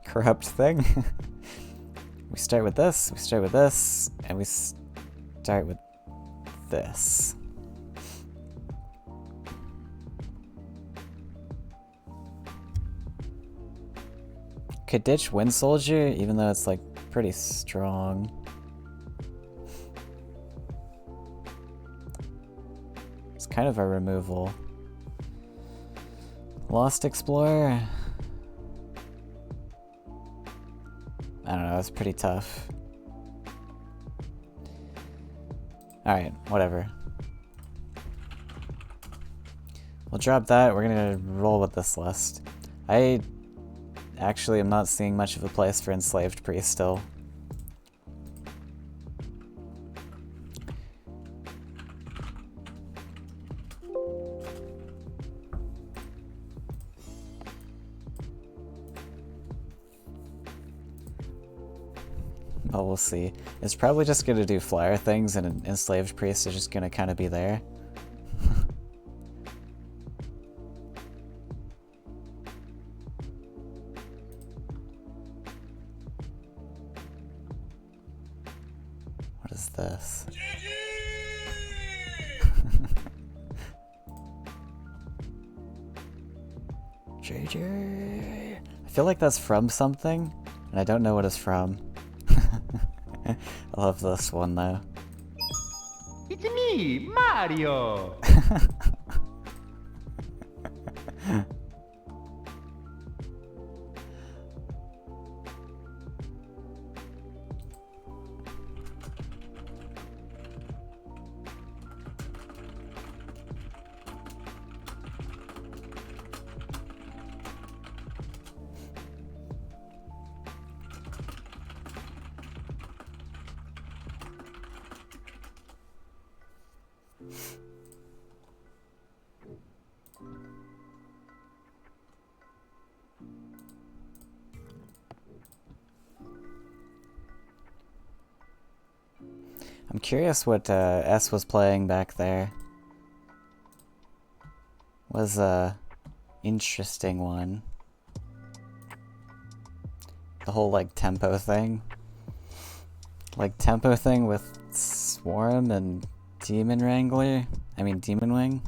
Corrupt thing? We start with this, and we start with this. Could ditch Wind Soldier, even though it's like pretty strong. It's kind of a removal. Lost Explorer. I don't know, it's pretty tough. Alright, whatever. We'll drop that, we're gonna roll with this list. I actually am not seeing much of a place for Enslaved Priest still. Well, we'll see. It's probably just gonna do flyer things and an Enslaved Priest is just gonna kind of be there. What is this? JJ! I feel like that's from something, and I don't know what it's from. I love this one though. It's me, Mario! I'm curious what S was playing back there. Was a interesting one. The whole like tempo thing. Like tempo thing with Swarm and Demon Wrangler? I mean Demon Wing?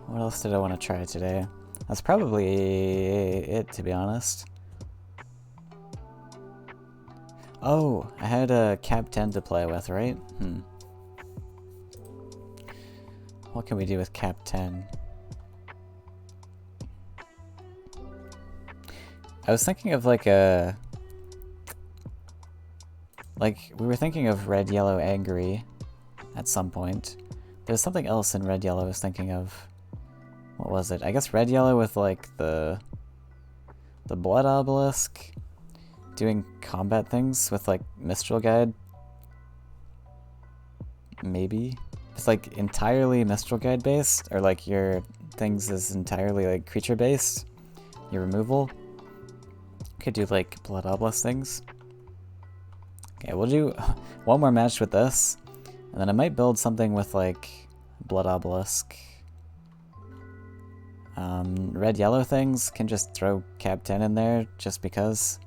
What else did I want to try today? That's probably it, to be honest. Oh, I had a Cap 10 to play with, right? What can we do with Cap 10? I was thinking of like a... Like, we were thinking of Red, Yellow, Angry at some point. There's something else in Red, Yellow I was thinking of. What was it? I guess Red, Yellow with like the Blood Obelisk. Doing combat things with like Mistral Guide. Maybe? It's like entirely Mistral Guide based, or like your things is entirely like creature based. Your removal. Could do like Blood Obelisk things. Okay, we'll do one more match with this, and then I might build something with like Blood Obelisk. Red yellow things can just throw Cap 10 in there just because.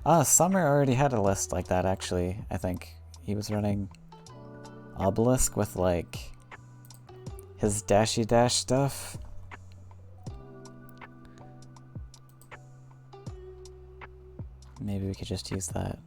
Ah, Summer already had a list like that actually, I think. He was running Obelisk with like his dashy dash stuff. Maybe we could just use that.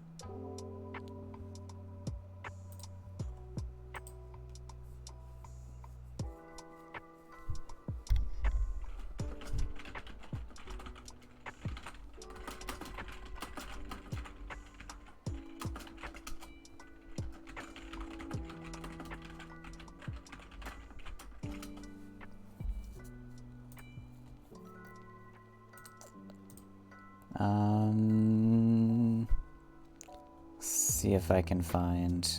See if I can find.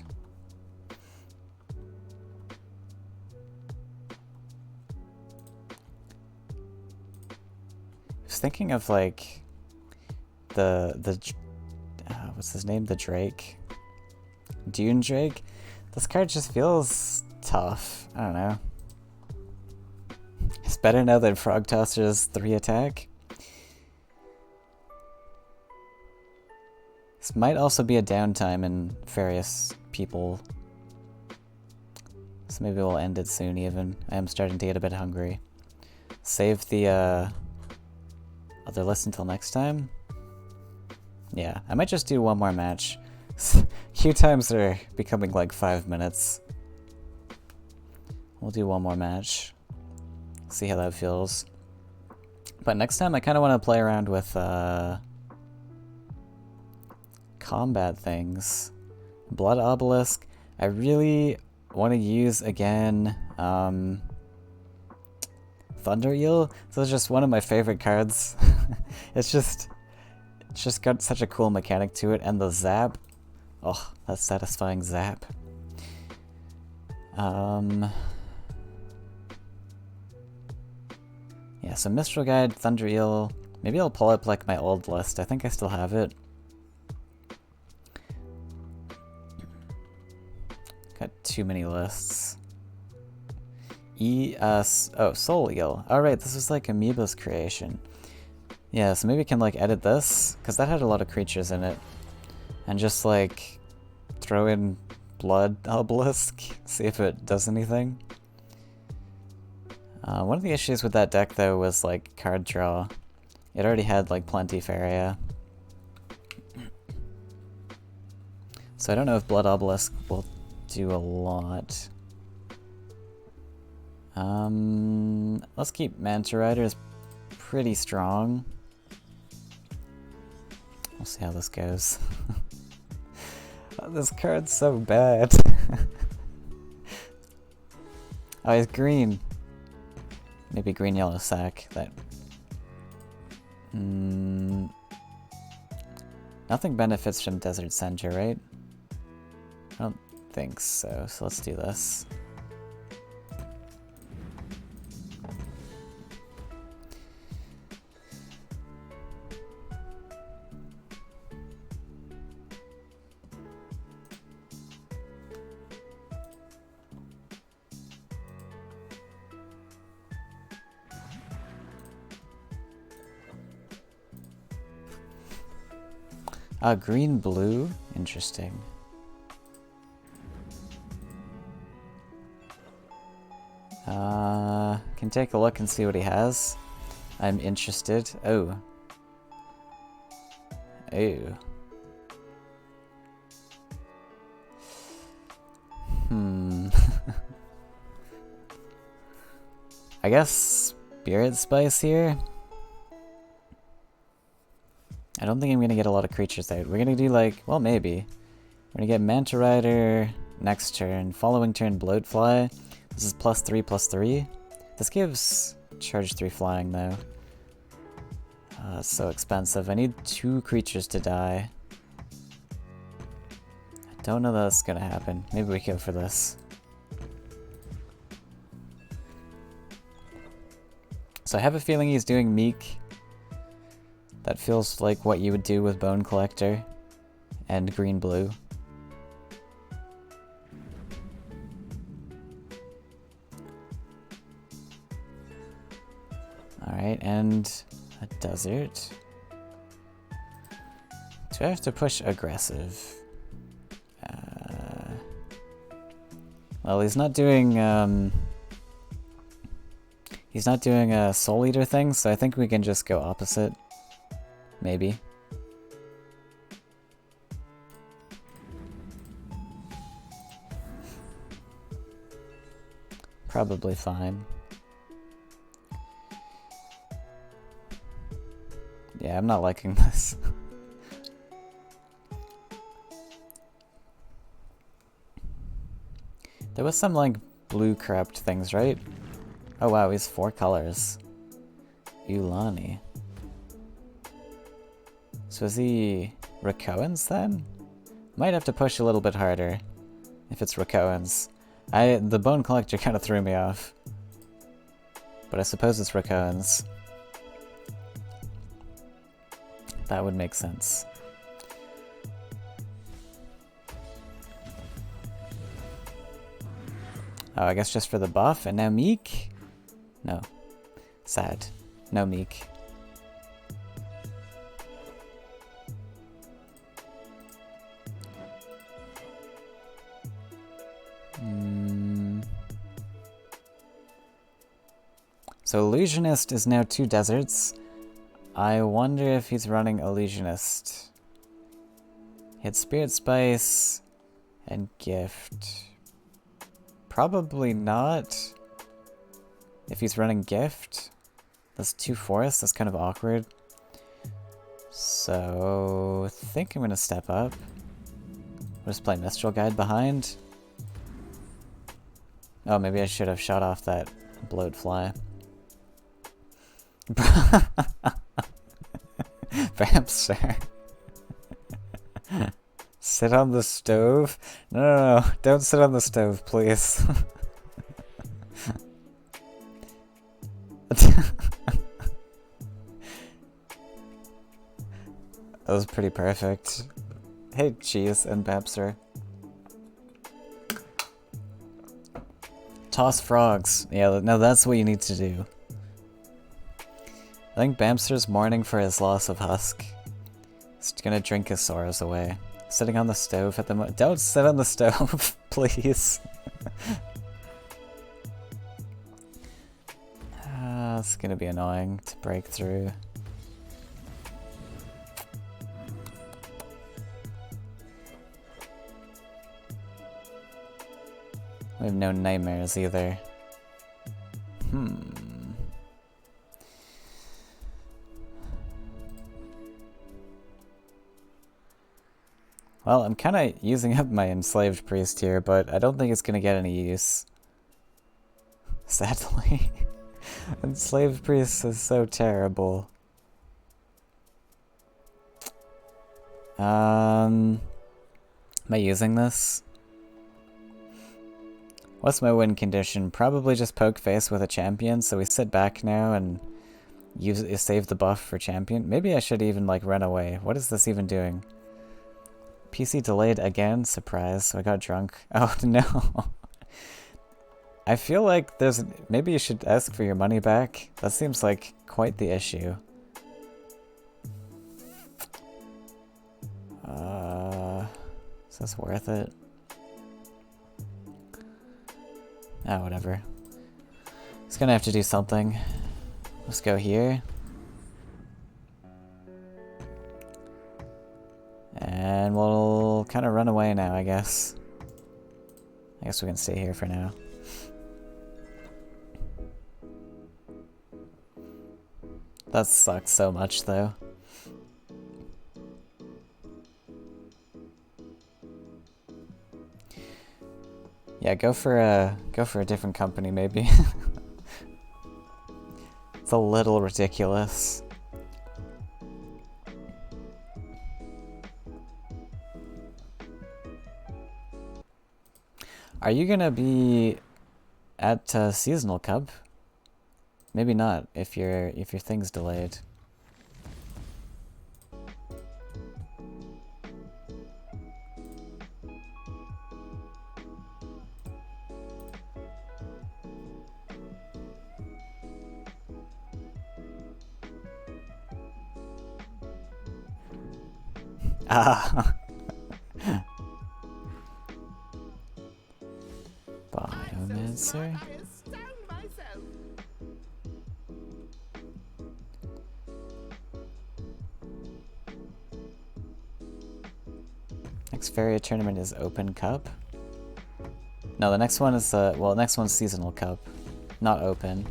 I was thinking of like the what's his name? The Drake, Dune Drake. This card just feels tough. I don't know. It's better now than Frog Tosser's 3 attack. This might also be a downtime in various people. So maybe we'll end it soon even. I am starting to get a bit hungry. Save the other list until next time. Yeah, I might just do one more match. Queue times are becoming like 5 minutes. We'll do one more match. See how that feels. But next time I kind of want to play around with combat things. Blood Obelisk. I really want to use again Thunder Eel. This is just one of my favorite cards. It's just got such a cool mechanic to it, and the zap. Oh, that satisfying zap. Yeah, so Mistral Guide, Thunder Eel. Maybe I'll pull up like my old list. I think I still have it. Got too many lists. Oh, Soul Eel. Alright, this was like Amoeba's creation. Yeah, so maybe we can like edit this, because that had a lot of creatures in it. And just like throw in Blood Obelisk, see if it does anything. One of the issues with that deck though was like card draw. It already had like plenty Faeria. So I don't know if Blood Obelisk will do a lot. Let's keep Manta Riders pretty strong. We'll see how this goes. Oh, this card's so bad. Oh, he's green. Maybe green yellow sack. That. Nothing benefits from Desert Center, right? I don't think so. So let's do this. Ah, green blue? Interesting. Can take a look and see what he has. I'm interested. Oh. Oh. I guess Spirit Spice here? I don't think I'm gonna get a lot of creatures out. We're gonna do like, well maybe. We're gonna get Manta Rider next turn. Following turn Bloatfly. This is +3/+3. This gives charge 3 flying though. It's so expensive. I need 2 creatures to die. I don't know that's gonna happen. Maybe we go for this. So I have a feeling he's doing Meek. That feels like what you would do with Bone Collector and green blue. Alright, and a desert. Do I have to push aggressive? Well, he's not doing a Soul Eater thing, so I think we can just go opposite. Maybe. Probably fine. Yeah, I'm not liking this. There was some, like, blue corrupt things, right? Oh wow, he's 4 colors. Ulani. So is he Rakoans then? Might have to push a little bit harder if it's Rakoans. The Bone Collector kind of threw me off. But I suppose it's Rakoans. That would make sense. Oh, I guess just for the buff, and now Meek? No. Sad. No Meek. So Illusionist is now 2 deserts. I wonder if he's running Illusionist. He had Spirit Spice and Gift. Probably not. If he's running Gift. That's 2 forests, that's kind of awkward. So I think I'm gonna step up. We'll just play Mistral Guide behind. Oh, maybe I should have shot off that Bloatfly. Vampster. Sit on the stove? No, don't sit on the stove, please. That was pretty perfect. Hey, Cheese and Vampster. Toss frogs. Yeah, no, that's what you need to do. I think Bamster's mourning for his loss of Husk. He's gonna drink his sorrows away. Sitting on the stove at the moment. Don't sit on the stove, please. It's gonna be annoying to break through. We have no nightmares either. Well, I'm kind of using up my Enslaved Priest here, but I don't think it's going to get any use. Sadly. Enslaved Priest is so terrible. Am I using this? What's my win condition? Probably just poke face with a champion, so we sit back now and save the buff for champion. Maybe I should even, like, run away. What is this even doing? PC delayed again? Surprise. So I got drunk. Oh no. I feel like there's... Maybe you should ask for your money back. That seems like quite the issue. this worth it? Ah, whatever. It's gonna have to do something. Let's go here. And we'll kind of run away now, I guess. I guess we can stay here for now. That sucks so much, though. Yeah, go for a different company, maybe. It's a little ridiculous. Are you gonna be at Seasonal Cup? Maybe not if your thing's delayed. Ah. Biomancer. I astound myself. Next Faeria tournament is Open Cup. No, the next one is well, next one's Seasonal Cup, not Open.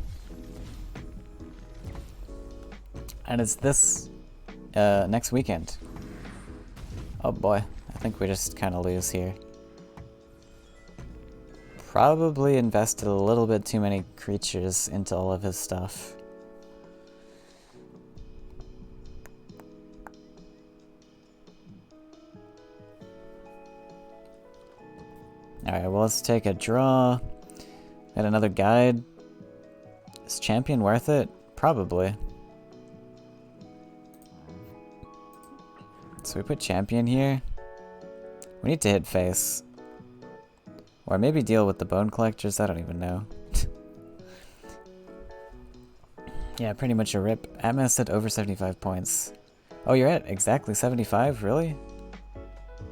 And it's this next weekend. Oh boy, I think we just kind of lose here. Probably invested a little bit too many creatures into all of his stuff. Alright, well, let's take a draw. Got another guide. Is Champion worth it? Probably. So we put Champion here. We need to hit face. Or maybe deal with the Bone Collectors, I don't even know. Yeah, pretty much a rip. Atmos at over 75 points. Oh, you're at exactly 75? Really?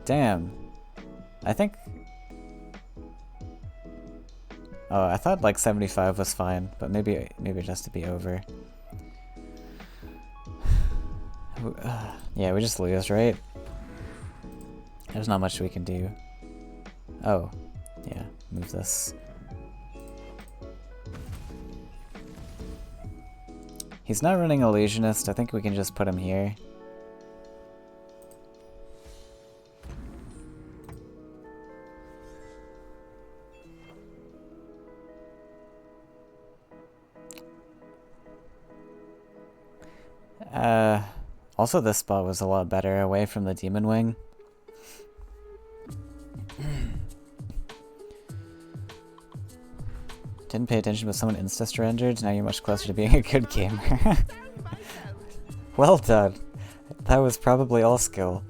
Damn. I think... Oh, I thought like 75 was fine, but maybe it has to be over. Yeah, we just lose, right? There's not much we can do. Oh, yeah, move this. He's not running Illusionist, I think we can just put him here. Also this spot was a lot better away from the Demon Wing. Didn't pay attention but someone insta-surrendered, now you're much closer to being a good gamer. Well done. That was probably all skill.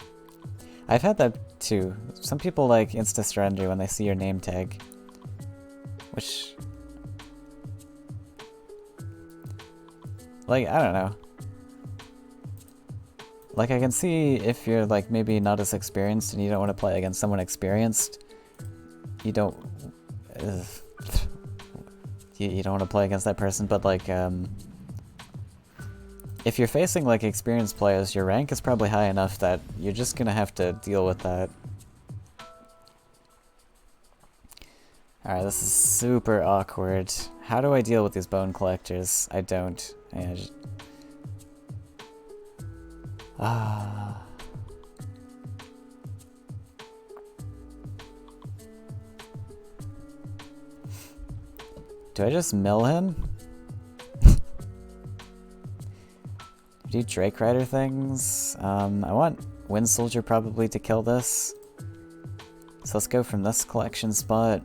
I've had that too. Some people like insta-surrender when they see your name tag. Which... like, I don't know. Like, I can see if you're, like, maybe not as experienced and you don't want to play against someone experienced. You don't... you don't want to play against that person, but, like, if you're facing, like, experienced players, your rank is probably high enough that you're just gonna have to deal with that. Alright, this is super awkward. How do I deal with these Bone Collectors? I don't. I just... Do I just mill him? Do Drake Rider things? I want Wind Soldier probably to kill this. So let's go from this collection spot.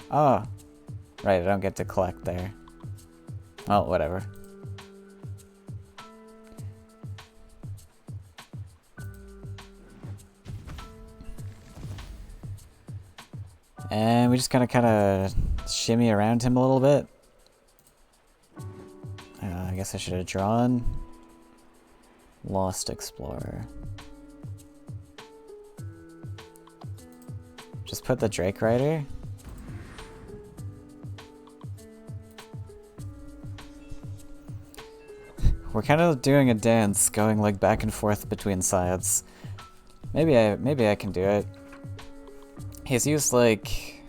Oh, right, I don't get to collect there. Well, whatever. And we just kind of shimmy around him a little bit. I guess I should have drawn. Lost Explorer. Just put the Drake Rider. We're kind of doing a dance, going like back and forth between sides. Maybe I can do it. He's used like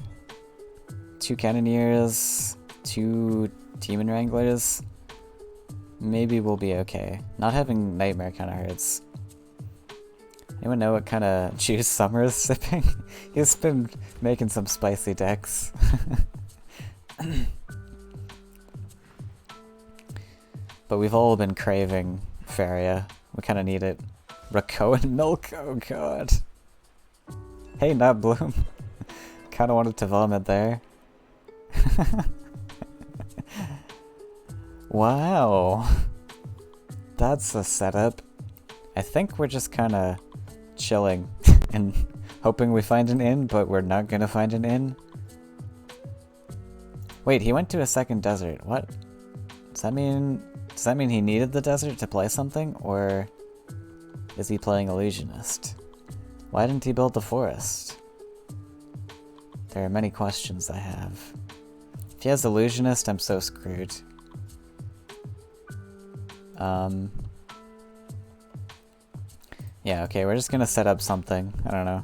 2 Cannoneers, 2 Demon Wranglers. Maybe we'll be okay. Not having Nightmare kind of hurts. Anyone know what kind of juice Summer is sipping? He's been making some spicy decks. But we've all been craving Faeria. We kind of need it. Rakoa and milk, oh god. Hey, Nut Bloom. Kind of wanted to vomit there. Wow. That's a setup. I think we're just kind of chilling and hoping we find an inn, but we're not gonna find an inn. Wait, he went to a second desert. What? Does that mean he needed the desert to play something, or is he playing Illusionist? Why didn't he build the forest? There are many questions I have. If he has Illusionist, I'm so screwed. Yeah, okay, we're just gonna set up something. I don't know.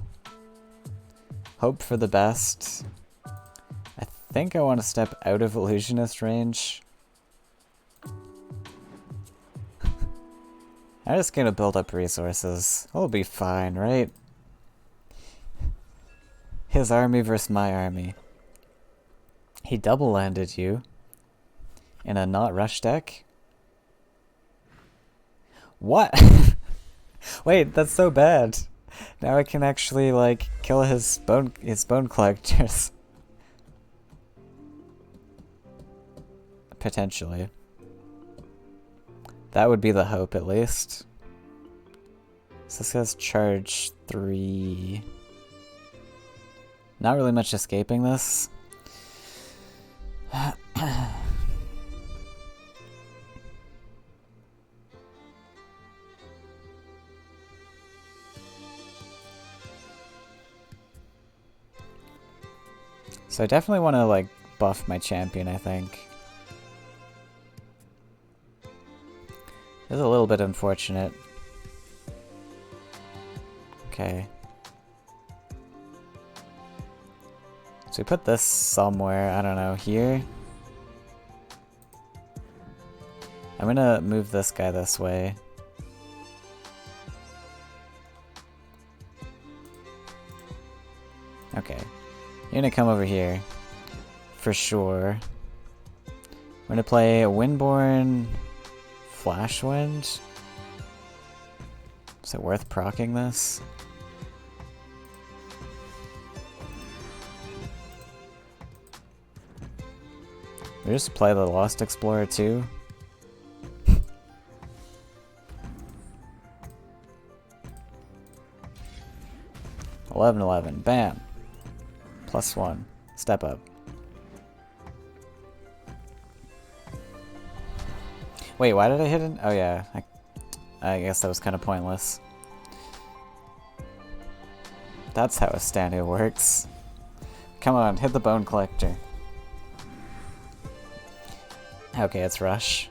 Hope for the best. I think I want to step out of Illusionist range. I'm just gonna build up resources. We'll be fine, right? His army versus my army. He double landed you in a not rush deck? What? Wait, that's so bad. Now I can actually like kill his bone collectors. Potentially. That would be the hope, at least. So this has charge 3. Not really much escaping this. So I definitely want to like buff my champion, I think. It's a little bit unfortunate. Okay. So we put this somewhere, I don't know, here? I'm gonna move this guy this way. Okay. You're gonna come over here. For sure. We're gonna play a Windborn Flashwind. Is it worth proccing this? We just play the Lost Explorer too. 11-11. Bam. +1. Step up. Wait, why did I hit it? Oh yeah. I guess that was kind of pointless. That's how a stand-in works. Come on, hit the bone collector. Okay, it's rush.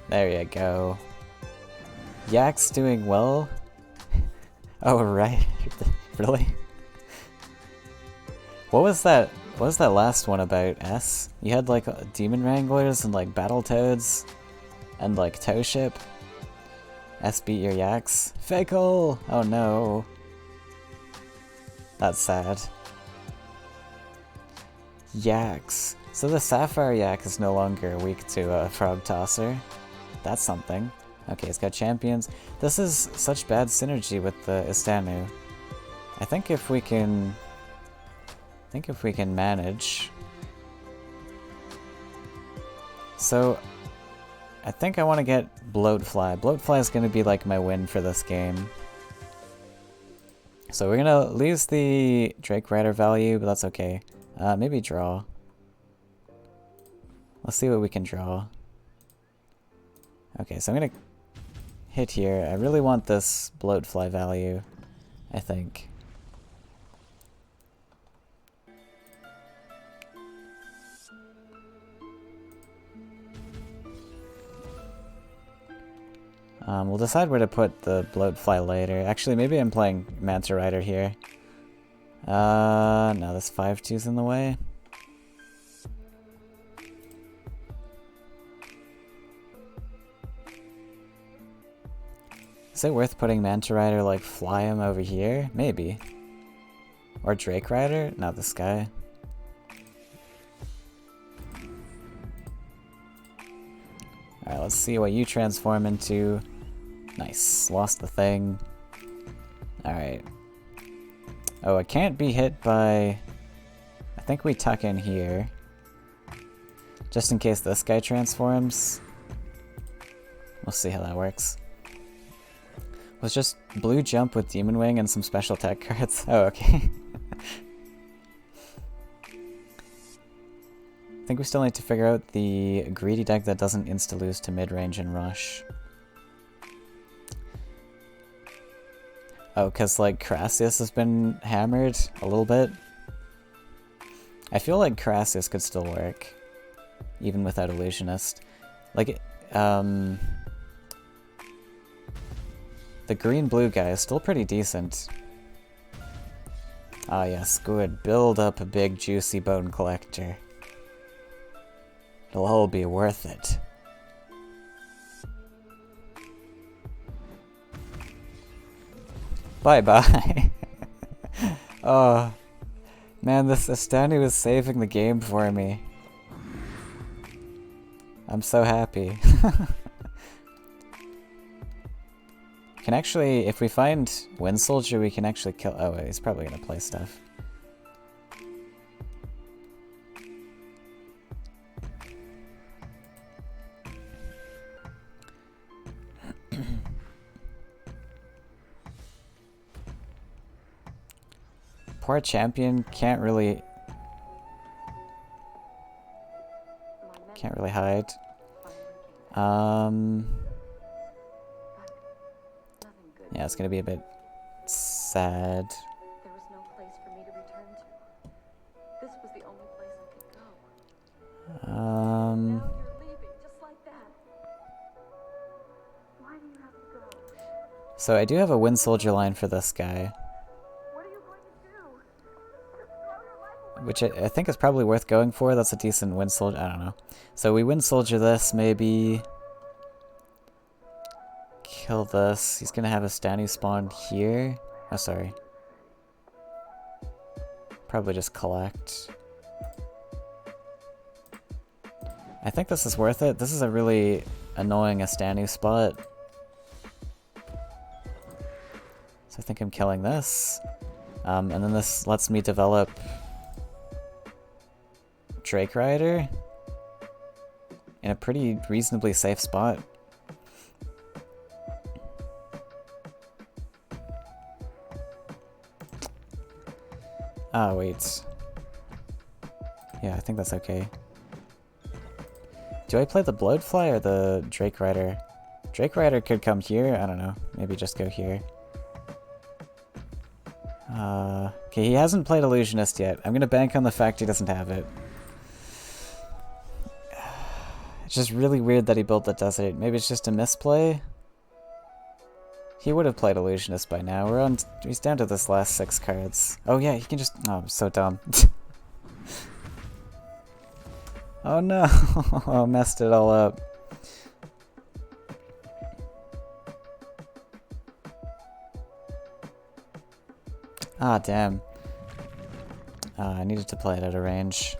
There you go. Yak's doing well. Oh right, really? What was that? What was that last one about? S? You had like demon wranglers and like battle toads and like tow ship. S beat your yaks. Fickle! Oh no. That's sad. Yaks. So the Sapphire Yak is no longer weak to a Frog Tosser. That's something. Okay, it's got champions. This is such bad synergy with the Istanu. I think if we can manage. So I think I want to get Bloatfly. Bloatfly is going to be like my win for this game. So we're going to lose the Drake Rider value, but that's okay. Maybe draw. Let's see what we can draw. Okay, so I'm gonna hit here. I really want this bloatfly value, I think. We'll decide where to put the bloatfly later. Actually, maybe I'm playing Manta Rider here. No, this 5-2's in the way. Is it worth putting Manta Rider, like, fly him over here? Maybe. Or Drake Rider? Not this guy. Alright, let's see what you transform into. Nice. Lost the thing. Alright. Oh, it can't be hit by... I think we tuck in here. Just in case this guy transforms. We'll see how that works. Was just blue jump with Demon Wing and some special tech cards. Oh, okay. I think we still need to figure out the greedy deck that doesn't insta-lose to mid-range and rush. Oh, because, like, Crassius has been hammered a little bit. I feel like Crassius could still work, even without Illusionist. Like, the green-blue guy is still pretty decent. Ah yes, good. Build up a big juicy bone collector. It'll all be worth it. Bye-bye. Oh, man, this Astani was saving the game for me. I'm so happy. Can actually, if we find Wind Soldier, we can actually kill... Oh, wait, he's probably gonna play stuff. Poor champion can't really hide. Yeah, it's gonna be a bit sad. There was no place for me to return to. This was the only place I could go. Now you're leaving just like that. Why do you have to go? So I do have a Wind Soldier line for this guy. What are you going to do? Just throw your life away. Which I think is probably worth going for. That's a decent Wind Soldier. I don't know. So we Wind Soldier this, maybe... Kill this. He's gonna have a Stanu spawn here. Oh, sorry. Probably just collect. I think this is worth it. This is a really annoying Astanu spot. So I think I'm killing this. And then this lets me develop Drake Rider in a pretty reasonably safe spot. Ah, wait. Yeah, I think that's okay. Do I play the Bloodfly or the Drake Rider? Drake Rider could come here, I don't know. Maybe just go here. Okay, he hasn't played Illusionist yet. I'm gonna bank on the fact he doesn't have it. It's just really weird that he built the Desert. Maybe it's just a misplay? He would have played Illusionist by now. He's down to this last 6 cards. Oh yeah, he can just... Oh, I'm so dumb. Oh no! I messed it all up. Ah, damn. I needed to play it out of range.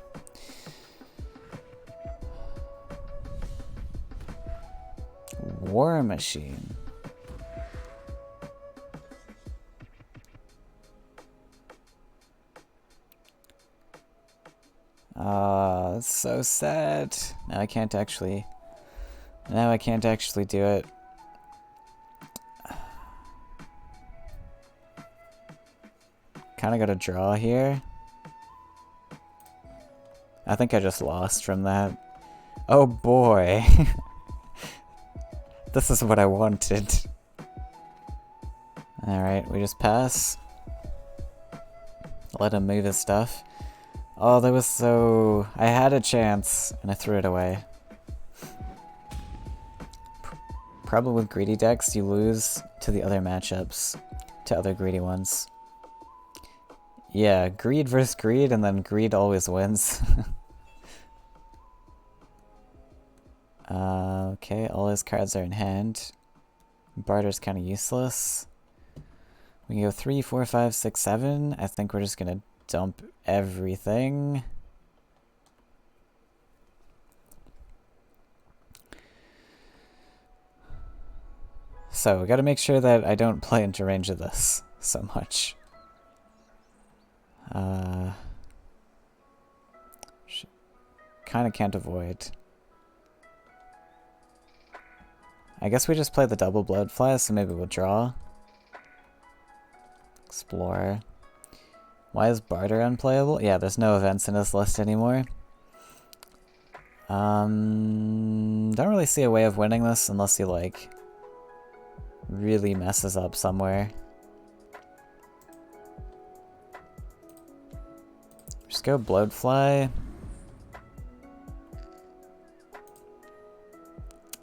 War Machine. That's so sad. Now I can't actually do it. Kinda got a draw here. I think I just lost from that. Oh boy. This is what I wanted. Alright, we just pass. Let him move his stuff. Oh, that was so... I had a chance, and I threw it away. Problem with greedy decks, you lose to the other matchups. To other greedy ones. Yeah, greed versus greed, and then greed always wins. Okay, all his cards are in hand. Barter's kind of useless. We can go 3, 4, 5, 6, 7. I think we're just gonna dump everything. So, we gotta make sure that I don't play into range of this so much. Kinda can't avoid. I guess we just play the double Bloodfly, so maybe we'll draw. Explore. Why is Barter unplayable? Yeah, there's no events in this list anymore. Don't really see a way of winning this unless he, like, really messes up somewhere. Just go Bloodfly.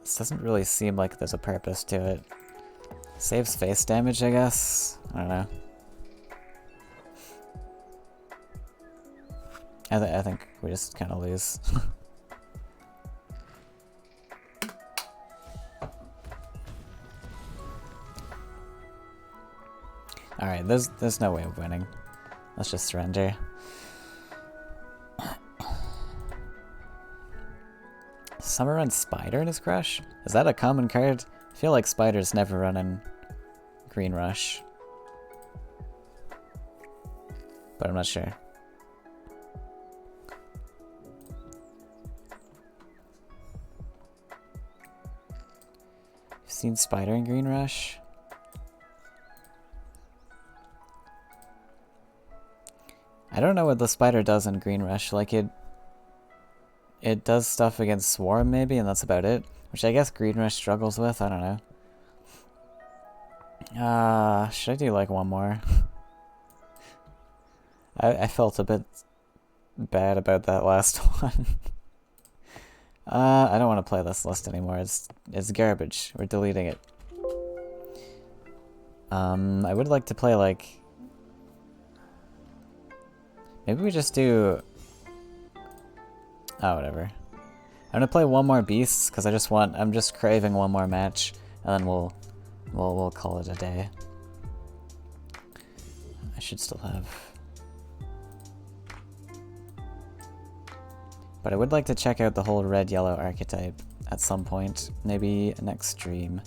This doesn't really seem like there's a purpose to it. Saves face damage, I guess? I don't know. I think we just kind of lose. Alright, there's no way of winning. Let's just surrender. Summer runs Spider in his crush? Is that a common card? I feel like Spider's never running Green Rush. But I'm not sure. You've seen Spider in Green Rush? I don't know what the Spider does in Green Rush. Like, it does stuff against Swarm, maybe, and that's about it. Which I guess Green Rush struggles with, I don't know. Should I do, like, one more? I felt a bit bad about that last one. I don't want to play this list anymore. It's garbage. We're deleting it. I would like to play, like... Maybe we just do... Oh, whatever. I'm gonna play one more Beasts, because I'm just craving one more match, and then we'll call it a day. I should still have... But I would like to check out the whole red-yellow archetype at some point, maybe next stream.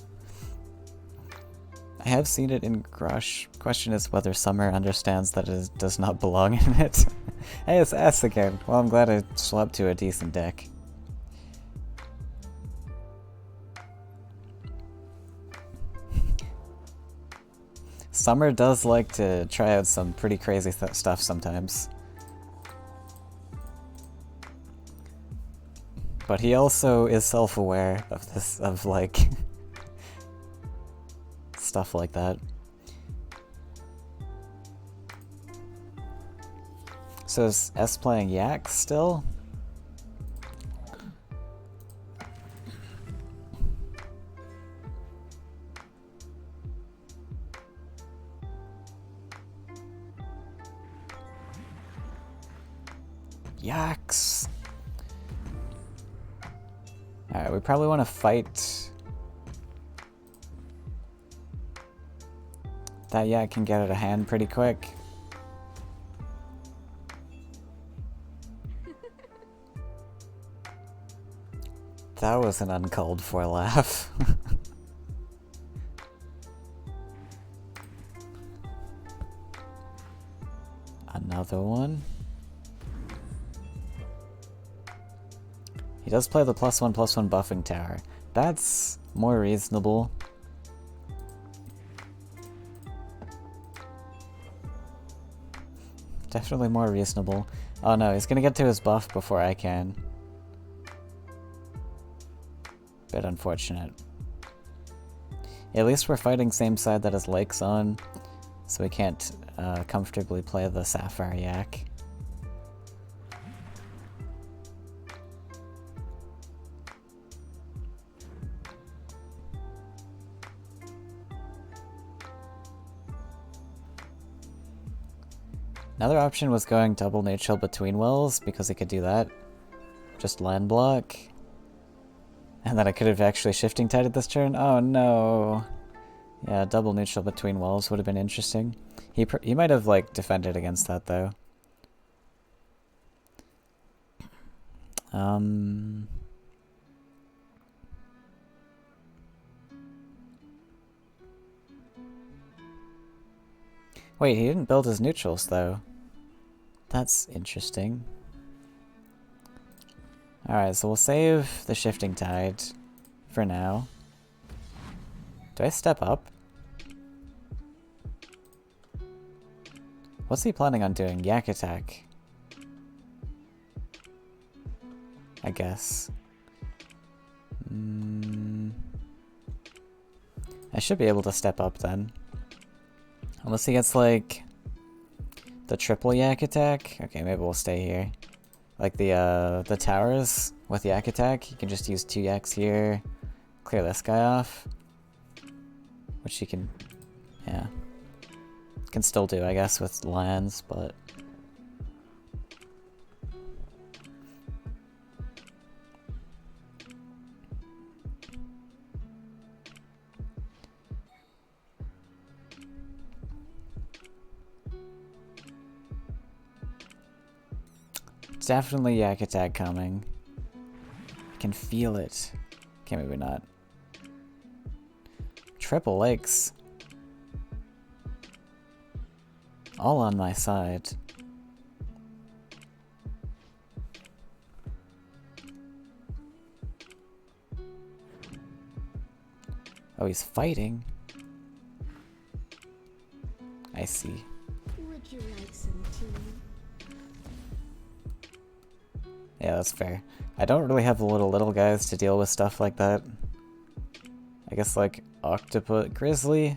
I have seen it in Grush. Question is whether Summer understands that it does not belong in it. Hey, it's S again. Well, I'm glad I slept to a decent deck. Summer does like to try out some pretty crazy stuff sometimes. But he also is self-aware of this, of like... stuff like that. So is S playing Yak still? Yaks! Alright, we probably want to fight... That Yak can get out of hand pretty quick. That was an uncalled for laugh. Another one. He does play the +1/+1 buffing tower. That's more reasonable. Definitely more reasonable. Oh no, he's gonna get to his buff before I can. Bit unfortunate. At least we're fighting same side that his lake's on, so we can't comfortably play the Sapphire Yak. Another option was going double neutral between wells, because he could do that. Just land block. And then I could have actually shifting tided this turn. Oh no. Yeah, double neutral between wells would have been interesting. He might have like defended against that though. Wait, he didn't build his neutrals though. That's interesting. Alright, so we'll save the shifting tide for now. Do I step up? What's he planning on doing? Yak attack. I guess. I should be able to step up then. Unless he gets like the triple yak attack. Okay, maybe we'll stay here. Like the towers with yak attack, you can just use 2 yaks here, clear this guy off. Which you can, yeah. Can still do, I guess, with lands, but... Definitely yak attack coming. I can feel it. Okay, maybe not. Triple lakes. All on my side. Oh, he's fighting. I see. Would you like some tea? Yeah, that's fair. I don't really have the little guys to deal with stuff like that. I guess like Octopus Grizzly.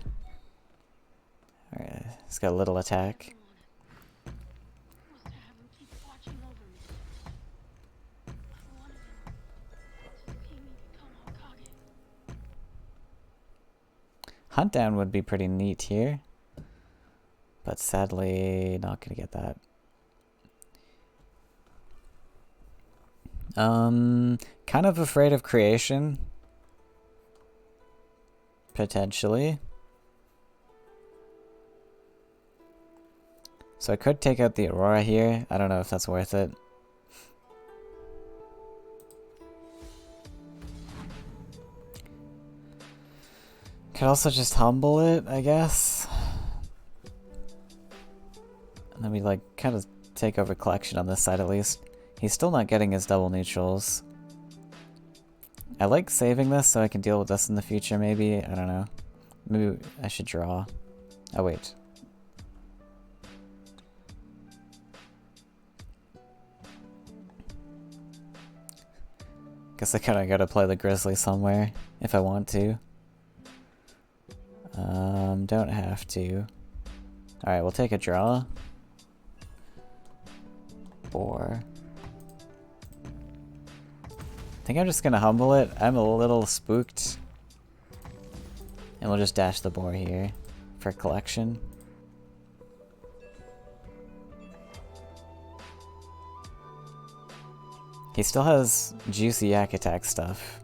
Alright, he's got a little attack. Hunt down would be pretty neat here. But sadly, not gonna get that. Kind of afraid of creation. Potentially. So I could take out the Aurora here. I don't know if that's worth it. Could also just humble it, I guess. And then we like kind of take over collection on this side at least. He's still not getting his double neutrals. I like saving this so I can deal with this in the future maybe. I don't know. Maybe I should draw. Oh wait. Guess I kinda gotta play the Grizzly somewhere if I want to. Don't have to. Alright, we'll take a draw. Or... I think I'm just gonna humble it. I'm a little spooked. And we'll just dash the boar here for collection. He still has juicy yak attack stuff.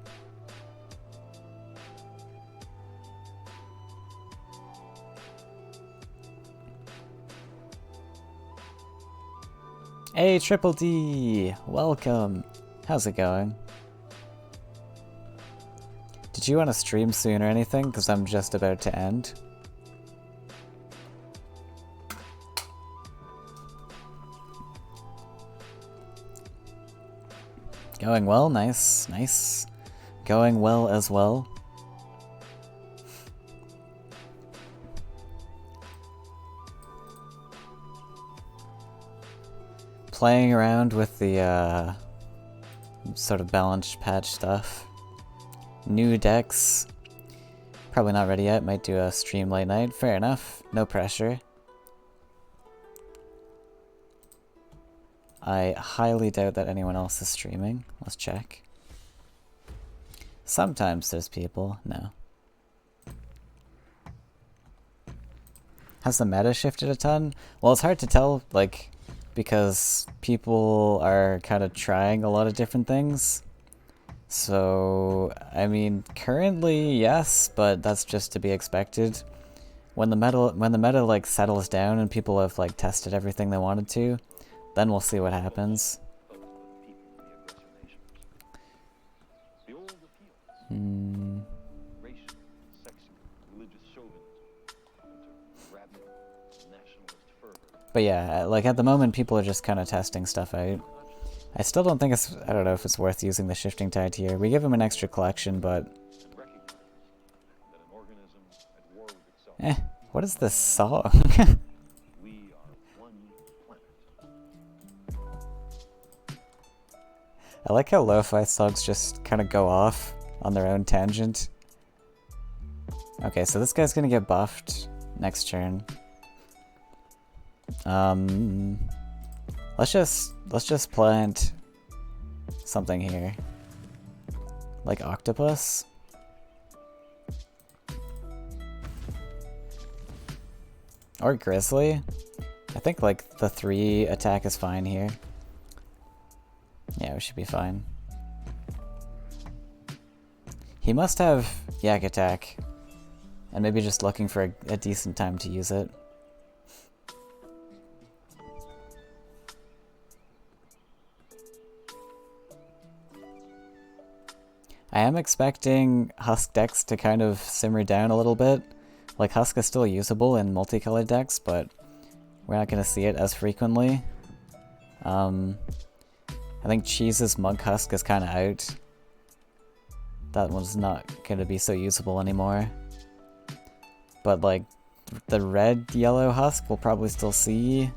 Hey, Triple D! Welcome! How's it going? Did you want to stream soon or anything? Because I'm just about to end. Going well, nice, nice. Going well as well. Playing around with the sort of balance patch stuff. New decks. Probably not ready yet. Might do a stream late night. Fair enough. No pressure. I highly doubt that anyone else is streaming. Let's check. Sometimes there's people. No. Has the meta shifted a ton? Well, it's hard to tell, like, because people are kind of trying a lot of different things. So, I mean, currently, yes, but that's just to be expected. When the meta like settles down and people have like tested everything they wanted to, then we'll see what happens. But yeah, like at the moment people are just kind of testing stuff out. I still don't think it's, I don't know if it's worth using the shifting tide here. We give him an extra collection, but... what is this song? I like how lo-fi songs just kind of go off on their own tangent. Okay, so this guy's gonna get buffed next turn. Let's just plant something here. Like octopus. Or grizzly. I think like the 3 attack is fine here. Yeah, we should be fine. He must have yak attack. And maybe just looking for a decent time to use it. I am expecting Husk decks to kind of simmer down a little bit. Like, Husk is still usable in multicolored decks, but we're not going to see it as frequently. I think Cheese's Mug Husk is kind of out. That one's not going to be so usable anymore. But, like, the red-yellow Husk we'll probably still see.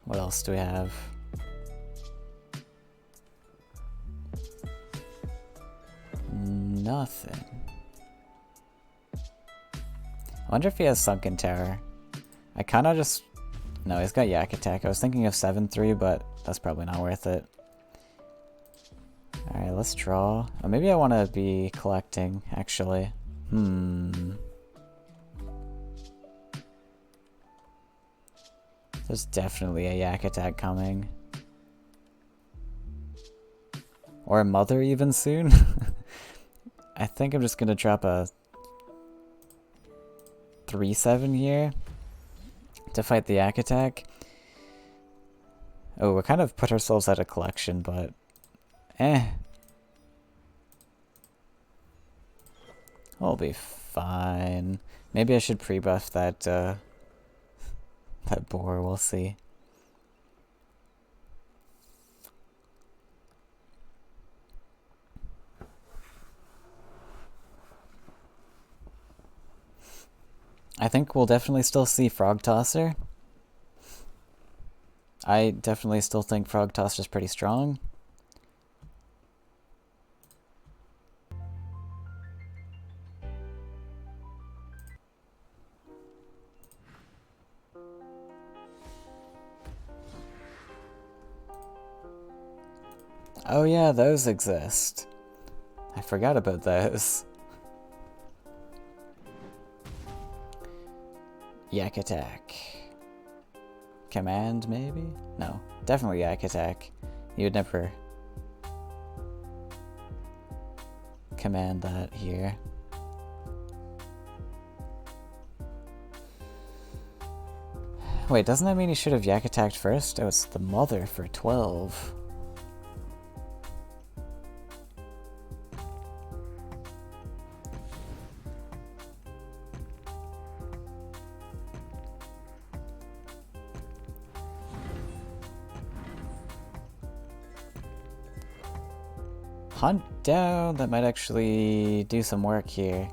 What else do we have? Nothing. I wonder if he has Sunken Terror. I kind of just... No, he's got Yak Attack. I was thinking of 7-3, but that's probably not worth it. Alright, let's draw. Or maybe I want to be collecting, actually. There's definitely a Yak Attack coming. Or a Mother even soon. I think I'm just gonna drop a 3/7 here to fight the Yak Attack. Oh, we kind of put ourselves out of collection, but we'll be fine. Maybe I should pre-buff that that boar, we'll see. I think we'll definitely still see Frog Tosser. I definitely still think Frog Tosser's pretty strong. Oh yeah, those exist. I forgot about those. Yak Attack. Command, maybe? No, definitely Yak Attack. You would never command that here. Wait, doesn't that mean he should have Yak Attacked first? Oh, it's the Mother for 12. Hunt down, that might actually do some work here.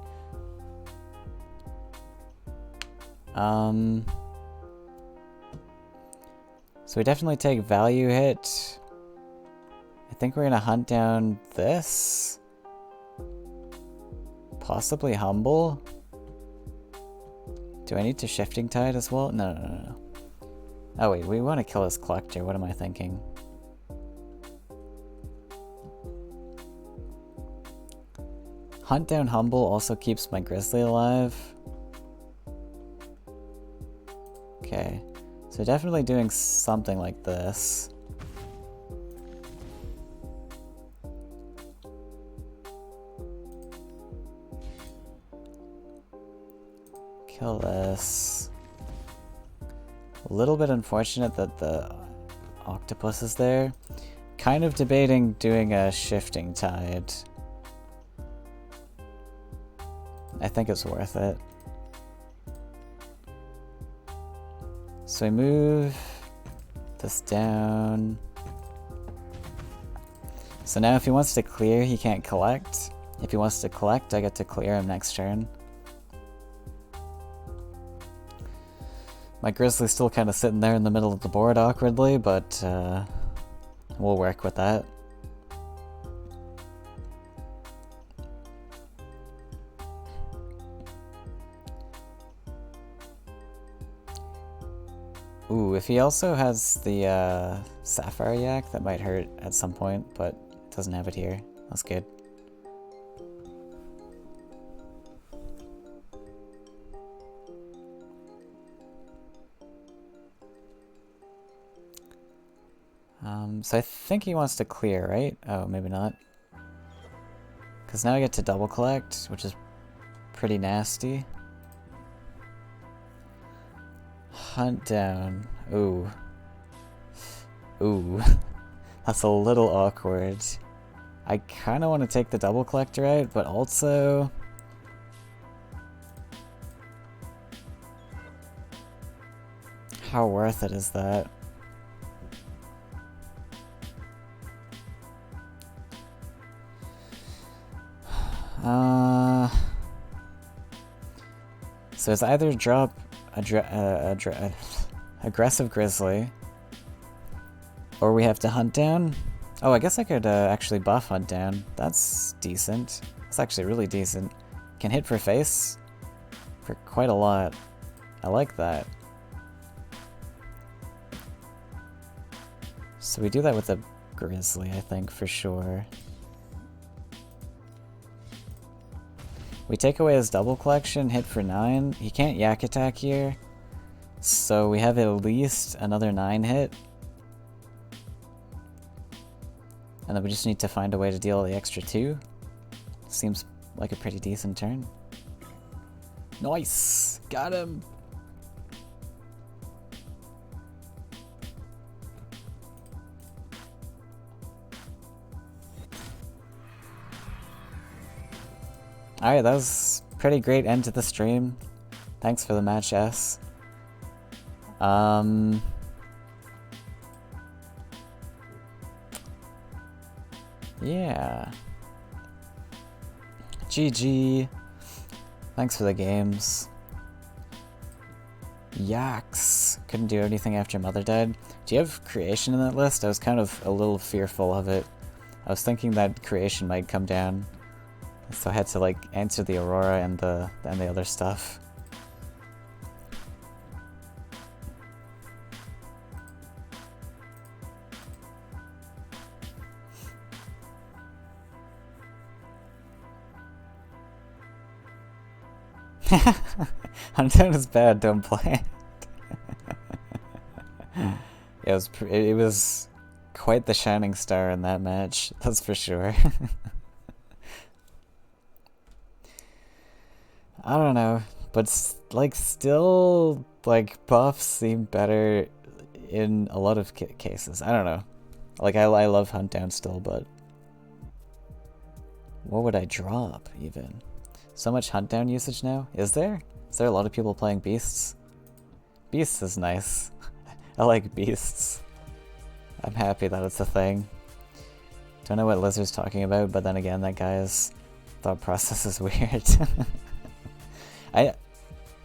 So we definitely take value hit. think we're gonna hunt down this. Possibly Humble. Do I need to Shifting Tide as well? No, no, no, no. Oh wait, we want to kill this Collector. What am I thinking? Hunt down Humble also keeps my Grizzly alive. Okay, so definitely doing something like this. Kill this. A little bit unfortunate that the octopus is there. Kind of debating doing a Shifting Tide. I think it's worth it. So we move this down. So now if he wants to clear, he can't collect. If he wants to collect, I get to clear him next turn. My Grizzly's still kind of sitting there in the middle of the board awkwardly, but we'll work with that. Ooh, if he also has the Sapphire Yak, that might hurt at some point, but doesn't have it here. That's good. So I think he wants to clear, right? Oh, maybe not. Because now I get to double collect, which is pretty nasty. Hunt down. Ooh. Ooh. That's a little awkward. I kind of want to take the double collector out, but also... how worth it is that? So it's either drop aggressive Grizzly, or we have to hunt down. Oh, I guess I could actually buff hunt down. That's decent. It's actually really decent. Can hit for face for quite a lot. I like that. So we do that with a Grizzly, I think, for sure. We take away his double collection, hit for 9. He can't Yak attack here, so we have at least another 9 hit. And then we just need to find a way to deal the extra 2. Seems like a pretty decent turn. Nice! Got him! Alright, that was a pretty great end to the stream. Thanks for the match, S. Yeah. GG. Thanks for the games. Yaks. Couldn't do anything after Mother died. Do you have Creation in that list? I was kind of a little fearful of it. I was thinking that Creation might come down. So I had to like answer the Aurora and the other stuff. Undead is bad, don't play it. It was quite the shining star in that match, that's for sure. I don't know, but like still like buffs seem better in a lot of cases. I don't know. Like I love Hunt Down still, but what would I drop even? So much Hunt Down usage now? Is there? Is there a lot of people playing Beasts? Beasts is nice. I like Beasts. I'm happy that it's a thing. Don't know what Lizard's talking about, but then again, that guy's thought process is weird.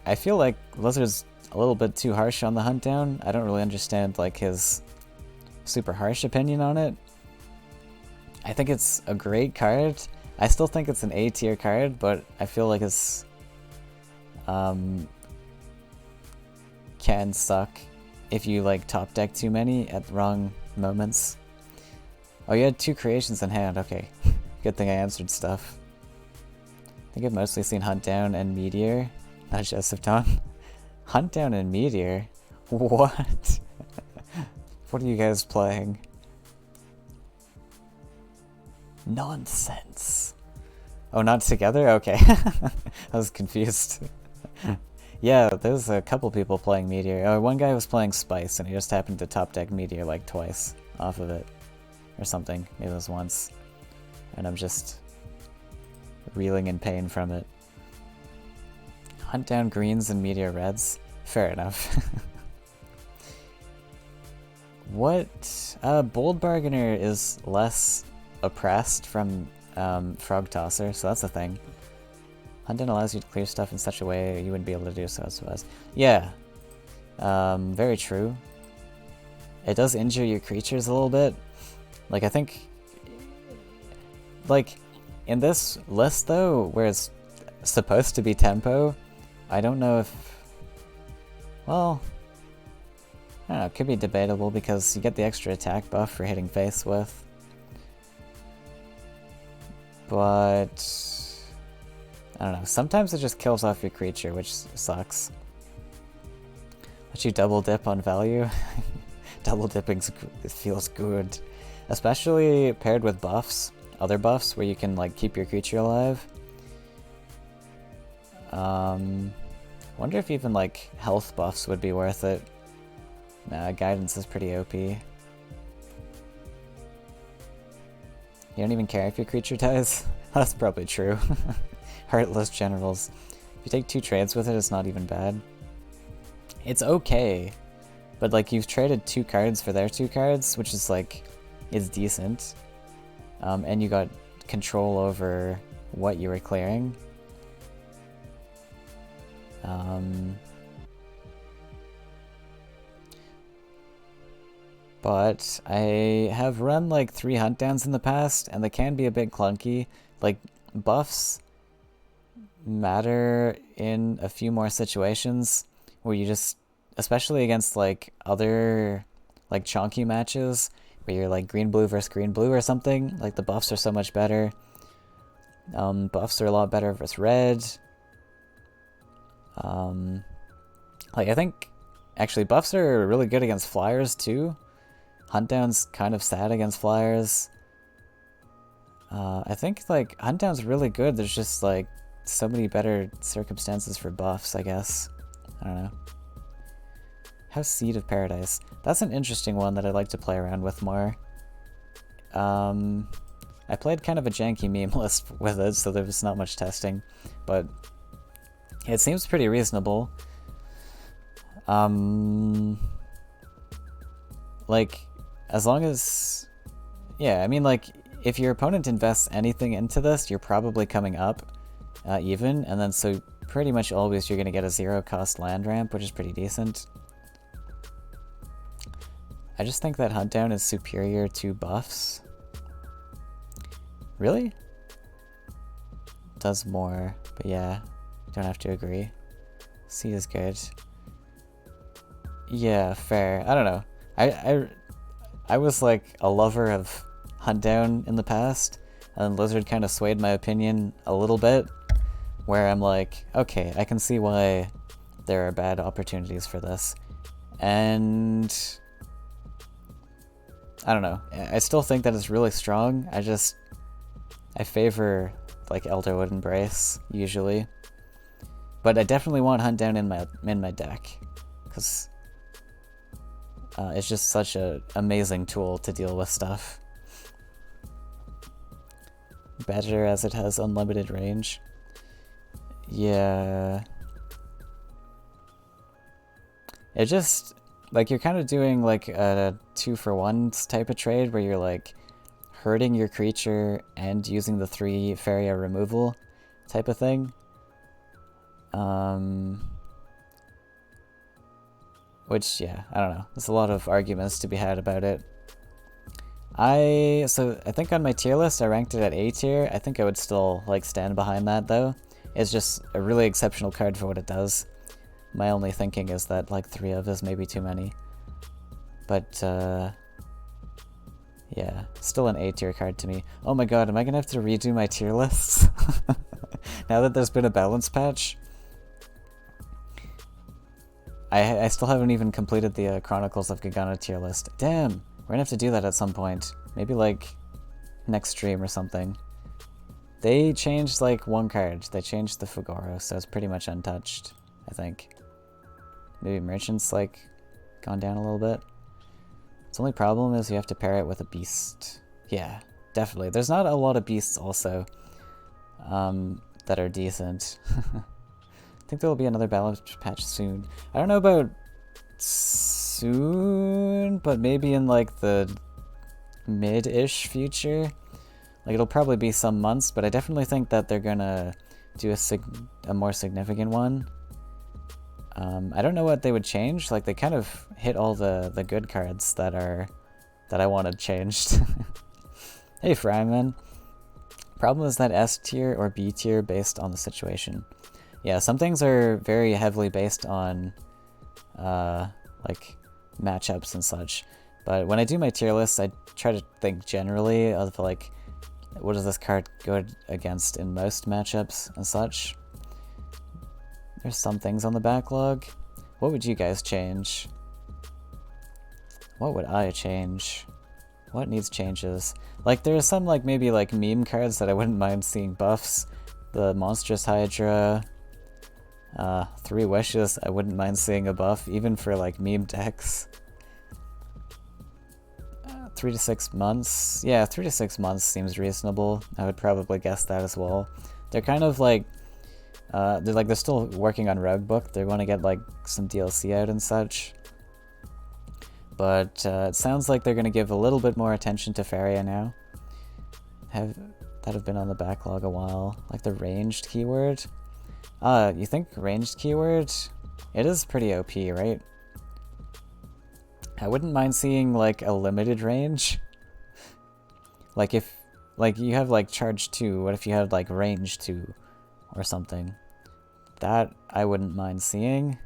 I feel like Lizard's a little bit too harsh on the Hunt Down. I don't really understand like his super harsh opinion on it. I think it's a great card. I still think it's an A tier card, but I feel like it's can suck if you like top deck too many at the wrong moments. Oh, you had 2 creations in hand. Okay, good thing I answered stuff. I think I've mostly seen Hunt Down and Meteor, not Joseph Dawn. Hunt Down and Meteor? What? What are you guys playing? Nonsense. Oh, not together? Okay. I was confused. Yeah, there's a couple people playing Meteor. Oh, one guy was playing Spice, and he just happened to top deck Meteor like twice off of it. Or something. Maybe it was once. And I'm just reeling in pain from it. Hunt down greens and Meteor reds? Fair enough. What? Bold Bargainer is less oppressed from Frog Tosser, so that's a thing. Hunt-down allows you to clear stuff in such a way you wouldn't be able to do so as. Yeah. Very true. It does injure your creatures a little bit. Like, I think... Like, in this list, though, where it's supposed to be tempo, I don't know if... Well... I don't know, it could be debatable because you get the extra attack buff for hitting face with. But... I don't know, sometimes it just kills off your creature, which sucks. Let you double dip on value. Double dipping feels good. Especially paired with buffs. Other buffs where you can like keep your creature alive. Wonder if even like health buffs would be worth it. Nah, guidance is pretty OP. You don't even care if your creature dies? That's probably true. Heartless generals. If you take 2 trades with it, it's not even bad. It's okay. But like you've traded 2 cards for their 2 cards, which is like, is decent. And you got control over what you were clearing. But I have run like 3 hunt downs in the past, and they can be a bit clunky. Like, buffs matter in a few more situations where you just, especially against like other like chonky matches where you're like green blue versus green blue or something, like the buffs are so much better. Buffs are a lot better versus red. Like I think actually buffs are really good against flyers too. Hunt down's kind of sad against flyers. I think like hunt down's really good. There's just like so many better circumstances for buffs, I guess. I don't know. How's Seed of Paradise? That's an interesting one that I'd like to play around with more. I played kind of a janky meme list with it, so there was not much testing, but it seems pretty reasonable. Like, as long as... Yeah, I mean, like, if your opponent invests anything into this, you're probably coming up even, and then so pretty much always you're going to get a 0-cost land ramp, which is pretty decent. I just think that hunt down is superior to buffs. Really? Does more, but yeah, don't have to agree. C is good. Yeah, fair. I don't know. I was like a lover of hunt down in the past, and Lizard kind of swayed my opinion a little bit, where I'm like, okay, I can see why there are bad opportunities for this. And I don't know. I still think that it's really strong. I favor like Elderwood Embrace usually, but I definitely want Hunt Down in my deck because it's just such an amazing tool to deal with stuff. Better as it has unlimited range. Yeah. It just, like, you're kind of doing like a 2-for-1 type of trade where you're like hurting your creature and using the 3 Faeria removal type of thing. Which, yeah, I don't know. There's a lot of arguments to be had about it. So I think on my tier list I ranked it at A tier. I think I would still like stand behind that though. It's just a really exceptional card for what it does. My only thinking is that like 3 of is maybe too many. But yeah, still an A tier card to me. Oh my god, am I gonna have to redo my tier lists? Now that there's been a balance patch? I still haven't even completed the Chronicles of Gagana tier list. Damn! We're gonna have to do that at some point. Maybe like next stream or something. They changed like one card. They changed the Fugoro, so it's pretty much untouched, I think. Maybe Merchant's like gone down a little bit. Its only problem is you have to pair it with a beast. Yeah, definitely. There's not a lot of beasts also that are decent. I think there will be another balance patch soon. I don't know about soon, but maybe in like the mid-ish future. Like it'll probably be some months, but I definitely think that they're gonna do a more significant one. I don't know what they would change. Like they kind of hit all the good cards that I wanted changed. Hey Fryman. Problem is that S tier or B tier based on the situation. Yeah, some things are very heavily based on like matchups and such. But when I do my tier lists, I try to think generally of like what does this card go against in most matchups and such. There's some things on the backlog. What would you guys change? What would I change? What needs changes? Like there are some like maybe like meme cards that I wouldn't mind seeing buffs. The Monstrous Hydra. 3 Wishes, I wouldn't mind seeing a buff, even for like meme decks. 3 to 6 months. Yeah, 3 to 6 months seems reasonable. I would probably guess that as well. They're kind of like they're still working on Rogue Book. They want to get like some DLC out and such. But it sounds like they're going to give a little bit more attention to Faeria now. That have been on the backlog a while. Like the ranged keyword. You think ranged keyword? It is pretty OP, right? I wouldn't mind seeing like a limited range. Like if like you have like charge 2, what if you had like range 2 or something? That I wouldn't mind seeing.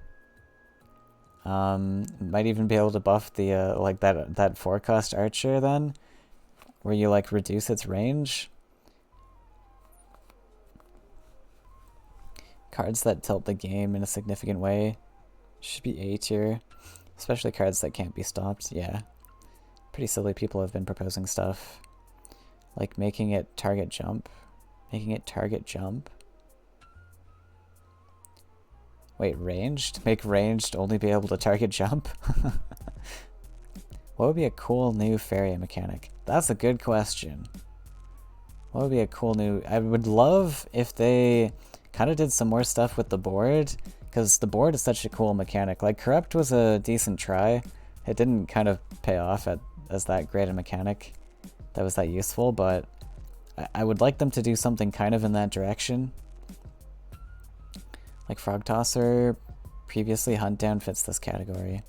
Might even be able to buff the like that forecast archer then, where you like reduce its range. Cards that tilt the game in a significant way should be A tier, especially cards that can't be stopped. Yeah, pretty silly people have been proposing stuff like making it target jump. Wait, ranged? Make ranged only be able to target jump? What would be a cool new Faeria mechanic? That's a good question. What would be a cool new... I would love if they kind of did some more stuff with the board, because the board is such a cool mechanic. Like, Corrupt was a decent try. It didn't kind of pay off as that great a mechanic that was that useful, but I would like them to do something kind of in that direction. Like Frog Tosser, previously Hunt Down fits this category.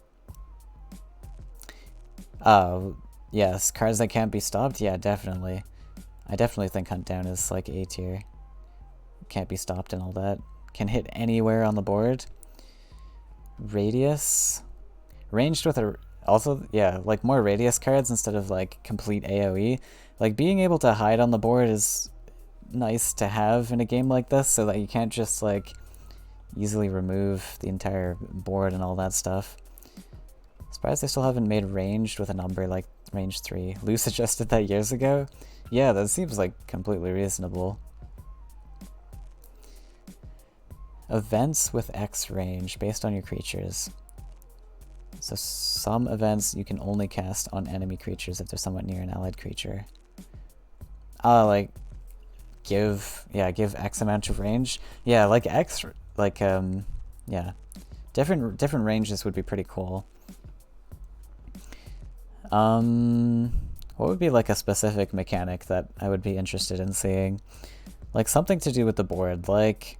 Yes, cards that can't be stopped? Yeah, definitely. I definitely think Hunt Down is like A tier. Can't be stopped and all that. Can hit anywhere on the board. Radius? Ranged with a... Also, yeah, like more Radius cards instead of like complete AoE. Like being able to hide on the board is nice to have in a game like this, so that you can't just like easily remove the entire board and all that stuff. Surprised they still haven't made ranged with a number like range 3. Lou suggested that years ago. Yeah, that seems like completely reasonable. Events with X range based on your creatures. So some events you can only cast on enemy creatures if they're somewhat near an allied creature. Like give X amount of range. Yeah, like X, like yeah, different ranges would be pretty cool. What would be like a specific mechanic that I would be interested in seeing? Like something to do with the board, like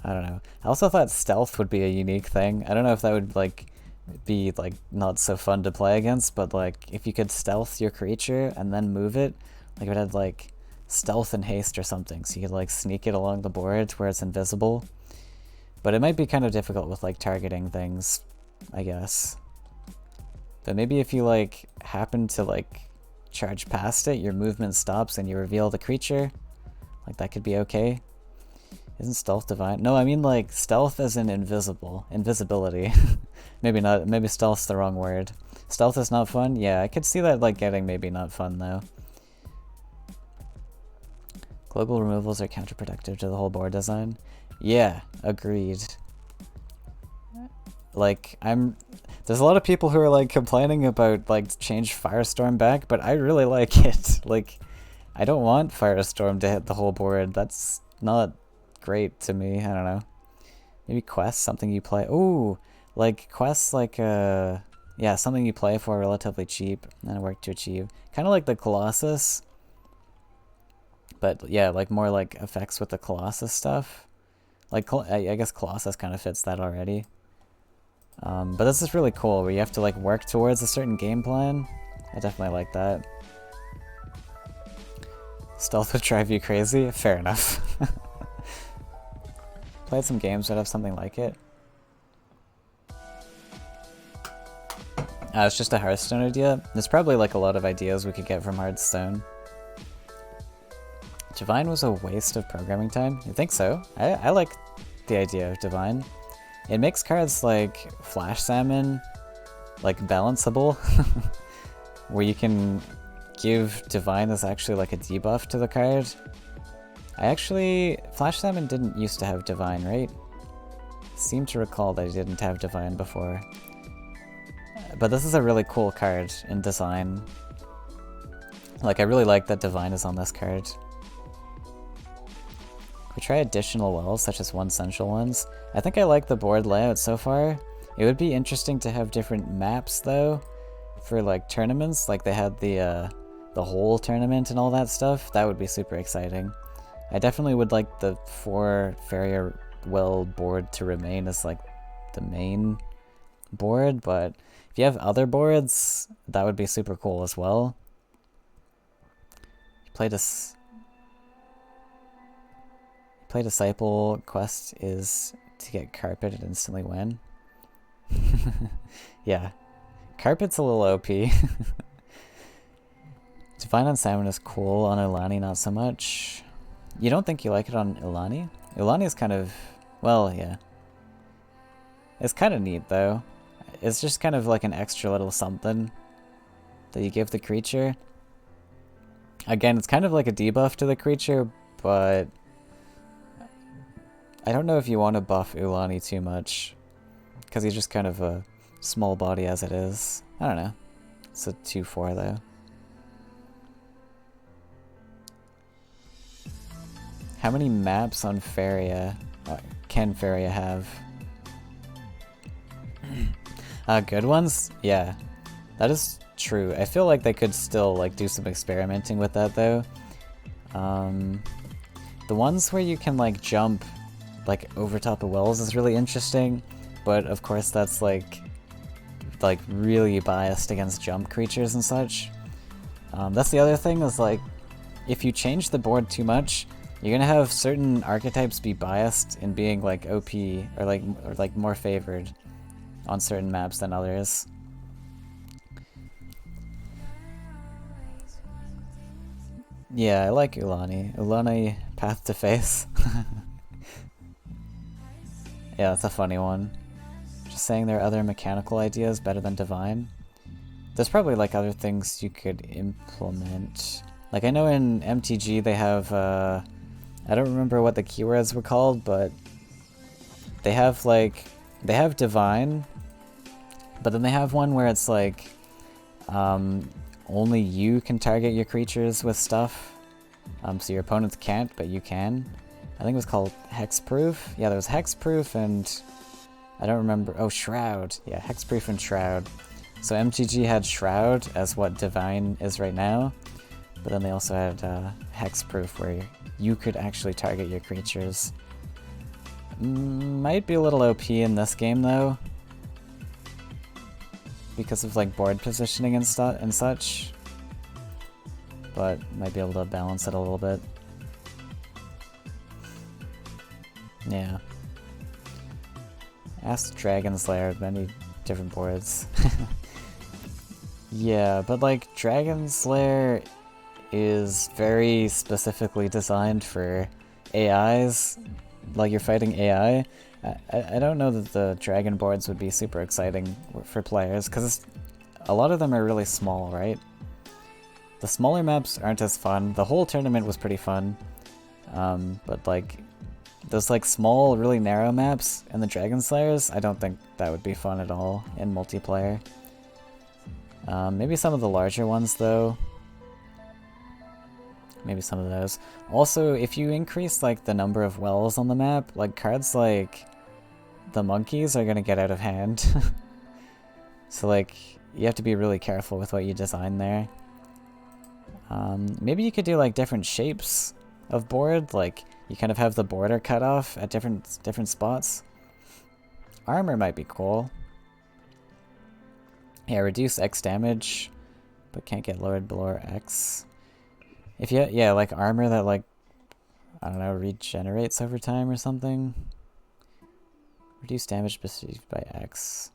I don't know. I also thought stealth would be a unique thing. I don't know if that would like be like not so fun to play against, but like if you could stealth your creature and then move it, like if it had like stealth and haste or something, so you could like sneak it along the board where it's invisible. But it might be kind of difficult with like targeting things, I guess. But maybe if you like happen to like charge past it, your movement stops and you reveal the creature, like that could be okay. Isn't stealth divine? No, I mean like stealth as in invisibility. Maybe not, maybe stealth's the wrong word. Stealth is not fun? Yeah, I could see that like getting maybe not fun though. Global removals are counterproductive to the whole board design. Yeah, agreed. Like, there's a lot of people who are like complaining about like change Firestorm back, but I really like it. Like, I don't want Firestorm to hit the whole board. That's not great to me. I don't know. Maybe quests, something you play. Ooh, like quests like yeah, something you play for relatively cheap and work to achieve. Kind of like the Colossus. But yeah, like more like effects with the Colossus stuff. Like I guess Colossus kind of fits that already. But this is really cool where you have to like work towards a certain game plan. I definitely like that. Stealth would drive you crazy? Fair enough. Played some games that have something like it. It's just a Hearthstone idea. There's probably like a lot of ideas we could get from Hearthstone. Divine was a waste of programming time? You think so? I like the idea of Divine. It makes cards like Flash Salmon like balanceable, where you can give Divine as actually like a debuff to the card. Flash Salmon didn't used to have Divine, right? Seem to recall that he didn't have Divine before. But this is a really cool card in design. Like, I really like that Divine is on this card. We try additional wells, such as 1 central ones. I think I like the board layout so far. It would be interesting to have different maps, though, for like tournaments. Like they had the whole tournament and all that stuff. That would be super exciting. I definitely would like the 4 Faeria well board to remain as like the main board, but if you have other boards, that would be super cool as well. Play Disciple quest is to get Carpet and instantly win. Yeah. Carpet's a little OP. Divine on Salmon is cool, on Ilani not so much. You don't think you like it on Ilani? Ilani is kind of, well, yeah. It's kind of neat though. It's just kind of like an extra little something that you give the creature. Again, it's kind of like a debuff to the creature, but I don't know if you want to buff Ulani too much, because he's just kind of a small body as it is. I don't know. It's a 2/4 though. How many maps on Faeria can Faeria have? Good ones? Yeah, that is true. I feel like they could still like do some experimenting with that though. The ones where you can like jump like over top of wells is really interesting, but of course that's like really biased against jump creatures and such. That's the other thing, is like if you change the board too much, you're gonna have certain archetypes be biased in being like OP or like more favored on certain maps than others. Yeah, I like Ulani. Ulani Path to Face. Yeah, that's a funny one. Just saying there are other mechanical ideas better than Divine. There's probably like other things you could implement. Like I know in MTG they have, I don't remember what the keywords were called, but they have Divine, but then they have one where it's like, only you can target your creatures with stuff. So your opponents can't, but you can. I think it was called Hexproof. Yeah, there was Hexproof and I don't remember. Oh, Shroud. Yeah, Hexproof and Shroud. So MTG had Shroud as what Divine is right now, but then they also had Hexproof where you could actually target your creatures. Might be a little OP in this game though. because of like board positioning and such. But might be able to balance it a little bit. Yeah. Ask Dragon's Lair, many different boards. Yeah, but like Dragon's Lair is very specifically designed for AIs. Like you're fighting AI. I don't know that the dragon boards would be super exciting for players because a lot of them are really small, right? The smaller maps aren't as fun. The whole tournament was pretty fun, but like those like small, really narrow maps and the Dragon Slayers, I don't think that would be fun at all in multiplayer. Maybe some of the larger ones though. Maybe some of those. Also, if you increase like the number of wells on the map, like cards like the monkeys are gonna get out of hand. So like you have to be really careful with what you design there. Maybe you could do like different shapes of board, like you kind of have the border cut off at different spots. Armor might be cool. Yeah, reduce X damage, but can't get lowered below X. If you, yeah, like armor that like, I don't know, regenerates over time or something. Reduce damage received by X.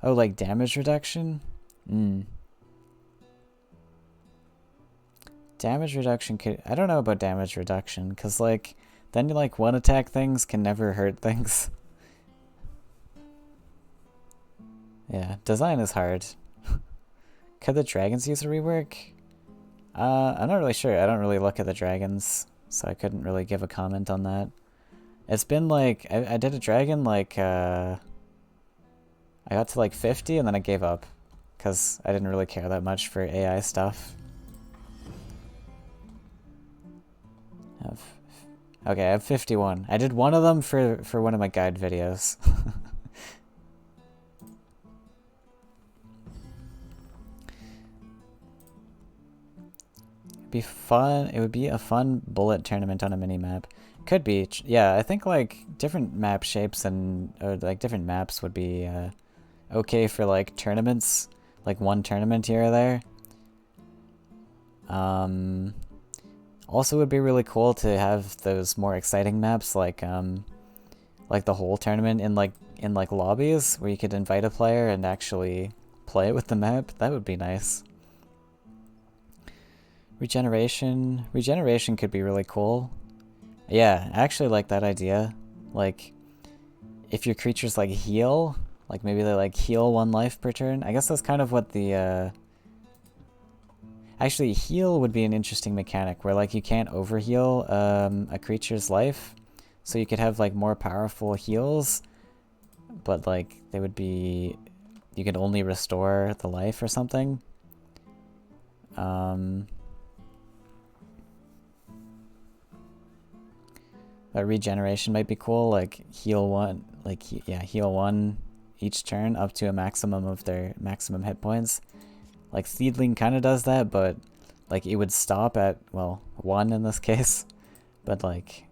Oh, like damage reduction? Damage reduction could, I don't know about damage reduction, because like, then like one attack things can never hurt things. Yeah, design is hard. Could the dragons use a rework? I'm not really sure. I don't really look at the dragons, so I couldn't really give a comment on that. It's been like, I did a dragon like, I got to like 50 and then I gave up, because I didn't really care that much for AI stuff. Okay, I have 51. I did one of them for one of my guide videos. Be fun. It would be a fun bullet tournament on a mini map. Could be. Yeah, I think like different map shapes and or like different maps would be okay for like tournaments, like one tournament here or there. Also would be really cool to have those more exciting maps like the whole tournament in like lobbies where you could invite a player and actually play with the map. That would be nice. Regeneration could be really cool. Yeah, I actually like that idea. Like, if your creatures like heal, like maybe they like heal 1 life per turn. I guess that's kind of what the actually heal would be an interesting mechanic where like you can't overheal a creature's life, so you could have like more powerful heals, but like they would be, you could only restore the life or something. But regeneration might be cool, like heal 1, like heal 1 each turn up to a maximum of their maximum hit points. Like Seedling kind of does that, but like it would stop at, well, 1 in this case. But like,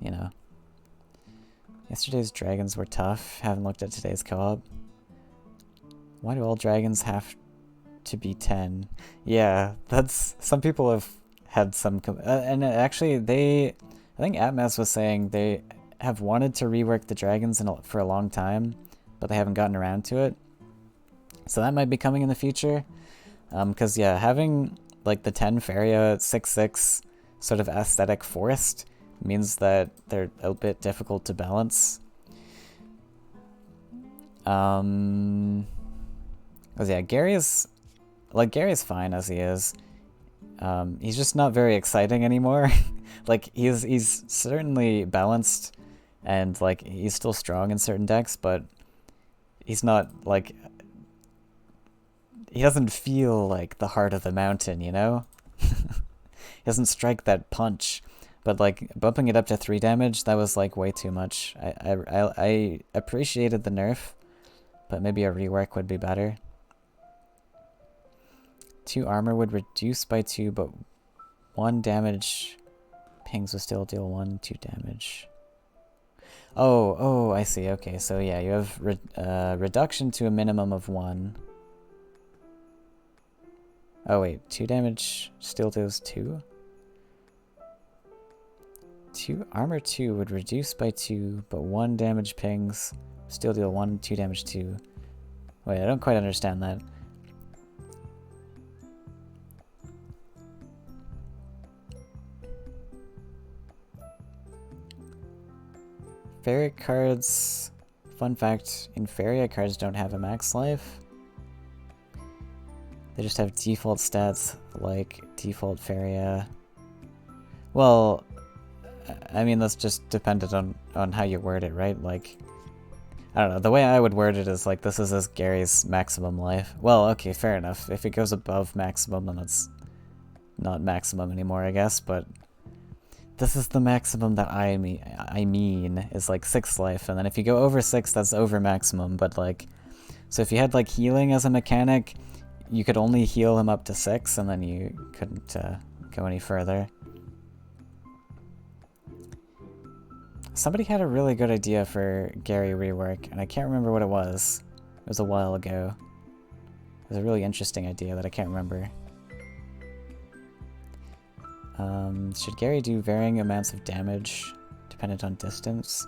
you know. Yesterday's dragons were tough. Haven't looked at today's co-op. Why do all dragons have to be 10? Yeah, that's, some people have had some, and actually I think Atmas was saying they have wanted to rework the dragons for a long time, but they haven't gotten around to it. So that might be coming in the future. Because yeah, having like the 10 Faeria 6/6 sort of aesthetic forest means that they're a bit difficult to balance. Cause yeah, Gary's fine as he is. He's just not very exciting anymore. Like he's certainly balanced and like he's still strong in certain decks, but he's not like, he doesn't feel like the heart of the mountain, you know? He doesn't strike that punch. But like bumping it up to 3 damage, that was like way too much. I appreciated the nerf, but maybe a rework would be better. 2 armor would reduce by 2, but 1 damage pings will still deal 1, 2 damage. Oh, I see. Okay, so yeah, you have reduction to a minimum of 1. Oh wait, 2 damage still deals 2? 2 armor 2 would reduce by 2, but 1 damage pings still deal 1, 2 damage 2. Wait, I don't quite understand that. Faeria cards, fun fact, in Faeria cards don't have a max life. They just have default stats like default Faeria. Well, I mean that's just dependent on how you word it, right? Like, I don't know, the way I would word it is like this is Gary's maximum life. Well, okay, fair enough. If it goes above maximum, then it's not maximum anymore, I guess, but this is the maximum that I mean is like 6 life, and then if you go over 6, that's over maximum, but like, so if you had like healing as a mechanic, you could only heal him up to 6, and then you couldn't go any further. Somebody had a really good idea for Gary rework, and I can't remember what it was. It was a while ago. It was a really interesting idea that I can't remember. Should Gary do varying amounts of damage dependent on distance?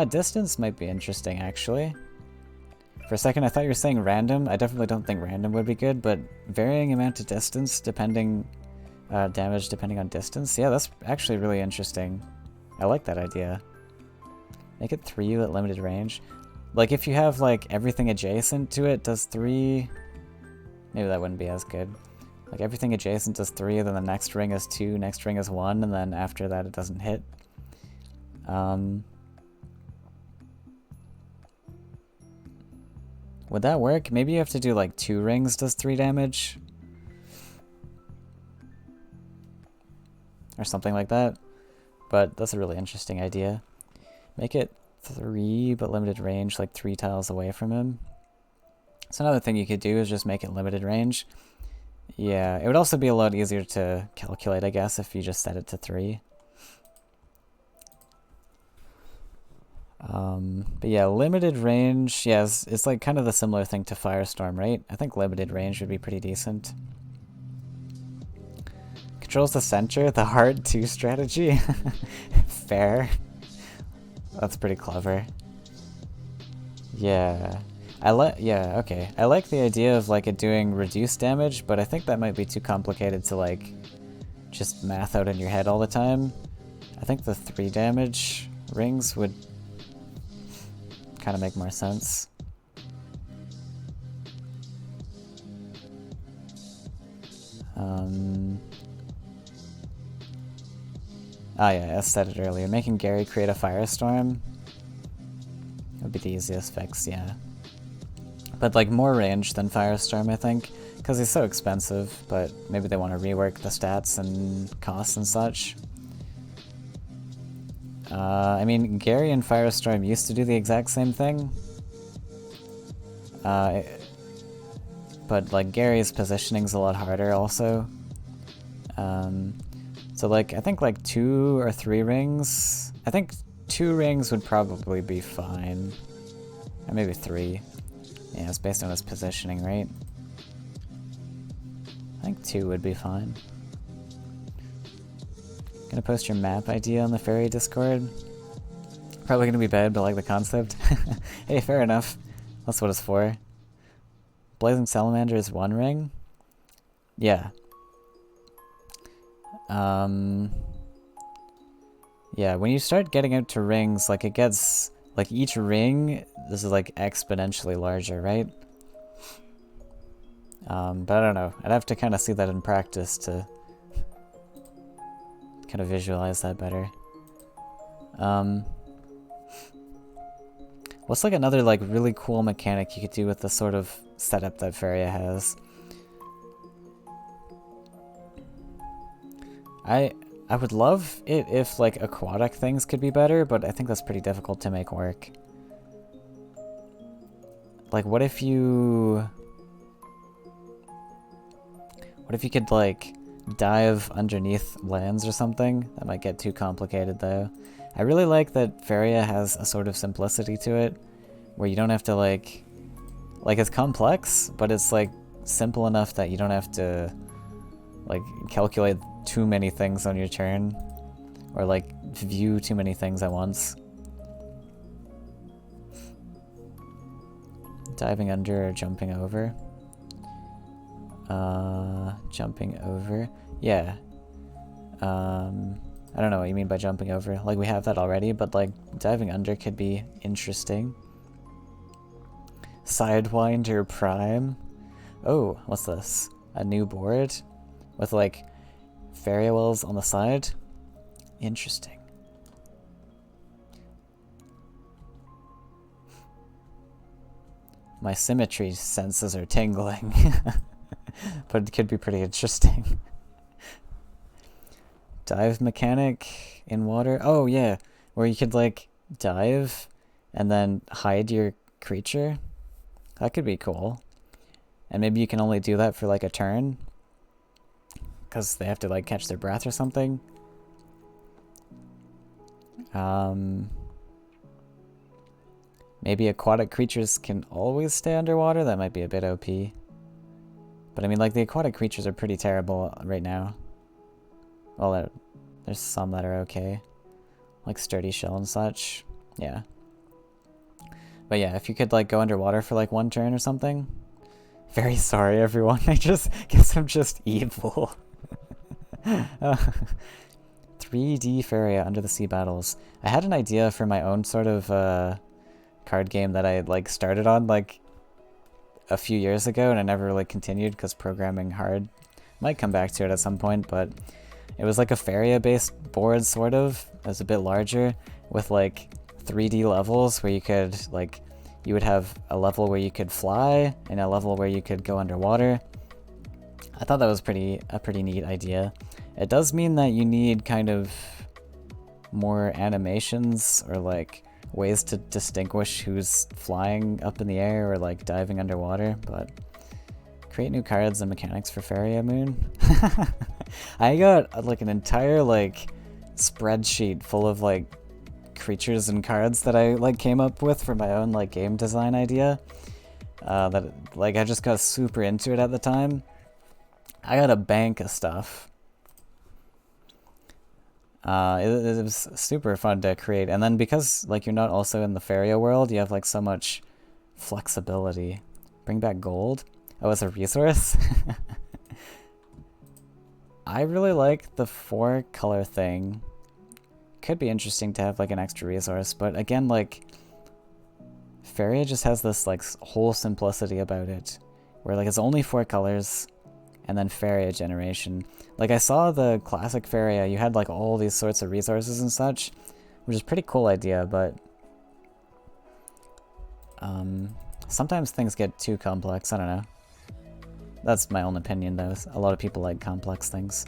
Distance might be interesting, actually. For a second, I thought you were saying random. I definitely don't think random would be good, but varying amount of distance depending... damage depending on distance? Yeah, that's actually really interesting. I like that idea. Make it 3 at limited range. Like, if you have, like, everything adjacent to it does 3... Maybe that wouldn't be as good. Like, everything adjacent does 3, then the next ring is 2, next ring is 1, and then after that it doesn't hit. Would that work? Maybe you have to do, like, 2 rings does 3 damage? Or something like that. But that's a really interesting idea. Make it 3, but limited range, like 3 tiles away from him. So another thing you could do is just make it limited range. Yeah, it would also be a lot easier to calculate, I guess, if you just set it to 3. But yeah, limited range, yeah, it's like kind of the similar thing to Firestorm, right? I think limited range would be pretty decent. Controls the center, the hard 2 strategy. Fair. That's pretty clever. Yeah. Yeah, okay. I like the idea of like it doing reduced damage, but I think that might be too complicated to like just math out in your head all the time. I think the 3 damage rings would kind of make more sense. Yeah, I said it earlier. Making Gary create a firestorm would be the easiest fix, yeah. But like more range than Firestorm, I think, because he's so expensive, but maybe they want to rework the stats and costs and such. I mean, Gary and Firestorm used to do the exact same thing. But like Gary's positioning's a lot harder also. So like, I think like 2 or 3 rings. I think 2 rings would probably be fine. Or maybe 3. Yeah, it's based on his positioning, right? I think 2 would be fine. Gonna post your map idea on the Faeria Discord. Probably gonna be bad, but I like the concept. Hey, fair enough. That's what it's for. Blazing Salamander is 1 ring? Yeah. Yeah, when you start getting out to rings, like it gets... Like each ring, this is like exponentially larger, right? But I don't know. I'd have to kind of see that in practice to kind of visualize that better. What's like another like really cool mechanic you could do with the sort of setup that Faeria has? I would love it if like aquatic things could be better, but I think that's pretty difficult to make work. Like what if you could like dive underneath lands or something? That might get too complicated though. I really like that Faeria has a sort of simplicity to it, where you don't have to like it's complex, but it's like simple enough that you don't have to like calculate too many things on your turn, or like view too many things at once. Diving under or jumping over? Jumping over? Yeah. I don't know what you mean by jumping over. Like, we have that already, but like diving under could be interesting. Sidewinder Prime. Oh, what's this? A new board with like Faeria wells on the side. Interesting. My symmetry senses are tingling, but it could be pretty interesting. Dive mechanic in water. Oh yeah, where you could like dive and then hide your creature. That could be cool. And maybe you can only do that for like a turn, because they have to like catch their breath or something. Maybe aquatic creatures can always stay underwater. That might be a bit OP. But I mean, like, the aquatic creatures are pretty terrible right now. Well, there's some that are okay. Like Sturdy Shell and such. Yeah. But yeah, if you could like go underwater for like one turn or something. Very sorry, everyone. I just guess I'm just evil. 3D Faeria Under the Sea Battles. I had an idea for my own sort of card game that I like started on like a few years ago, and I never really continued because programming hard. Might come back to it at some point, but it was like a Faeria based board sort of. It was a bit larger with like 3D levels where you could like, you would have a level where you could fly and a level where you could go underwater. I thought that was a pretty neat idea. It does mean that you need kind of more animations or like ways to distinguish who's flying up in the air or like diving underwater, but create new cards and mechanics for Faeria Moon. I got like an entire like spreadsheet full of like creatures and cards that I like came up with for my own like game design idea. That like I just got super into it at the time. I got a bank of stuff. It was super fun to create, and then because like you're not also in the Faeria world, you have like so much flexibility. Bring back gold. Oh, as a resource. I really like the 4-color thing. Could be interesting to have like an extra resource, but again, like Faeria just has this like whole simplicity about it, where like it's only 4 colors. And then Faeria generation. Like I saw the classic Faeria, you had like all these sorts of resources and such, which is a pretty cool idea, but sometimes things get too complex, I don't know. That's my own opinion though. A lot of people like complex things.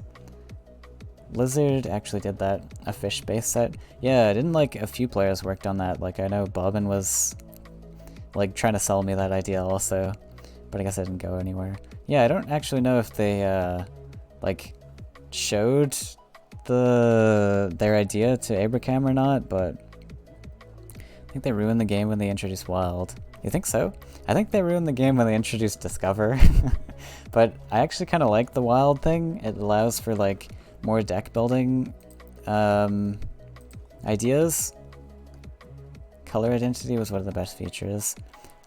Lizard actually did that, a fish base set. Yeah, didn't like a few players worked on that. Like I know Bobbin was like trying to sell me that idea also, but I guess I didn't go anywhere. Yeah, I don't actually know if they like showed their idea to Abraham or not, but I think they ruined the game when they introduced Wild. You think so? I think they ruined the game when they introduced Discover. But I actually kind of like the Wild thing. It allows for like more deck building ideas. Color identity was one of the best features.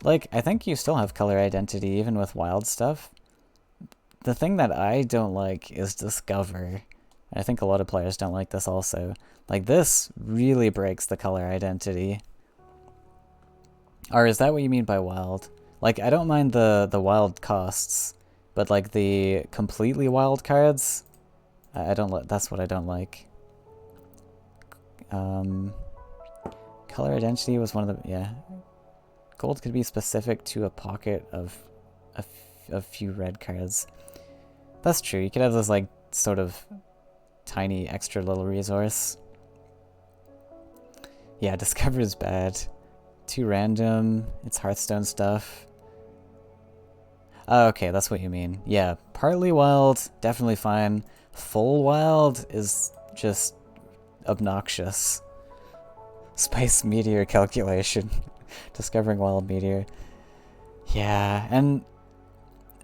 Like, I think you still have color identity even with Wild stuff. The thing that I don't like is Discover. I think a lot of players don't like this also. Like, this really breaks the color identity. Or is that what you mean by Wild? Like, I don't mind the Wild costs, but like the completely Wild cards, I don't like. That's what I don't like. Color identity was one of the, yeah. Gold could be specific to a pocket of a few red cards. That's true. You could have this like sort of tiny extra little resource. Yeah, Discover is bad. Too random. It's Hearthstone stuff. Oh, okay, that's what you mean. Yeah, partly Wild, definitely fine. Full Wild is just obnoxious. Spice Meteor calculation. Discovering Wild Meteor. Yeah, and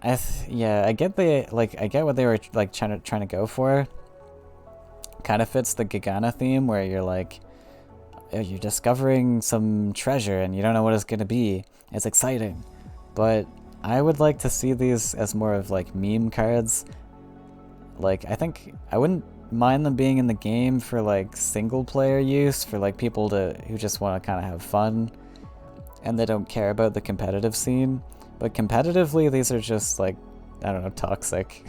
Yeah, I get I get what they were like trying to go for. Kind of fits the Gigana theme where you're like, you're discovering some treasure and you don't know what it's gonna be. It's exciting, but I would like to see these as more of like meme cards. Like, I think I wouldn't mind them being in the game for like single player use, for like people who just want to kind of have fun and they don't care about the competitive scene. But competitively, these are just like, I don't know, toxic.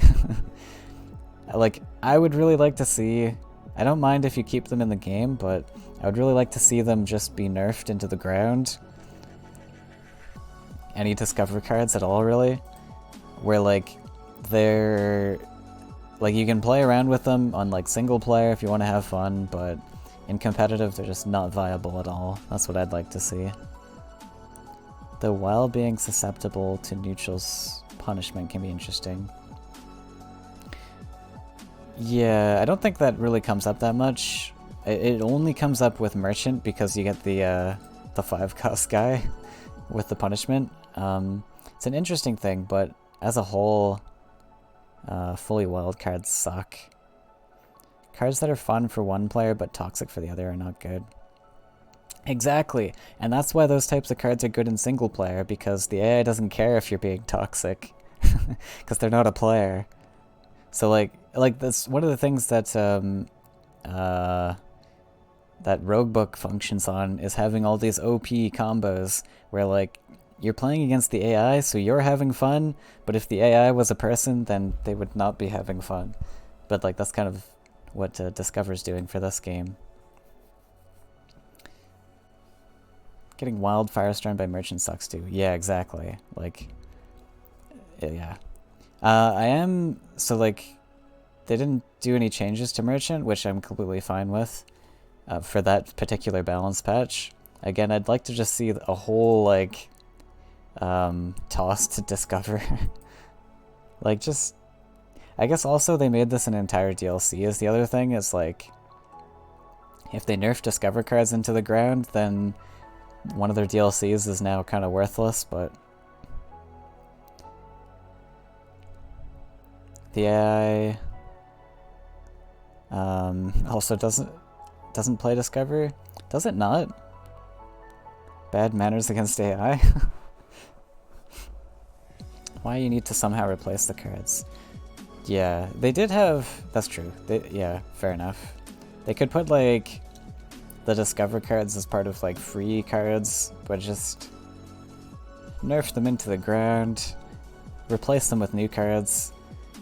Like, I would really like to see, I don't mind if you keep them in the game, but I would really like to see them just be nerfed into the ground. Any Discover cards at all, really. Where like, they're like, you can play around with them on like single player if you want to have fun, but in competitive they're just not viable at all. That's what I'd like to see. Though while being susceptible to neutral's punishment can be interesting. Yeah, I don't think that really comes up that much. It only comes up with Merchant because you get the 5-cost guy with the punishment. It's an interesting thing, but as a whole, fully wild cards suck. Cards that are fun for one player but toxic for the other are not good. Exactly, and that's why those types of cards are good in single player, because the AI doesn't care if you're being toxic, because they're not a player. So like that's one of the things that that Roguebook functions on, is having all these OP combos where like you're playing against the AI, so you're having fun, but if the AI was a person, then they would not be having fun. But like that's kind of what Discover's doing for this game. Getting Wild Firestorm by Merchant sucks too. Yeah, exactly. Like, yeah. I am, so like, they didn't do any changes to Merchant, which I'm completely fine with, for that particular balance patch. Again, I'd like to just see a whole, like, toss to Discover. Like, just, I guess also they made this an entire DLC is the other thing, is like, if they nerf Discover cards into the ground, then one of their DLCs is now kind of worthless, but the AI also doesn't play Discover. Does it not? Bad manners against AI? Why you need to somehow replace the cards? Yeah, they did have, that's true. Yeah, fair enough. They could put like the Discover cards as part of like free cards, but just nerf them into the ground, replace them with new cards.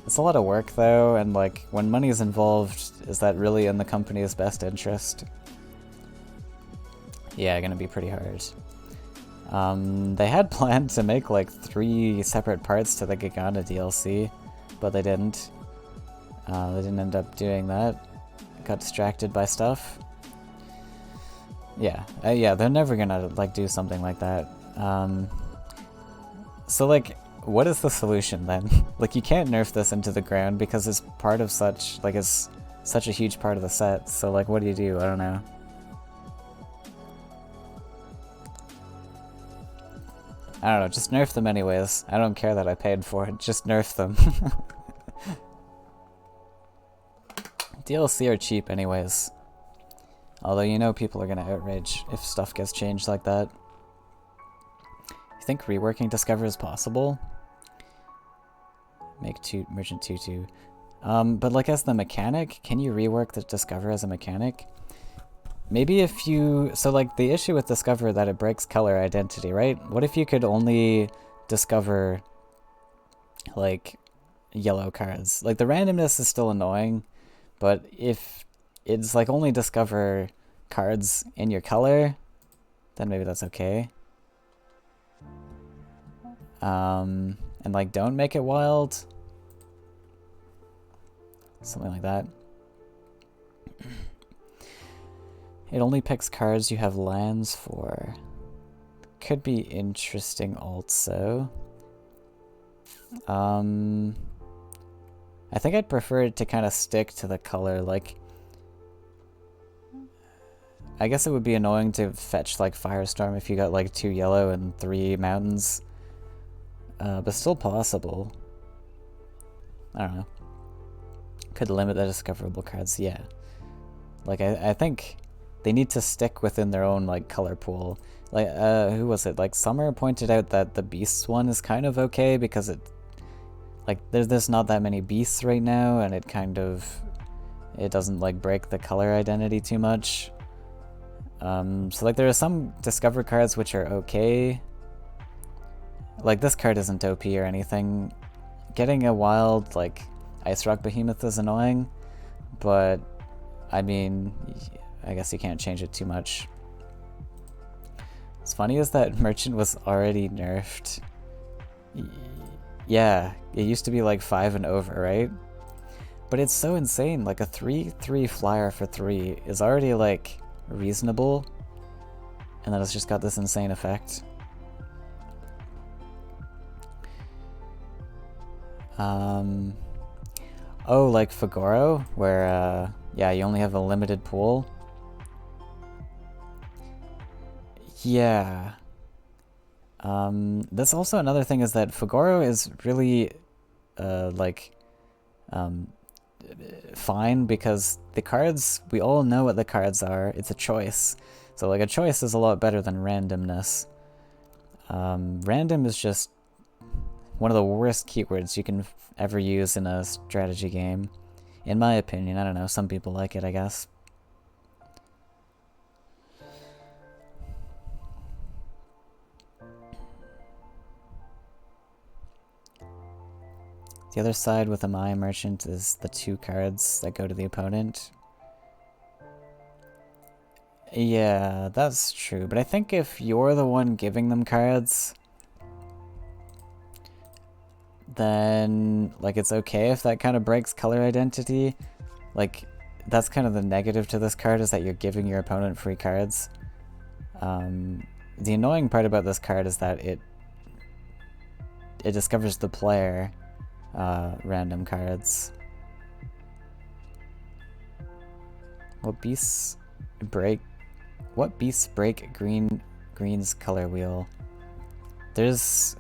It's a lot of work though, and like when money is involved, is that really in the company's best interest? Yeah, gonna be pretty hard. They had planned to make like 3 separate parts to the Gigana DLC, but they didn't. They didn't end up doing that. Got distracted by stuff. Yeah, yeah, they're never gonna like do something like that. So like, what is the solution then? Like, you can't nerf this into the ground because it's part of such, like, it's such a huge part of the set. So like, what do you do? I don't know. I don't know, just nerf them anyways. I don't care that I paid for it, just nerf them. DLC are cheap anyways. Although you know people are gonna outrage if stuff gets changed like that. You think reworking Discover is possible? Make Merchant 2-2. But like as the mechanic, can you rework the Discover as a mechanic? Maybe if you, so like the issue with Discover that it breaks color identity, right? What if you could only discover like yellow cards? Like the randomness is still annoying, but if it's like only discover cards in your color, then maybe that's okay. And like don't make it wild. Something like that. It only picks cards you have lands for. Could be interesting also. I think I'd prefer it to kind of stick to the color, like I guess it would be annoying to fetch like Firestorm if you got like 2 yellow and 3 mountains. but still possible. I don't know. Could limit the discoverable cards, yeah. Like, I think they need to stick within their own, like, color pool. Like, who was it? Like, Summer pointed out that the Beasts one is kind of okay because it, like, there's not that many Beasts right now, and it kind of, it doesn't, like, break the color identity too much. So, like, there are some Discover cards which are okay. Like, this card isn't OP or anything. Getting a wild, like, Ice Rock Behemoth is annoying, but, I mean, I guess you can't change it too much. What's funny is that Merchant was already nerfed. Yeah, it used to be like 5 and over, right? But it's so insane, like a 3/3 flyer for 3 is already like reasonable, and then it's just got this insane effect. Oh, like Fagoro, where, yeah, you only have a limited pool. Yeah. That's also another thing is that Fagoro is really, fine because the cards, we all know what the cards are. It's a choice. So, like, a choice is a lot better than randomness. Random is just one of the worst keywords you can ever use in a strategy game. In my opinion, I don't know, some people like it, I guess. The other side with a Maya Merchant is the 2 cards that go to the opponent. Yeah, that's true, but I think if you're the one giving them cards, then, like, it's okay if that kind of breaks color identity. Like, that's kind of the negative to this card, is that you're giving your opponent free cards. The annoying part about this card is that it discovers the player random cards. What beasts break green's color wheel? There's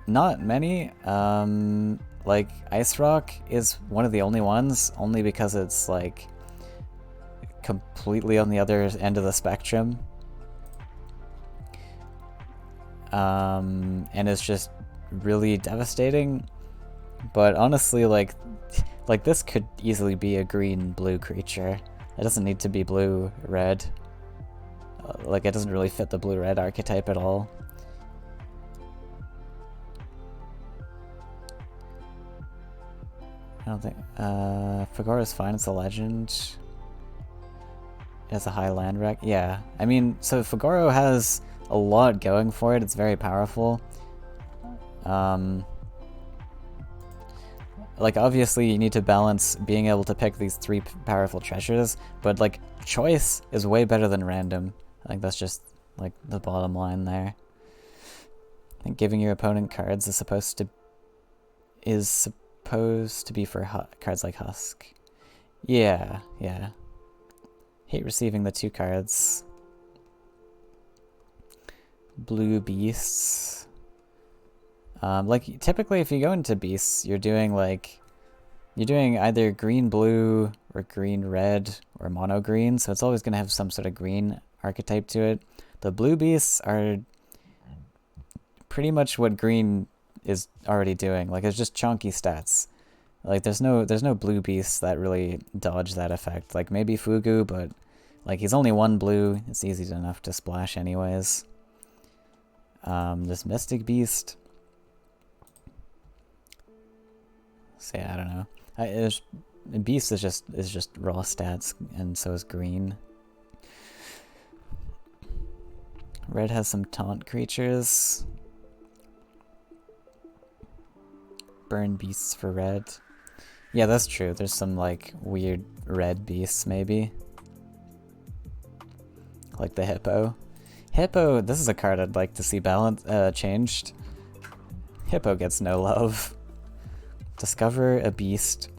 not many. Like, Ice Rock is one of the only ones, only because it's, like, completely on the other end of the spectrum. And it's just really devastating. But honestly, like this could easily be a green-blue creature. It doesn't need to be blue-red. Like, it doesn't really fit the blue-red archetype at all. I don't think... Fagoro's fine, it's a legend. It has a high land rec. Yeah, I mean, so Fagoro has a lot going for it. It's very powerful. Like, obviously you need to balance being able to pick these 3 powerful treasures, but, like, choice is way better than random. I think that's just, like, the bottom line there. I think giving your opponent cards is supposed to be for cards like Husk. Yeah, yeah. Hate receiving the 2 cards. Blue Beasts. Like, typically if you go into Beasts, you're doing either green-blue or green-red or mono-green, so it's always going to have some sort of green archetype to it. The blue Beasts are pretty much what green is already doing. Like, it's just chunky stats. Like, there's no blue Beasts that really dodge that effect. Like, maybe Fugu, but, like, he's only 1 blue. It's easy enough to splash anyways. This Mystic Beast... So yeah, I don't know. Beast is just raw stats, and so is green. Red has some taunt creatures. Burn beasts for red. Yeah, that's true. There's some, like, weird red beasts maybe. Like the Hippo. Hippo, this is a card I'd like to see changed. Hippo gets no love. Discover a beast.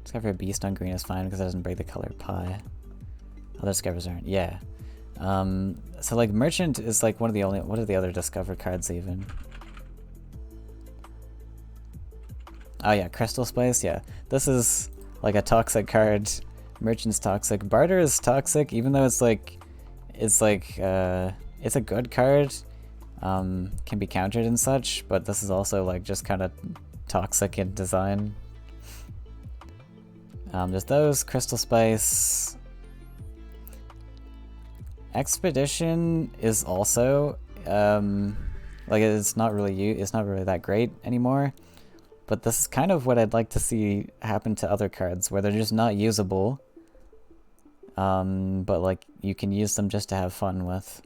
Discover a beast on green is fine because it doesn't break the color pie. Other discovers aren't. Yeah. So like Merchant is like one of the only, what are the other Discover cards even? Oh yeah, Crystal Spice, yeah. This is like a toxic card. Merchant's toxic. Barter is toxic, even though it's a good card. Can be countered and such, but this is also like just kind of toxic in design. There's those, Crystal Spice. Expedition is also like it's not really that great anymore. But this is kind of what I'd like to see happen to other cards, where they're just not usable, but like you can use them just to have fun with.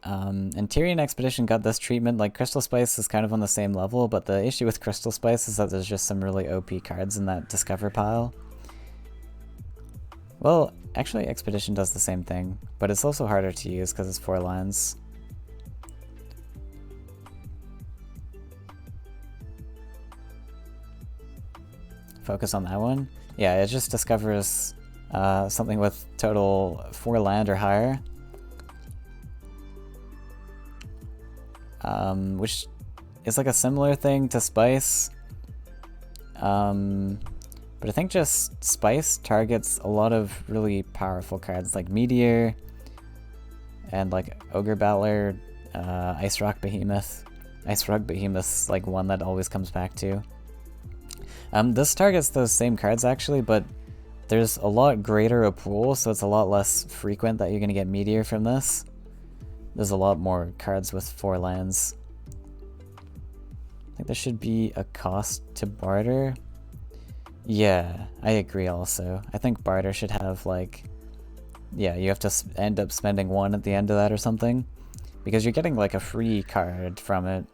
And Tyrian Expedition got this treatment. Like Crystal Spice is kind of on the same level, but the issue with Crystal Spice is that there's just some really OP cards in that Discover pile. Well, actually Expedition does the same thing, but it's also harder to use because it's 4 lands. Focus on that one. Yeah, it just discovers something with total 4 land or higher. Which is like a similar thing to Spice. But I think just Spice targets a lot of really powerful cards like Meteor and like Ogre Battler, Ice Rock Behemoth. Ice Rock Behemoth's like one that always comes back to. This targets those same cards actually, but there's a lot greater a pool, so it's a lot less frequent that you're going to get Meteor from this. There's a lot more cards with 4 lands. I think there should be a cost to barter. Yeah, I agree also. I think barter should have like... Yeah, you have to end up spending 1 at the end of that or something. Because you're getting like a free card from it.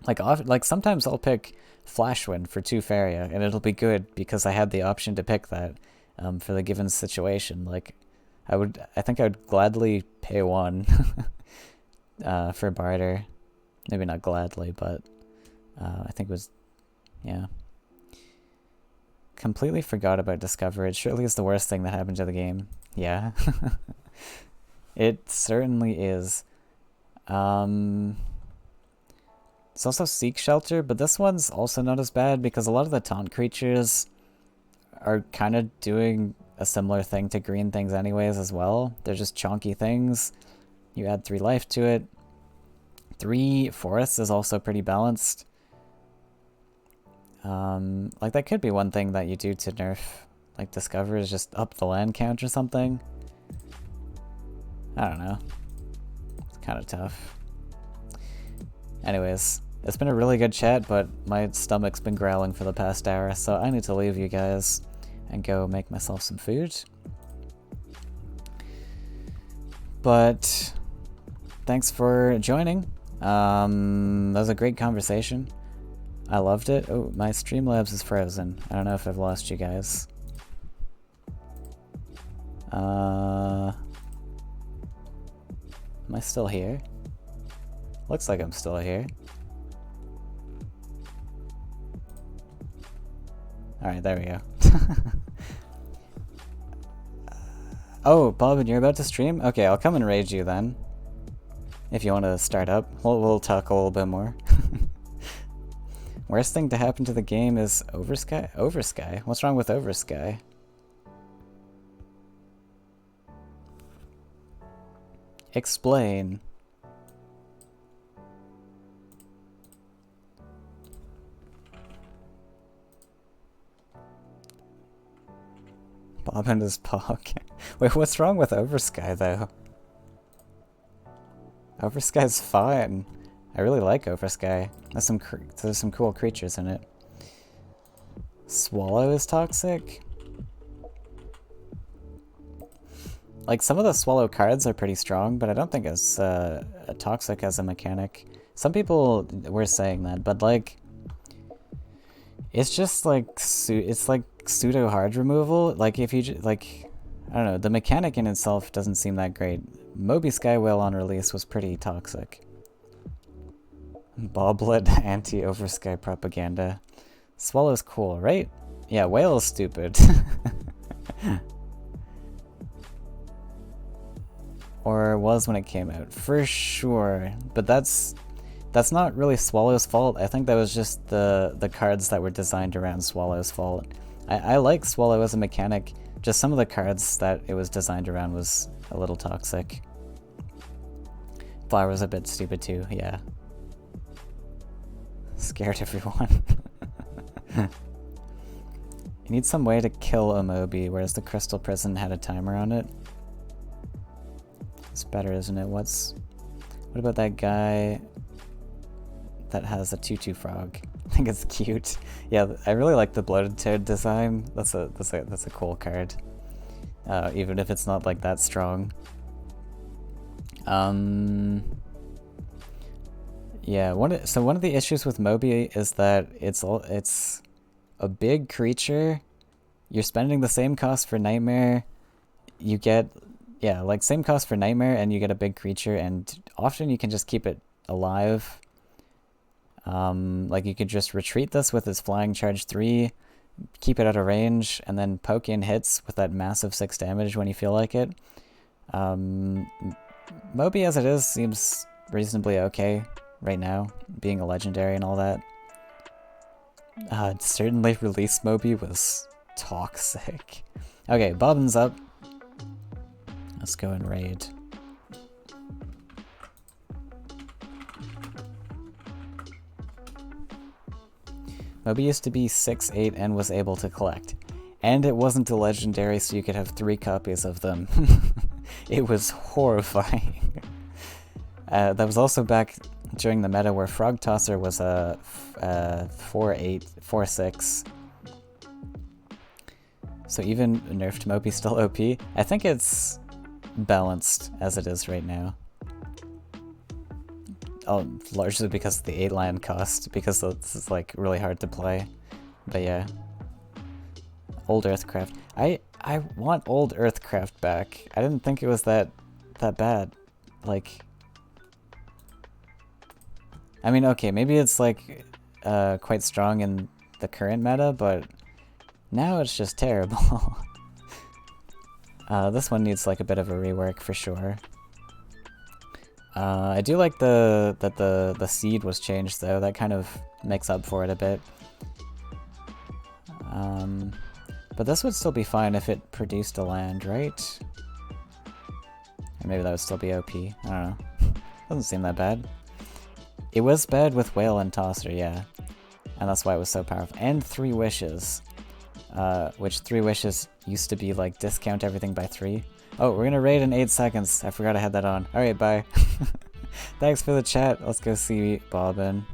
Like sometimes I'll pick Flashwind for 2 Faeria, and it'll be good because I had the option to pick that for the given situation. Like, I think I would gladly pay 1 for barter. Maybe not gladly, but I think it was, yeah. Completely forgot about Discover. It surely is the worst thing that happened to the game. Yeah. It certainly is. It's also Seek Shelter, but this one's also not as bad because a lot of the taunt creatures are kind of doing a similar thing to green things anyways as well. They're just chonky things. You add 3 life to it. 3 forests is also pretty balanced. Like that could be one thing that you do to nerf like Discover is just up the land count or something. I don't know. It's kind of tough. Anyways, it's been a really good chat, but my stomach's been growling for the past hour, so I need to leave you guys and go make myself some food. But thanks for joining. That was a great conversation. I loved it. Oh, my Streamlabs is frozen. I don't know if I've lost you guys. Am I still here? Looks like I'm still here. Alright, there we go. Oh, Bobbin, you're about to stream? Okay, I'll come and raid you then. If you want to start up. We'll talk a little bit more. Worst thing to happen to the game is Oversky? Oversky? What's wrong with Oversky? Explain. Bob and his Pog. Wait, what's wrong with Oversky though? Oversky's fine. I really like Oversky. There's some cool creatures in it. Swallow is toxic? Like, some of the Swallow cards are pretty strong, but I don't think it's toxic as a mechanic. Some people were saying that, but like... It's just like... It's like pseudo hard removal. Like, if you... Like, I don't know, the mechanic in itself doesn't seem that great. Moby Sky Whale on release was pretty toxic. Boblet anti-Oversky propaganda. Swallow's cool, right? Yeah, Whale is stupid. or was when it came out, for sure. But that's not really Swallow's fault. I think that was just the cards that were designed around Swallow's fault. I like Swallow as a mechanic, just some of the cards that it was designed around was a little toxic. Flower was a bit stupid too, yeah. Scared everyone. You need some way to kill a Moby, whereas the Crystal Prison had a timer on it. It's better, isn't it? What about that guy that has a tutu frog? I think it's cute. Yeah, I really like the Bloated Toad design. That's a cool card. Even if it's not like that strong. Yeah, one of the issues with Moby is that it's a big creature. You're spending the same cost for Nightmare. You get, yeah, like same cost for Nightmare and you get a big creature, and often you can just keep it alive. Like you could just retreat this with its Flying Charge 3, keep it out of range, and then poke in hits with that massive 6 damage when you feel like it. Moby as it is seems reasonably okay right now, being a legendary and all that. Certainly release Moby was toxic. Okay, Bobbin's up. Let's go and raid. Moby used to be 6'8" and was able to collect. And it wasn't a legendary, so you could have 3 copies of them. It was horrifying. That was also back during the meta where Frog Tosser was a 4'8", 4'6". So even nerfed Moby still OP. I think it's balanced as it is right now. Oh, largely because of the 8 land cost, because it's like really hard to play. But yeah. Old Earthcraft. I want Old Earthcraft back. I didn't think it was that bad. Like, I mean, okay, maybe it's like quite strong in the current meta, but now it's just terrible. This one needs like a bit of a rework for sure. I do like that the seed was changed though. That kind of makes up for it a bit. But this would still be fine if it produced a land, right? Or maybe that would still be OP. I don't know. Doesn't seem that bad. It was bad with Whale and Tosser, yeah. And that's why it was so powerful. And 3 wishes. Which 3 wishes used to be like discount everything by 3. Oh, we're gonna raid in 8 seconds. I forgot I had that on. Alright, bye. Thanks for the chat. Let's go see Bobbin.